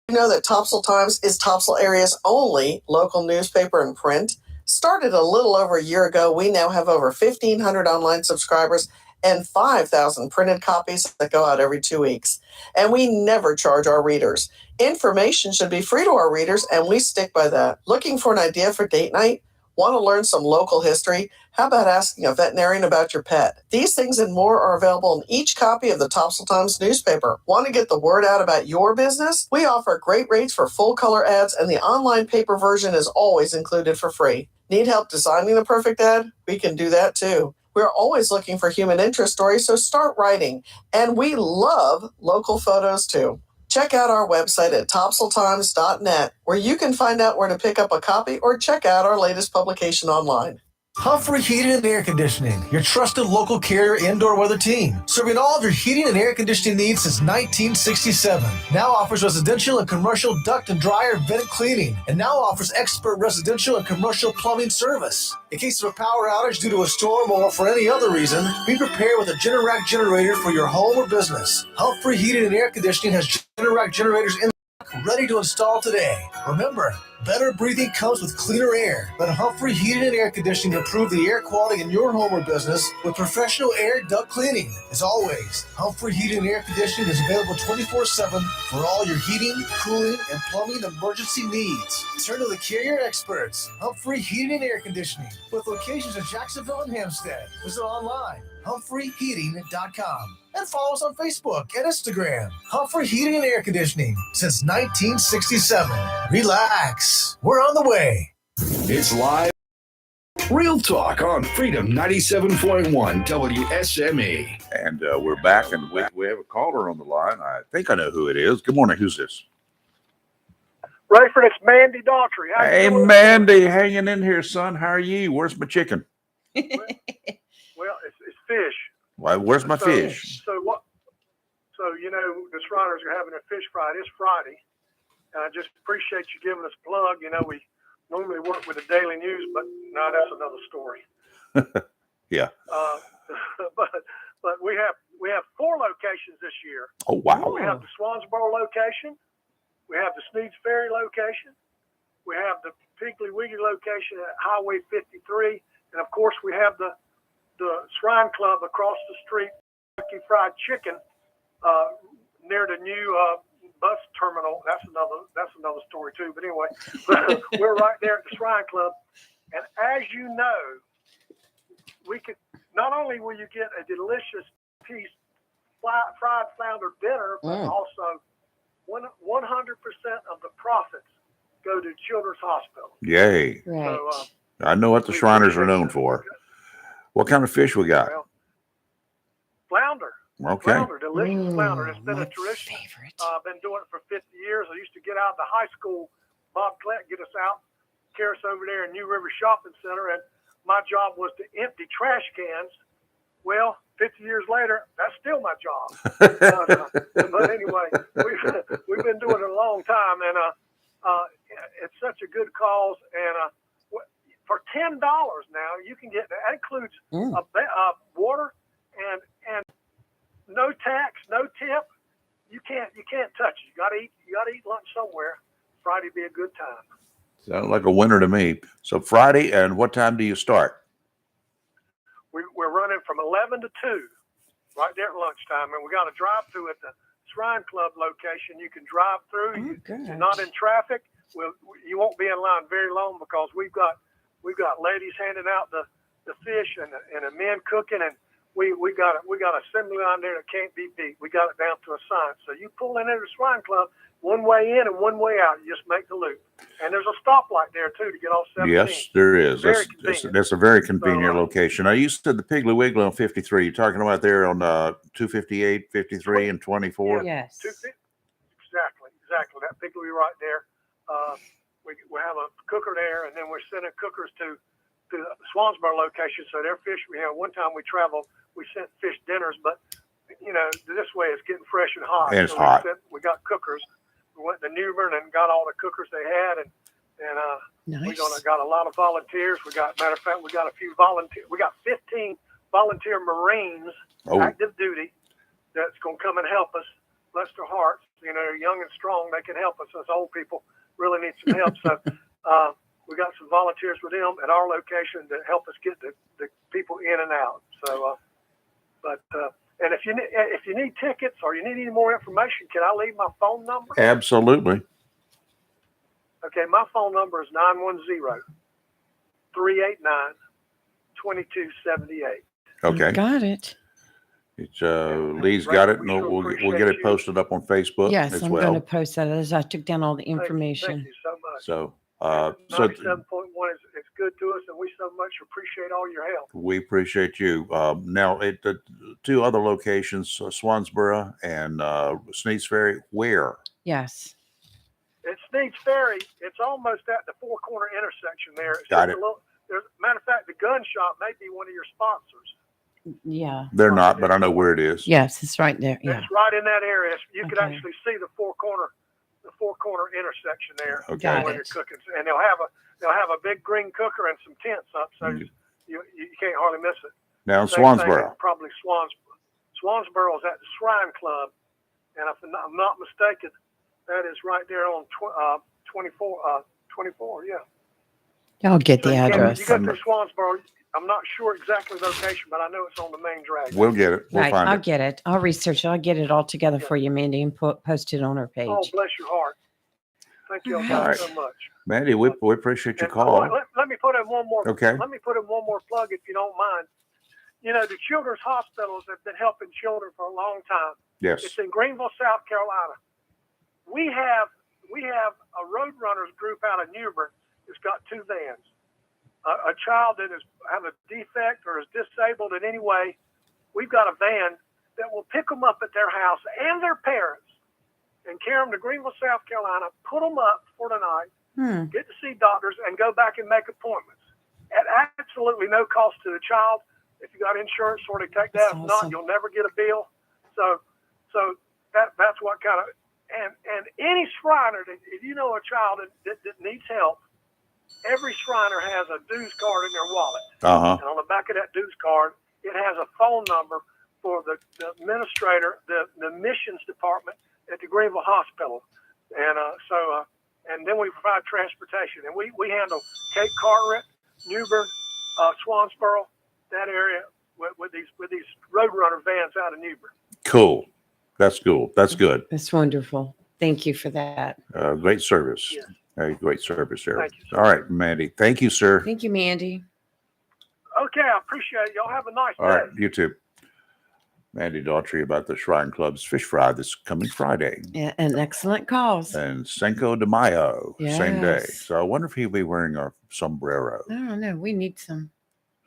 You know that Topsail Times is Topsail area's only local newspaper in print. Started a little over a year ago, we now have over 1,500 online subscribers and 5,000 printed copies that go out every 2 weeks. And we never charge our readers. Information should be free to our readers, and we stick by that. Looking for an idea for date night? Want to learn some local history? How about asking a veterinarian about your pet? These things and more are available in each copy of the Topsail Times newspaper. Want to get the word out about your business? We offer great rates for full color ads, and the online paper version is always included for free. Need help designing the perfect ad? We can do that too. We're always looking for human interest stories, so start writing. And we love local photos too. Check out our website at topsailtimes.net, where you can find out where to pick up a copy or check out our latest publication online. Humphrey Heating and Air Conditioning, your trusted local carrier indoor weather team, serving all of your heating and air conditioning needs since 1967. Now offers residential and commercial duct and dryer vent cleaning, and now offers expert residential and commercial plumbing service. In case of a power outage due to a storm or for any other reason, be prepared with a Generac generator for your home or business. Humphrey Heating and Air Conditioning has Generac generators in ready to install today. Remember, better breathing comes with cleaner air. Let Humphrey Heating and Air Conditioning improve the air quality in your home or business with professional air duct cleaning. As always, Humphrey Heating and Air Conditioning is available 24/7 for all your heating, cooling, and plumbing emergency needs. Turn to the carrier experts, Humphrey Heating and Air Conditioning, with locations in Jacksonville and Hampstead. Visit online, humphreyheating.com. And follow us on Facebook and Instagram. Humphrey Heating and Air Conditioning since 1967. Relax. We're on the way. It's live. Real Talk on Freedom 97.1 WSME. And we're back, and we have a caller on the line. I think I know who it is. Good morning. Who's this? Rayford, it's Mandy Daughtry. How you Hey, doing? Mandy, hanging in here, son. How are you? Where's my chicken? Well, it's fish. Why? Where's my So- fish? So what? So the Shriners are having a fish fry this Friday, and I just appreciate you giving us a plug. We normally work with the Daily News, but no, that's another story. Yeah. But we have 4 locations this year. Oh, wow. We have the Swansboro location, we have the Sneeds Ferry location, we have the Piggly Wiggly location at Highway 53, and of course we have the Shrine Club across the street, Kentucky Fried Chicken, near the new bus terminal. That's another story too. But anyway, we're right there at the Shrine Club, and as you know, we could not only will you get a delicious piece fried flounder dinner, but also 100% of the profits go to Children's Hospital. Yay. Right. So, I know what the Shriners are known for. What kind of fish we got? Well, flounder. Okay. Flounder, delicious flounder. It's been a tradition. I've been doing it for 50 years. I used to get out of the high school, Bob Klett, get us out, carry us over there in New River Shopping Center, and my job was to empty trash cans. Well, 50 years later, that's still my job. But anyway, we've been doing it a long time, and it's such a good cause. And for $10 now, you can get that includes water and no tax, no tip. You can't touch it. You got to eat lunch somewhere. Friday be a good time. Sounds like a winner to me. So Friday, and what time do you start? We're running from 11 to 2, right there at lunchtime, and we got a drive-through at the Shrine Club location. You can drive through. You're not in traffic. You won't be in line very long because we've got ladies handing out the fish and the men cooking, and we got assembly line there that can't be beat. We got it down to a science. So you pull in at the Shrine Club, one way in and one way out. You just make the loop, and there's a stoplight there too to get off 17. Yes, there is. Very That's a very convenient location. I used to the Piggly Wiggly on 53. You're talking about there on 258, 53, and 24? Yes. Exactly. That Piggly right there. We have a cooker there, and then we're sending cookers to the Swansboro location. So their fish, one time we traveled, we sent fish dinners, but this way it's getting fresh and hot. And it's so hot. We got cookers. We went to New Bern and got all the cookers they had, and we got a lot of volunteers. Matter of fact, we got a few volunteers. We got 15 volunteer Marines, active duty, that's going to come and help us. Bless their hearts. They're young and strong. They can help us. Us old people really need some help. So we got some volunteers with them at our location to help us get the people in and out. So, and if you need tickets or you need any more information, can I leave my phone number? Absolutely. Okay, my phone number is 910-389-2278. Okay. Got it. It's Lee's got it, and we'll get it posted up on Facebook Yes, as I'm well. going to post that as I took down all the information. Thank you so much. So, 97.1 it's good to us, and we so much appreciate all your help. we appreciate you. Now, at the 2 other locations, Swansboro and Sneeds Ferry, where Yes. It's Sneed's Ferry. It's almost at the Four Corner intersection there. It's Got just it. Matter of fact, the gun shop may be one of your sponsors. Yeah. They're not, but I know where it is. Yes, it's right there. Yeah. It's right in that area. You could Okay. actually see the Four Corner intersection there. Okay. Got when it. you're cooking, and they'll have a big green cooker and some tents up, so you can't hardly miss it. Now in Same thing Swansboro. at Probably Swansboro. Swansboro is at the Shrine Club, and if I'm not mistaken, that is right there on 24. Yeah. I'll get So the you address. go through Swansboro. I'm not sure exactly the location, but I know it's on the main drag. We'll get it. We'll Right. find I'll it. get it. I'll research it. I'll get it all together for you, Mandy, and post it on our page. Oh, bless your heart. Thank you all All right. so much. Mandy, we appreciate your And call. let me put in one more. Okay. Let me put in one more plug, if you don't mind. You know, the children's hospitals have been helping children for a long time. Yes. It's in Greenville, South Carolina. We have a road runners group out of Newbern that's got 2 vans. A child that have a defect or is disabled in any way, we've got a van that will pick them up at their house and their parents and carry them to Greenville, South Carolina, put them up for the night, get to see doctors, and go back and make appointments at absolutely no cost to the child. If you got insurance, sort of take that. That's If awesome. not, you'll never get a bill. So that's what kind of and any Shriner that if you know a child that needs help, every Shriner has a dues card in their wallet. Uh-huh. And on the back of that dues card, it has a phone number for the administrator, the admissions department at the Greenville Hospital. And and then we provide transportation. And we handle Cape Carteret, Newbern, Swansboro, that area with these Roadrunner vans out of Newbern. Cool. That's cool. That's good. That's wonderful. Thank you for that. Great service. Great service there. Thank you, sir. All right, Mandy. Thank you, sir. Thank you, Mandy. Okay, I appreciate it. Y'all have a nice All day. right, you too. Mandy Daughtry about the Shrine Club's Fish Fry this coming Friday. Yeah, an excellent cause. And Cinco de Mayo, same day. Yes. So I wonder if he'll be wearing a sombrero. I don't know. We need some.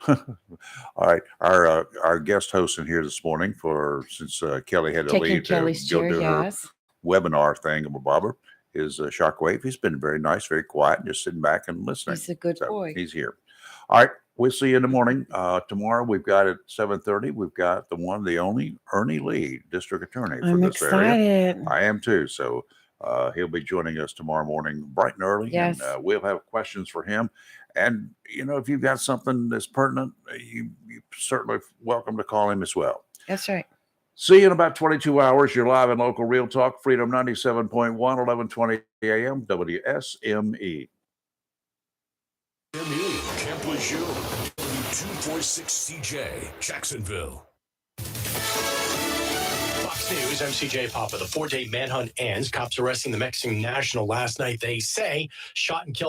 All right, our guest host in here this morning since Kelly had to Taking leave Kelly's to go chair, do yes. her webinar thing of a bobber is Shockwave. He's been very nice, very quiet, just sitting back and listening. He's a good boy. He's here. All right, we'll see you in the morning. Tomorrow we've got at 7:30. We've got the one, the only Ernie Lee, District Attorney for I'm this area. excited. I am too. So he'll be joining us tomorrow morning, bright and early. Yes. And we'll have questions for him. And, if you've got something that's pertinent, you certainly welcome to call him as well. That's right. See you in about 22 hours. You're live in local Real Talk, Freedom 97.1, 1120 a.m. WSME. Camp Lejeune, W246 CJ, Jacksonville. Fox News, I'm CJ Papa. The 4-day manhunt ends. Cops arresting the Mexican national last night, they say, shot and killed